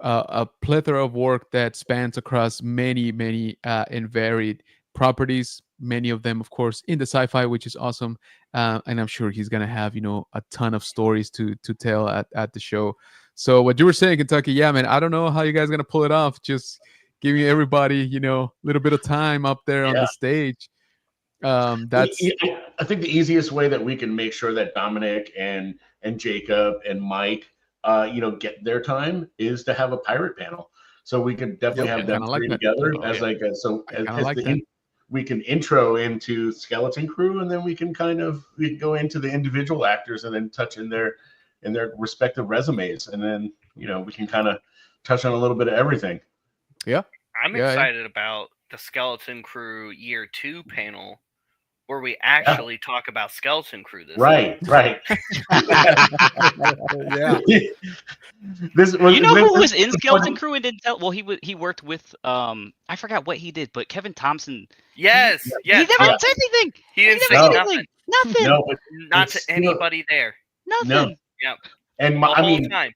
a plethora of work that spans across many and varied properties. Many of them, of course, in the sci-fi, which is awesome. And I'm sure he's gonna have a ton of stories to tell at the show. So what you were saying, Kentucky, yeah, man, I don't know how you guys are gonna pull it off. Just giving everybody a little bit of time up there on the stage. That's I think the easiest way that we can make sure that Dominic and Jacob and Mike get their time is to have a pirate panel. So we can definitely have them three together we can intro into Skeleton Crew, and then we can go into the individual actors and then touch in their respective resumes, and then we can kind of touch on a little bit of everything. Yeah, I'm excited about the Skeleton Crew Year 2 panel, where we actually talk about Skeleton Crew this right. Yeah. Who was in Skeleton Crew and didn't tell? Well, he worked with I forgot what he did, but Kevin Thompson. Yes. He never said anything. He didn't say nothing. Nothing. No, not to anybody there. Nothing. No. Yep. And the whole time.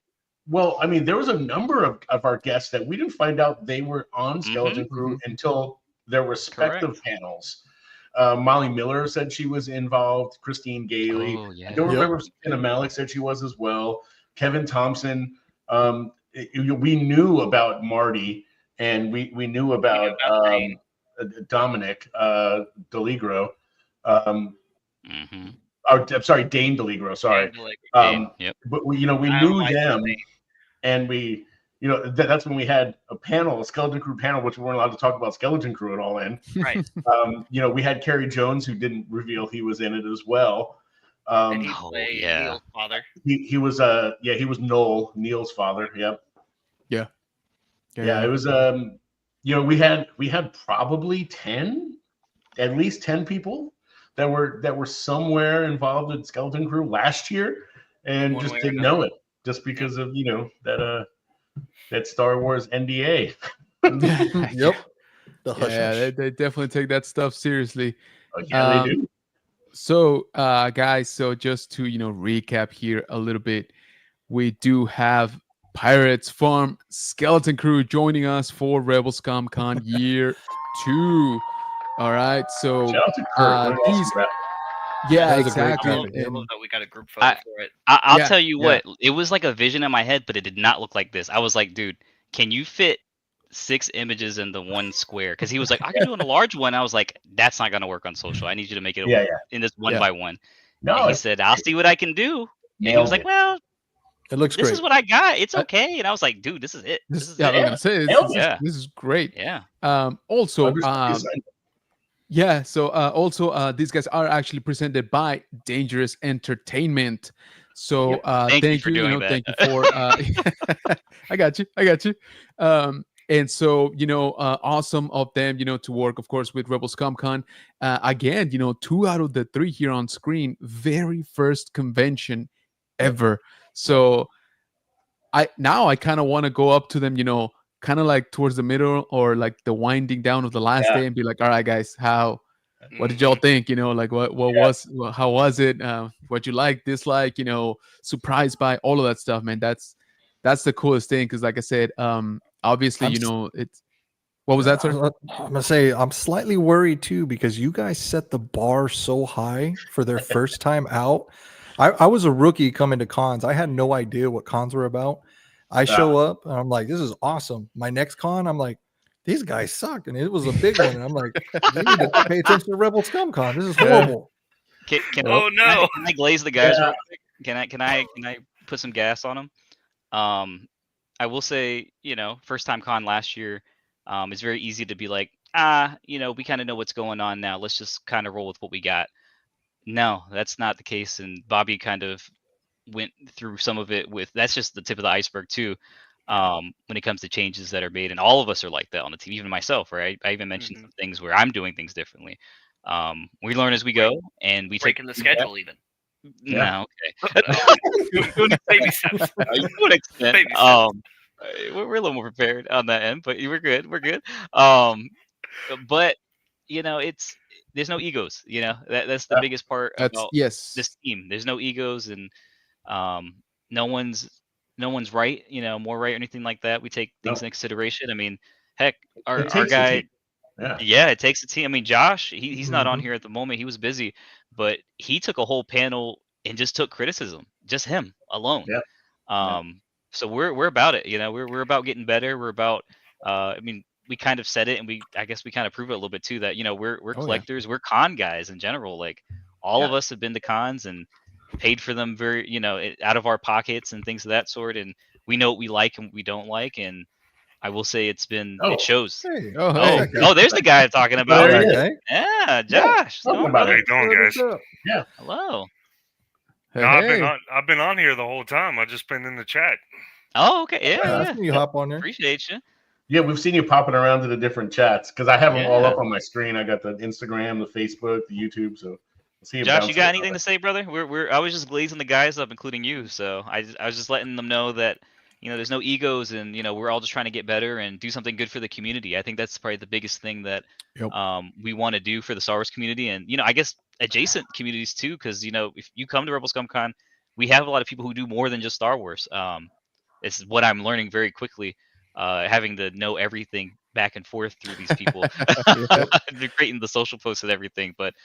Well, I mean, there was a number of our guests that we didn't find out they were on Skeleton Crew until their respective panels. Molly Miller said she was involved. Christine Gailey. Oh, yeah. I don't remember if Anna Malik said she was as well. Kevin Thompson. We knew about Marty, and we knew about Dominic DeLigro. I'm sorry, Dane DeLigro. Sorry. But we knew them, and we. That's when we had a Skeleton Crew panel, which we weren't allowed to talk about Skeleton Crew at all in. Right. We had Kerry Jones, who didn't reveal he was in it as well. And he played Neil's father. He was he was Neil's father. Yep. Yeah. It was we had probably at least 10 people that were somewhere involved in Skeleton Crew last year and just didn't know it, just because of that Star Wars NDA. Yep. They definitely take that stuff seriously. Yeah, they do. So, guys, just to recap here a little bit, we do have pirates from Skeleton Crew joining us for Rebelscum Con Year 2. All right, so exactly. I love that we got a group photo for it. I'll tell you what, it was like a vision in my head, but it did not look like this. I was like, dude, can you fit 6 images in the one square? Because he was like, I can do it in a large one. I was like, that's not gonna work on social. I need you to make it in this 1 by 1. No, and he said, I'll see what I can do. And he was like, well, it looks this great. is what I got. It's okay. And I was like, dude, this is it. This is I'm gonna say this is great. Yeah. Also, these guys are actually presented by Dangerous Entertainment. So thank you for doing that. Thank you for I got you. And so, awesome of them, to work, of course, with Rebelscum Con. Again, 2 out of the 3 here on screen, very first convention ever. So I kind of want to go up to them, kind of like towards the middle or like the winding down of the last day and be like, all right, guys, what did y'all think? How was it? What you like, dislike, surprised by all of that stuff, man. That's the coolest thing. Cause like I said, obviously, it's, what was that, sir? I'm gonna say I'm slightly worried too, because you guys set the bar so high for their first time out. I was a rookie coming to cons. I had no idea what cons were about. I show up and I'm like, this is awesome. My next con, I'm like, these guys suck, and it was a big one. And I'm like, you need to pay attention to Rebelscum Con. This is horrible. Can no! I glaze the guys real quick? Can I put some gas on them? I will say, first time con last year, it's very easy to be like, we kind of know what's going on now. Let's just kind of roll with what we got. No, that's not the case. And Bobby kind of went through some of it that's just the tip of the iceberg too. When it comes to changes that are made, and all of us are like that on the team, even myself, right? I even mentioned some things where I'm doing things differently. We learn as we go, and we breaking the schedule even. No, okay. Doing baby steps. To an extent. Baby steps. We're a little more prepared on that end, but we're good. We're good. But there's no egos. That's the biggest part about this team. There's no egos, and no one's right. More right or anything like that. We take things into consideration. I mean, heck, our guy. Yeah, it takes a team. I mean, Josh, he's not on here at the moment. He was busy, but he took a whole panel and just took criticism, just him alone. So we're about it. We're about getting better. We're about. I mean, we kind of said it, and I guess we kind of prove it a little bit too. That we're collectors. We're con guys in general. Like all of us have been to cons and paid for them very, out of our pockets and things of that sort. And we know what we like and what we don't like. And I will say it shows. Hey. There's the guy I'm talking about. Yeah, Josh. How you doing, guys? Yeah. Hello. No, I've been on here the whole time. I've just been in the chat. Oh, okay. Yeah. You hop on there. Appreciate you. Yeah, we've seen you popping around to the different chats because I have them all up on my screen. I got the Instagram, the Facebook, the YouTube. So see you. Josh, you got anything to say, brother? I was just glazing the guys up, including you. So I was just letting them know that there's no egos, and we're all just trying to get better and do something good for the community. I think that's probably the biggest thing that we want to do for the Star Wars community, and I guess adjacent communities too. Because if you come to Rebelscum Con, we have a lot of people who do more than just Star Wars. It's what I'm learning very quickly. Having to know everything back and forth through these people, creating the social posts and everything. But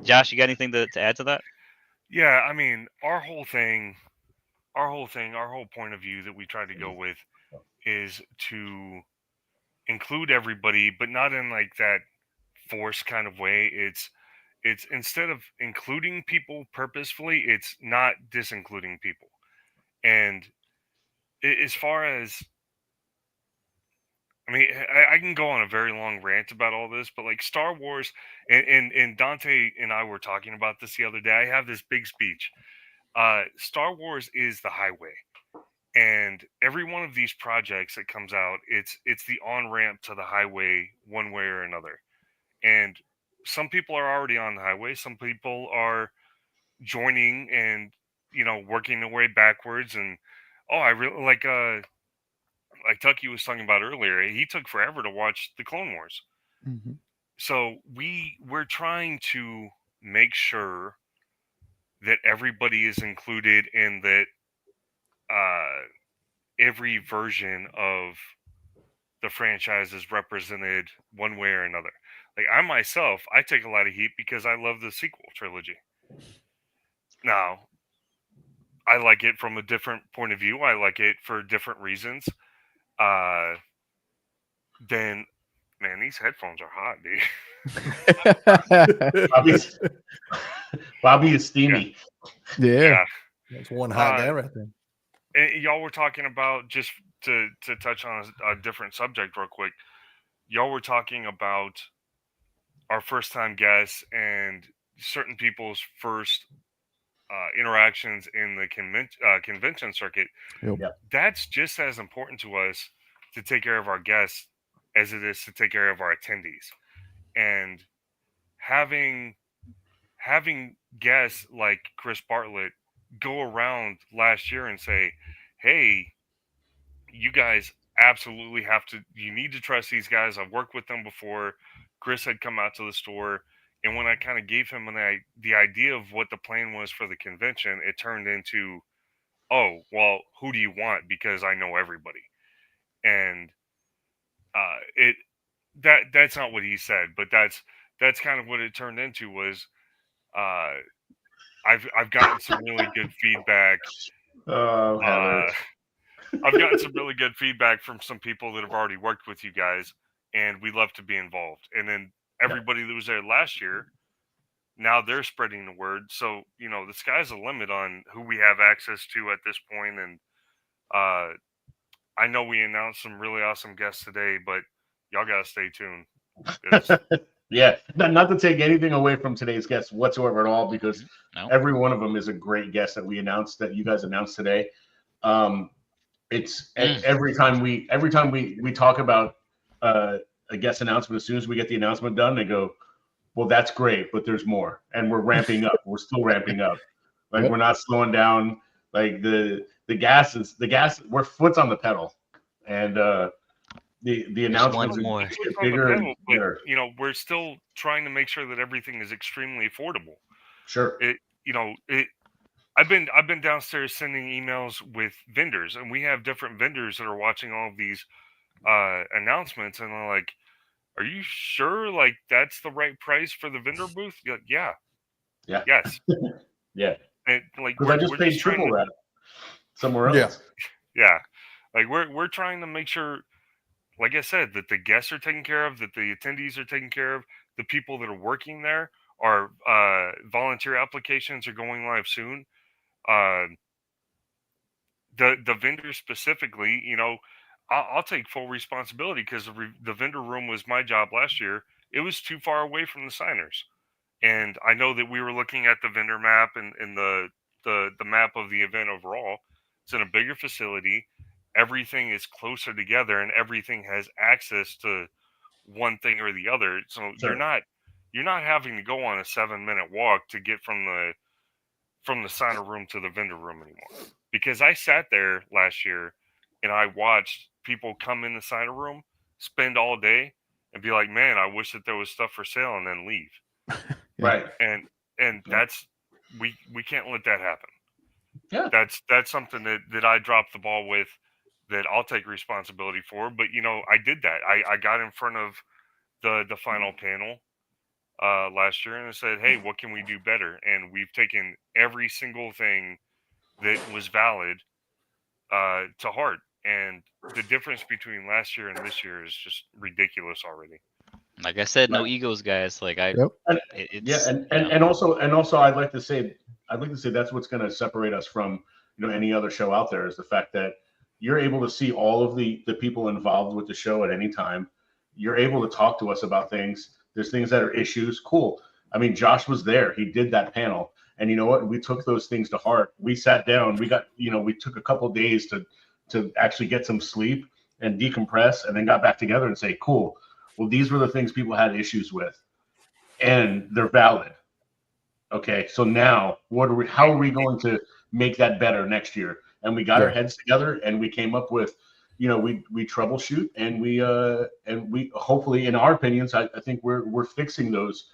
Josh, you got anything to add to that? Yeah, I mean, our whole point of view that we try to go with is to include everybody, but not in like that forced kind of way. It's instead of including people purposefully, it's not disincluding people. And as far as I mean, I can go on a very long rant about all this, but like Star Wars, and Dante and I were talking about this the other day. I have this big speech. Star Wars is the highway, and every one of these projects that comes out, it's the on-ramp to the highway one way or another. And some people are already on the highway. Some people are joining and working their way backwards. And I really like Tucky was talking about earlier, he took forever to watch the Clone Wars. So we're trying to make sure that everybody is included and that every version of the franchise is represented one way or another. Like I take a lot of heat because I love the sequel trilogy. Now, I like it from a different point of view. I like it for different reasons. Then, man, these headphones are hot, dude. Bobby is steamy. Yeah. That's one hot guy right there. And y'all were talking about, just to touch on a different subject real quick, y'all were talking about our first time guests and certain people's first interactions in the convention circuit. That's just as important to us to take care of our guests as it is to take care of our attendees. And having guests like Chris Bartlett go around last year and say, hey, you guys absolutely you need to trust these guys. I've worked with them before. Chris had come out to the store, and when I kind of gave him the idea of what the plan was for the convention, it turned into, oh, well, who do you want? Because I know everybody. And that's not what he said, but that's kind of what it turned into. Was I've gotten some really good feedback. I've gotten some really good feedback from some people that have already worked with you guys, and we love to be involved. And then everybody that was there last year, now they're spreading the word. So, you know, the sky's the limit on who we have access to at this point. And I know we announced some really awesome guests today, but y'all got to stay tuned. Yeah, not to take anything away from today's guests whatsoever at all, because every one of them is a great guest that you guys announced today. It's every time we talk about a guest announcement, as soon as we get the announcement done, they go, well, that's great, but there's more, and we're ramping up. We're still ramping up. Like we're not slowing down. Like the gas. We're foot's on the pedal, and the announcements more. Bigger and better. You know, we're still trying to make sure that everything is extremely affordable. Sure. I've been downstairs sending emails with vendors, and we have different vendors that are watching all of these announcements, and they're like, "Are you sure? Like that's the right price for the vendor booth?" Like, yeah. Yes. Yeah. And like, because I just paid triple that somewhere else. Yeah. Like we're trying to make sure, like I said, that the guests are taken care of, that the attendees are taken care of, the people that are working there. Our volunteer applications are going live soon. The vendors specifically, you know, I'll take full responsibility because the vendor room was my job last year. It was too far away from the signers. And I know that we were looking at the vendor map and the map of the event overall. It's in a bigger facility. Everything is closer together and everything has access to one thing or the other. So you're not having to go on a 7-minute walk to get from the signer room to the vendor room anymore. Because I sat there last year and I watched people come in the signer room, spend all day, and be like, "Man, I wish that there was stuff for sale," and then leave. Right. And that's we can't let that happen. Yeah. That's something that I dropped the ball with, that I'll take responsibility for. But you know, I did that. I got in front of the final panel last year and I said, "Hey, what can we do better?" And we've taken every single thing that was valid to heart. And the difference between last year and this year is just ridiculous already. Like I said, no egos, guys. Like and also I'd like to say that's what's going to separate us from, you know, any other show out there, is the fact that you're able to see all of the people involved with the show at any time. You're able to talk to us about things. There's things that are issues. Cool. I mean, Josh was there. He did that panel. And you know what? We took those things to heart. We sat down. We took a couple of days to actually get some sleep and decompress, and then got back together and say, cool. Well, these were the things people had issues with, and they're valid. Okay, so now how are we going to make that better next year? And we got our heads together, and we came up with, you know, we troubleshoot, and we hopefully, in our opinions, I think we're fixing those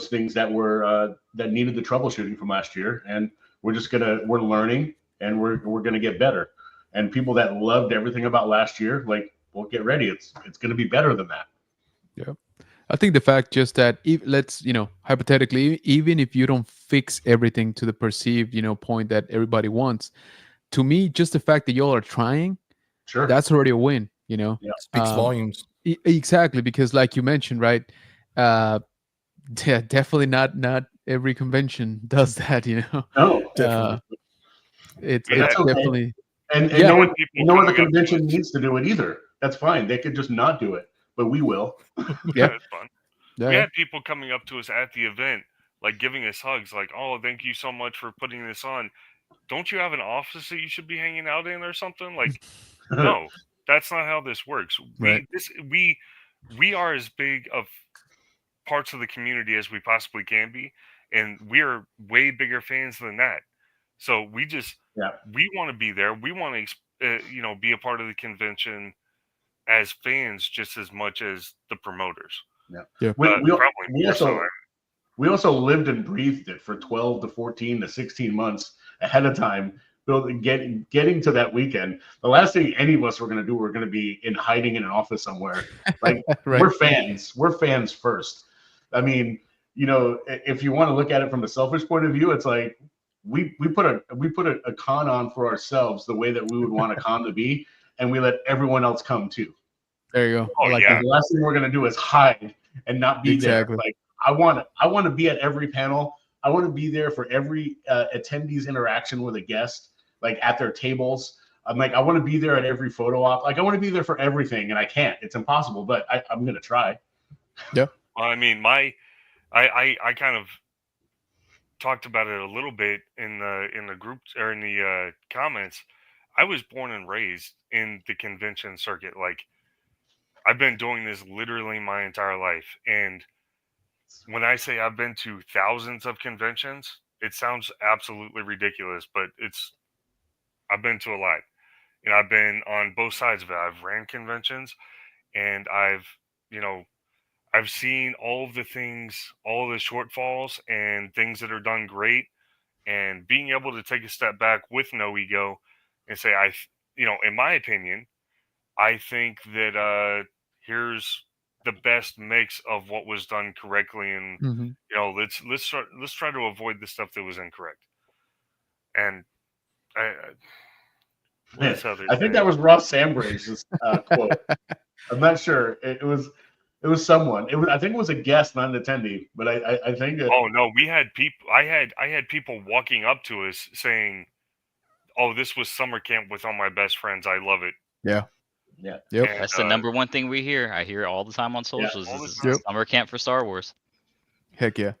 things that were that needed the troubleshooting from last year, and we're learning, and we're gonna get better. And people that loved everything about last year, like, well, get ready, it's gonna be better than that. Yeah, I think the fact just that let's, you know, hypothetically, even if you don't fix everything to the perceived, you know, point that everybody wants, to me, just the fact that y'all are trying, sure, that's already a win. You know, speaks volumes. Exactly, because like you mentioned, right? Yeah, definitely not every convention does that. You know, no, definitely. It's okay. definitely. And no one the convention needs to do it either. That's fine. They could just not do it, but we will. Yeah, it's fun. Yeah. We had people coming up to us at the event, like giving us hugs, like, "Oh, thank you so much for putting this on. Don't you have an office that you should be hanging out in or something?" Like, no, that's not how this works. We are as big of parts of the community as we possibly can be, and we are way bigger fans than that. So we want to be there. We want to be a part of the convention as fans just as much as the promoters. Yeah. We also lived and breathed it for 12 to 14 to 16 months ahead of time, getting to that weekend. The last thing any of us were going to do, we're going to be hiding in an office somewhere. Like, right. We're fans first. I mean, you know, if you want to look at it from a selfish point of view, it's like, we put a con on for ourselves the way that we would want a con to be, and we let everyone else come too. There you go. Oh, like yeah. The last thing we're gonna do is hide and not be there. Like I want to be at every panel. I want to be there for every attendee's interaction with a guest, like at their tables. I'm like, I want to be there at every photo op. Like I want to be there for everything, and I can't. It's impossible, but I'm gonna try. Yeah. Well, I mean, I kind of talked about it a little bit in the group or in the comments. I was born and raised in the convention circuit. Like I've been doing this literally my entire life, and when I say I've been to thousands of conventions, it sounds absolutely ridiculous, but I've been to a lot. And I've been on both sides of it. I've ran conventions, and I've seen all of the things, all of the shortfalls and things that are done great, and being able to take a step back with no ego and say, in my opinion, I think that here's the best mix of what was done correctly, and let's try to avoid the stuff that was incorrect. And I think that was Ross Samgrave's quote. I'm not sure. It was someone. I think it was a guest, not an attendee. But I think. Oh no, we had people. I had people walking up to us saying, "Oh, this was summer camp with all my best friends. I love it." Yeah. Yeah. Yep. And that's the number one thing we hear. I hear it all the time on socials. Yeah, This is summer camp for Star Wars. Heck yeah.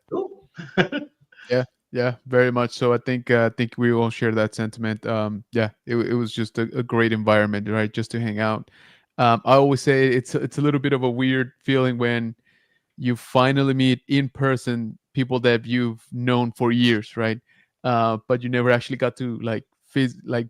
Yeah, very much so. I think we all share that sentiment. Yeah, it was just a great environment, right? Just to hang out. I always say it's a little bit of a weird feeling when you finally meet in person people that you've known for years, right? But you never actually got to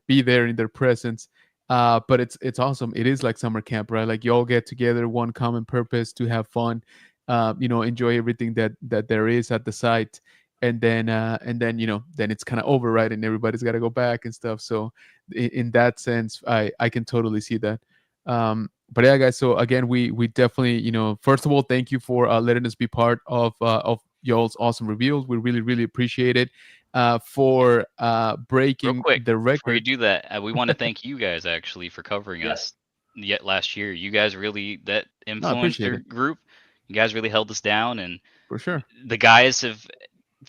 be there in their presence. But it's awesome. It is like summer camp, right? Like you all get together, one common purpose to have fun, enjoy everything that there is at the site. And then then it's kind of over, right? And everybody's got to go back and stuff. So in that sense, I can totally see that. But yeah, guys. So again, we definitely, first of all, thank you for letting us be part of y'all's awesome reveals. We really, really appreciate it. For breaking the record. Before you do that, we want to thank you guys actually for covering us yet last year. You guys really influenced your group. You guys really held us down, and for sure the guys have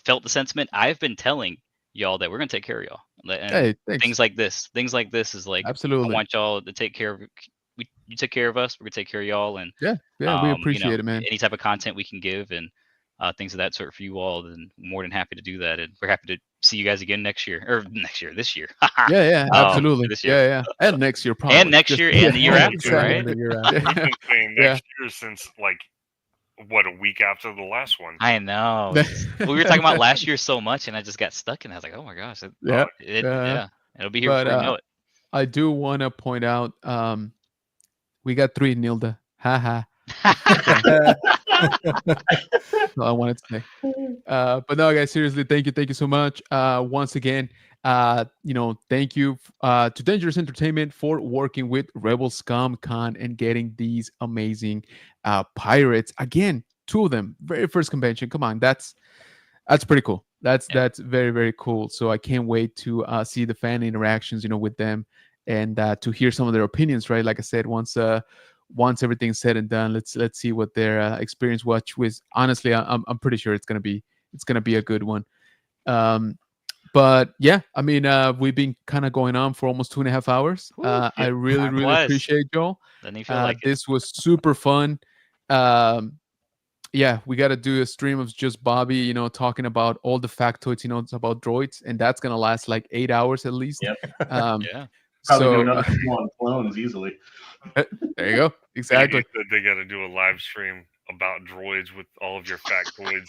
felt the sentiment. I've been telling y'all that we're gonna take care of y'all. And things like this is like, absolutely. I want y'all to take care of. You took care of us. We're gonna take care of y'all, and we appreciate it, man. Any type of content we can give and things of that sort for you all, then more than happy to do that. And we're happy to see you guys again this year. Yeah, absolutely. This year. Yeah, and next year probably. And next year and the year after, right? We've been saying next year since like a week after the last one. I know. We were talking about last year so much, and I just got stuck, and I was like, oh my gosh, it'll be here before you know it. I do want to point out, we got 3 Nilda. Haha. I wanted to say, but no, guys, seriously, thank you so much. Once again, thank you to Dangerous Entertainment for working with Rebelscum Con and getting these amazing pirates. Again, 2 of them, very first convention. Come on, that's pretty cool. That's very, very cool. So I can't wait to see the fan interactions, with them, and to hear some of their opinions. Right, like I said, once everything's said and done, let's see what their experience was. Honestly, I'm pretty sure it's gonna be a good one. But yeah, I mean, we've been kind of going on for almost 2.5 hours. I really appreciate y'all. This was super fun. Yeah, we got to do a stream of just Bobby, talking about all the factoids, it's about droids, and that's gonna last like 8 hours at least. Yep. Yeah. Probably do another stream on clones easily. There you go. Exactly. They got to do a live stream about droids with all of your factoids.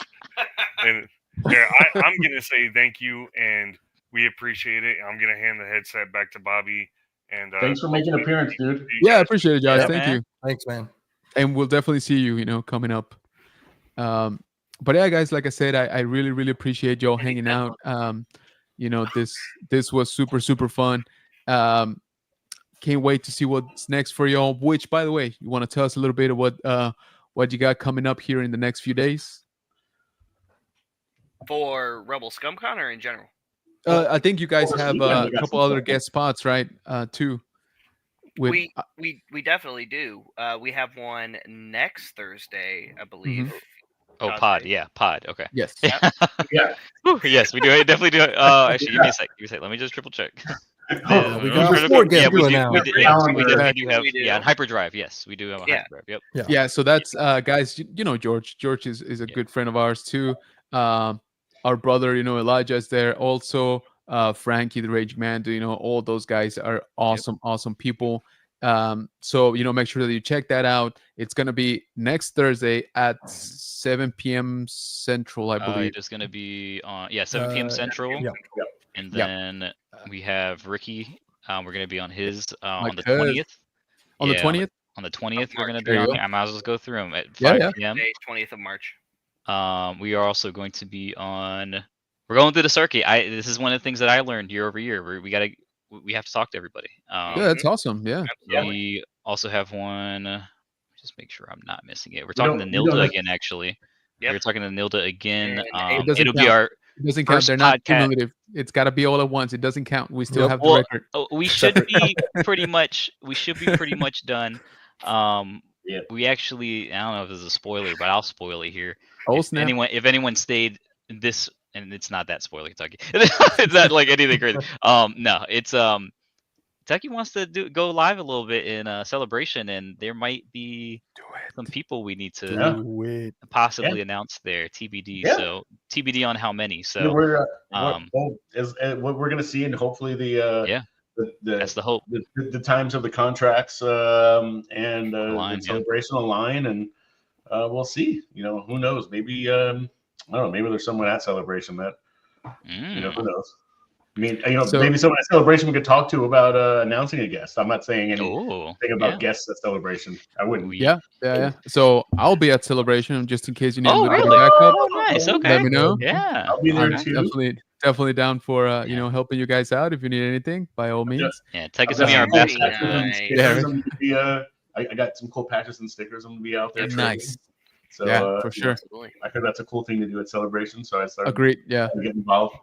And I'm gonna say thank you, and we appreciate it. I'm gonna hand the headset back to Bobby. And thanks for making an appearance, dude. Yeah, I appreciate it, guys. Thank you. Thanks, man. And we'll definitely see you, coming up. But yeah, guys, like I said, I really, really appreciate y'all hanging out. This was super, super fun. Can't wait to see what's next for y'all. Which, by the way, you want to tell us a little bit of what you got coming up here in the next few days? For Rebelscum Con or in general? I think you guys have a couple other guest spots, right? Too. With, we definitely do. We have one next Thursday, I believe. Oh, Pod, yeah, Pod. Okay. Yes. Yeah. Yes, we do. Definitely do. Actually, give me a sec. Let me just triple check. We got 4 guests we now. do have. Yeah, on Hyperdrive. Yes, we do have a Hyperdrive. Yep. Yeah. So that's guys. You know, George. George is a good friend of ours too. Our brother, Elijah is there also. Frankie the Rage Man, all those guys are awesome people. So make sure that you check that out. It's gonna be next Thursday at 7 p.m. Central, I believe. It's gonna be on 7 p.m. Central. And then we have Ricky. We're gonna be on his on the 20th. On the 20th. On the 20th, we're gonna be on. I might as well go through them at 5 p.m. 20th of March. We are also going to be on. We're going through the circuit. This is one of the things that I learned year over year. We have to talk to everybody. That's awesome. Yeah. We also have one. Just make sure I'm not missing it. We're talking to Nilda again. Actually, we're talking to Nilda again. It'll be our. It doesn't count. They're not cumulative. It's got to be all at once. It doesn't count. We still have the record. We should be pretty much. Done. We actually. I don't know if this is a spoiler, but I'll spoil it here. If anyone stayed this. And it's not that spoiler, Kentucky. It's not like anything crazy. No, it's Kentucky wants to go live a little bit in Celebration, and there might be some people we need to possibly announce there. TBD. Yeah. So TBD on how many. So we're what we're gonna see, and hopefully that's the hope. The times of the contracts and the Celebration align, and we'll see. Who knows? Maybe. I don't know. Maybe there's someone at Celebration that, who knows? I mean, maybe someone at Celebration we could talk to about announcing a guest. I'm not saying anything about guests at Celebration. I wouldn't. Yeah. So I'll be at Celebration just in case you need a backup. Oh, nice. Okay. Let me know. Yeah. I'll be there too. Definitely down for helping you guys out if you need anything. By all means. Yeah. Take us to be our best. I got some cool patches and stickers. I'm gonna be out there. Nice. So, for sure. I heard that's a cool thing to do at Celebration, so I started to get involved.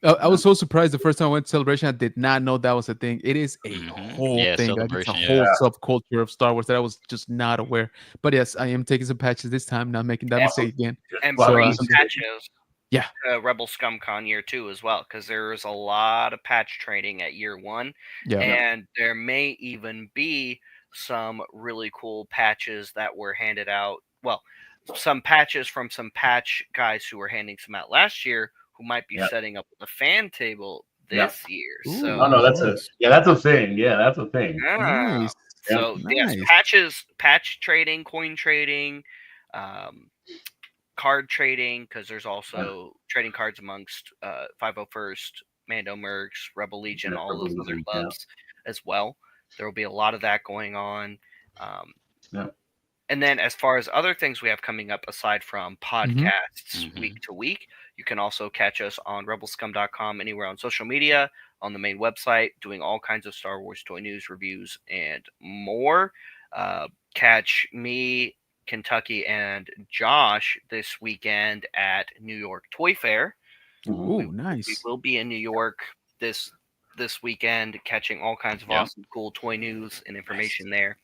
I was so surprised the first time I went to Celebration. I did not know that was a thing. It is a whole thing. It's a whole subculture of Star Wars that I was just not aware. But yes, I am taking some patches this time, not making that mistake again. And bring some patches. Yeah. Rebelscum Con year 2 as well, because there's a lot of patch trading at year 1. Yeah. And there may even be some really cool patches that were handed out. Well, some patches from some patch guys who were handing some out last year who might be setting up the fan table this year. Ooh, so that's a thing. Yeah, that's a thing. Nice. So yes, patch trading, coin trading, card trading, because there's also trading cards amongst 501st, Mando Mercs, Rebel Legion, all those other clubs as well. There will be a lot of that going on. And then as far as other things we have coming up aside from podcasts week to week, you can also catch us on rebelscum.com, anywhere on social media, on the main website, doing all kinds of Star Wars toy news, reviews, and more. Catch me, Kentucky, and Josh this weekend at New York Toy Fair. Ooh, nice. We will be in New York this weekend, catching all kinds of awesome, cool toy news and information there.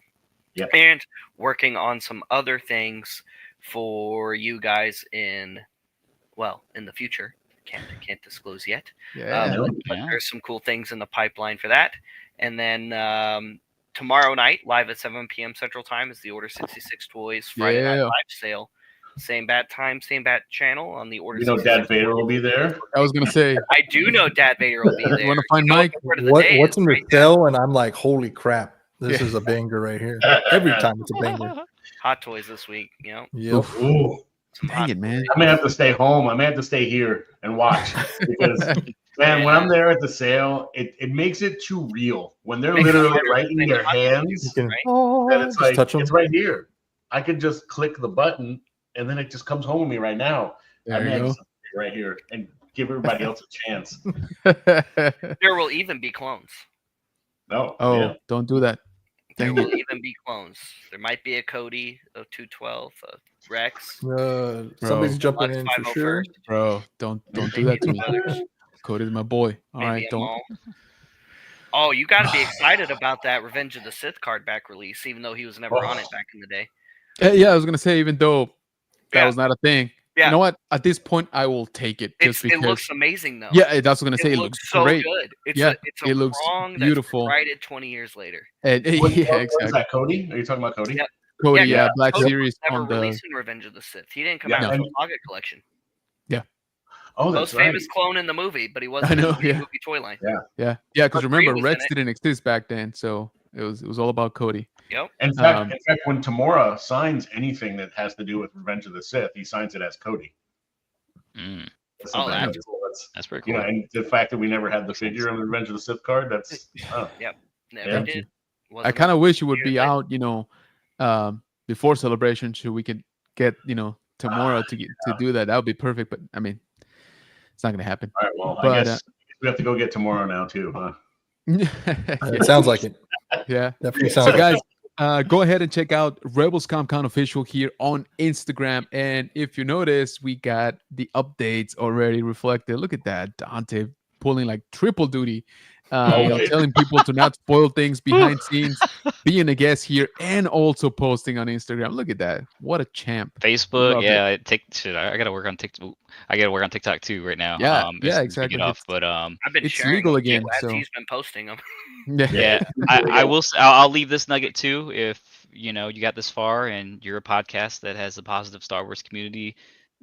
Yep. And working on some other things for you guys in the future. Can't disclose yet. But there's some cool things in the pipeline for that. And then tomorrow night, live at 7 p.m. Central Time, is the Order 66 Toys Friday Night Live sale. Same bat time, same bat channel on the Order. Dad Vader will be there. I was gonna say. I do know Dad Vader will be there. You want to find Mike? What's in the sale? And I'm like, holy crap. This is a banger right here. Every time it's a banger. Hot toys this week, Yep. Ooh. Dang it, man. I may have to stay home. I may have to stay here and watch because, man, when I'm there at the sale, it makes it too real. When they're literally right in their hands, and it's like, it's right here. I could just click the button, and then it just comes home with me right now. I may have to stay right here and give everybody else a chance. There will even be clones. Don't do that. There will even be clones. There might be a Cody, a 212, a Rex. Somebody's jumping in for sure. Bro, don't do that to me. Cody's my boy. All Maybe right, a don't. Maul. Oh, you got to be excited about that Revenge of the Sith card back release, even though he was never on it back in the day. Yeah, I was gonna say, even though that was not a thing. Yeah. You know what? At this point, I will take it just because it looks amazing, though. Yeah, that's what I'm gonna say. It looks so great. good. It's it looks wrong beautiful. That's righted 20 years later. And, What exactly. is that, Cody? Are you talking about Cody? Yep. Cody, Black Cody Series was never on the releasing Revenge of the Sith. He didn't come out until Saga Collection. Yeah. Oh, that's Most famous clone in the movie, but he wasn't I know, in the movie toy line. Yeah. Because But remember, Rey was Rex in it. didn't exist back then, so it was all about Cody. Yep. In fact, when Tamura signs anything that has to do with Revenge of the Sith, he signs it as Cody. Mm. That's pretty cool. Yeah, and the fact that we never had the figure on the Revenge of the Sith card, that's never did. I kind of wish it would be out, before Celebration, so we could get, Tamura to do that. That would be perfect. But I mean, it's not going to happen. All right. Well, I guess we have to go get Tamura now too, huh? It sounds like it. Yeah. Definitely sounds So, like guys, go ahead and check out Rebelscum Con official here on Instagram. And if you notice, we got the updates already reflected. Look at that, Dante pulling like triple duty. Telling people to not spoil things behind scenes, being a guest here, and also posting on Instagram. Look at that! What a champ! Facebook, I gotta work on TikTok. I gotta work on TikTok too right now. Exactly. Get off, but I've been it's sharing legal them again. as So he's been posting them. I will. I'll leave this nugget too. If you got this far and you're a podcast that has a positive Star Wars community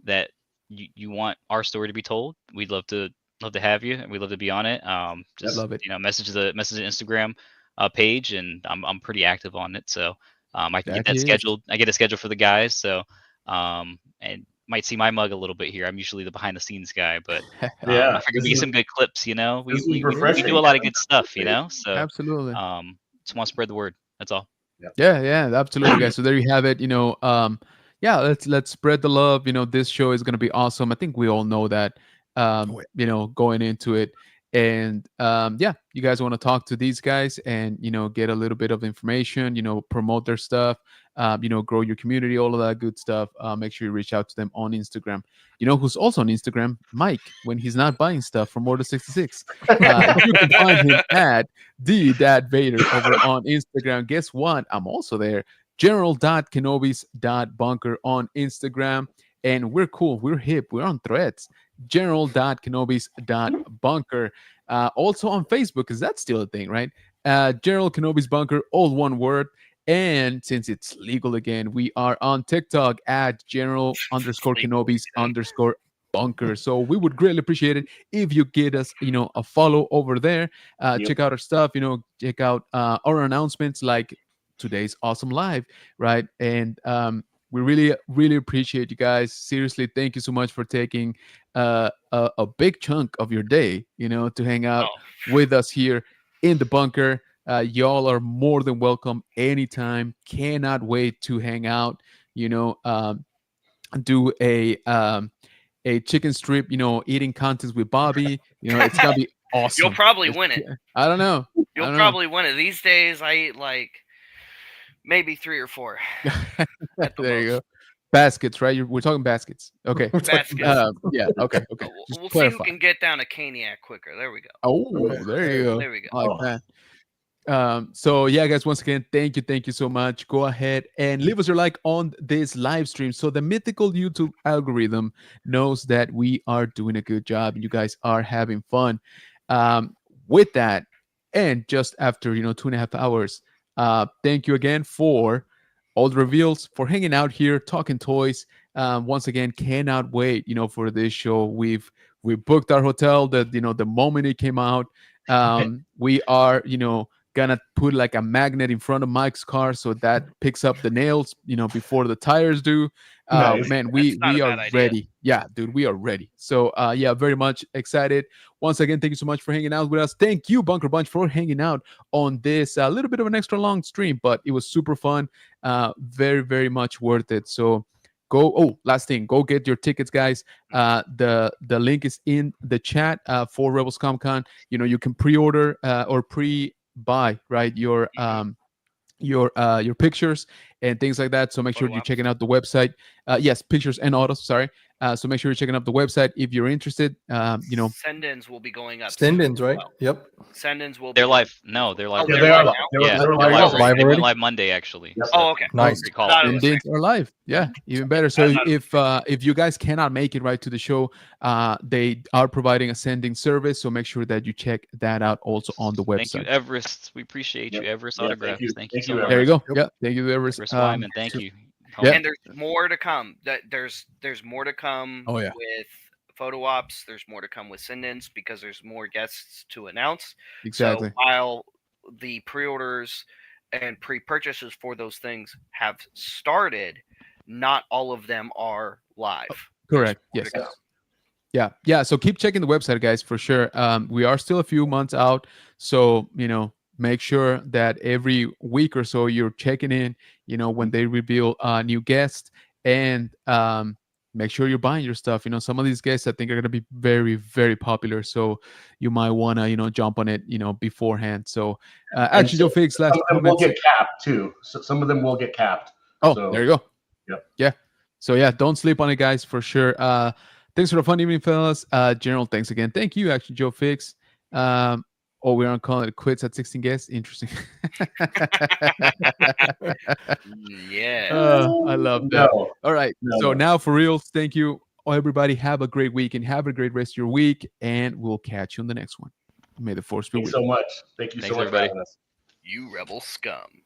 that you want our story to be told, we'd love to have you, and we'd love to be on it. Just love it. Message the Instagram page, and I'm pretty active on it, so I can get that scheduled. I get a schedule for the guys, so and might see my mug a little bit here. I'm usually the behind the scenes guy, but I figured we get some good clips. We do a lot of good stuff, so absolutely. Just want to spread the word. That's all. Yeah, absolutely, guys. So there you have it. Let's spread the love. This show is gonna be awesome. I think we all know that. Going into it, and you guys want to talk to these guys and get a little bit of information, promote their stuff, grow your community, all of that good stuff. Make sure you reach out to them on Instagram. Who's also on Instagram? Mike, when he's not buying stuff from Order 66. You can find him at @Vader over on Instagram. Guess what? I'm also there. General.kenobis.bunker on Instagram. And we're cool. We're hip. We're on Threads. General.kenobis.bunker. Also on Facebook, because that's still a thing, right? General Kenobis Bunker, all one word. And since it's legal again, we are on TikTok at General_Kenobis_bunker. So we would greatly appreciate it if you get us, a follow over there. Check out our stuff, check out our announcements like today's awesome live, right? And we really, really appreciate you guys. Seriously, thank you so much for taking a big chunk of your day, to hang out with us here in the bunker. Y'all are more than welcome anytime. Cannot wait to hang out. Do a chicken strip, eating contest with Bobby. It's gonna be awesome. You'll probably win it. I don't know. You'll probably win it. These days, I eat like maybe 3 or 4. There you go. Baskets, right? We're talking baskets. Okay. Baskets. Yeah. Okay. We'll see who can get down a Caniac quicker. There we go. Oh, there you go. There we go. I like that. So yeah, guys, once again, thank you so much. Go ahead and leave us your like on this live stream so the mythical YouTube algorithm knows that we are doing a good job and you guys are having fun. With that, and just after 2.5 hours, thank you again for all the reveals, for hanging out here, talking toys. Once again, cannot wait, for this show. We booked our hotel the moment it came out. We are, gonna put like a magnet in front of Mike's car so that picks up the nails, before the tires do. Nice. Man, we are ready. Yeah, dude, we are ready. So yeah, very much excited. Once again, thank you so much for hanging out with us. Thank you, Bunker Bunch, for hanging out on this a little bit of an extra long stream, but it was super fun. Very, very much worth it. So last thing, go get your tickets, guys. The link is in the chat for Rebelscum Con. You can pre-order or pre-buy, right, your pictures and things like that. So make sure you're checking out the website. Yes, pictures and autos. Sorry. So make sure you're checking up the website if you're interested. Send-ins will be going up. Send-ins, right? Well. Yep. Send-ins will. They're be live. No, they're live. Oh, Yeah, they're they are live live. now? They're They're live. live. They already. went live Monday, actually. Yes, Oh, okay. Nice. Recall Thought it. it was Send-ins are live. Yeah, even better. So if you guys cannot make it right to the show, they are providing a sending service. So make sure that you check that out also on the website. Thank you, Everest. We appreciate you, Everest autographs. Thank you so much. There you go. Yep. Yeah, thank you, Everest. Everest Wyman, thank you. Yeah. And there's more to come. There's more to come. Oh, yeah. With photo ops, there's more to come with send-ins because there's more guests to announce. Exactly. So while the pre-orders and pre-purchases for those things have started, not all of them are live. Correct. Yes. Yeah. So keep checking the website, guys, for sure. We are still a few months out, so make sure that every week or so you're checking in. When they reveal new guests, and make sure you're buying your stuff. Some of these guests I think are going to be very, very popular, so you might want to jump on it beforehand. So actually, Joe Fix last some of them will get capped too. So some of them will get capped. Oh, so, there you go. Yep. Yeah. So yeah, don't sleep on it, guys, for sure. Thanks for the fun evening, fellas. General, thanks again. Thank you, actually, Joe Fix. We're on calling it quits at 16 guests. Interesting. Yeah. I love that. No. All right. So now for real, thank you, everybody. Have a great week and have a great rest of your week. And we'll catch you on the next one. May the force be with you. Thanks so much. Thank you so much, everybody. for having us. You rebel scum.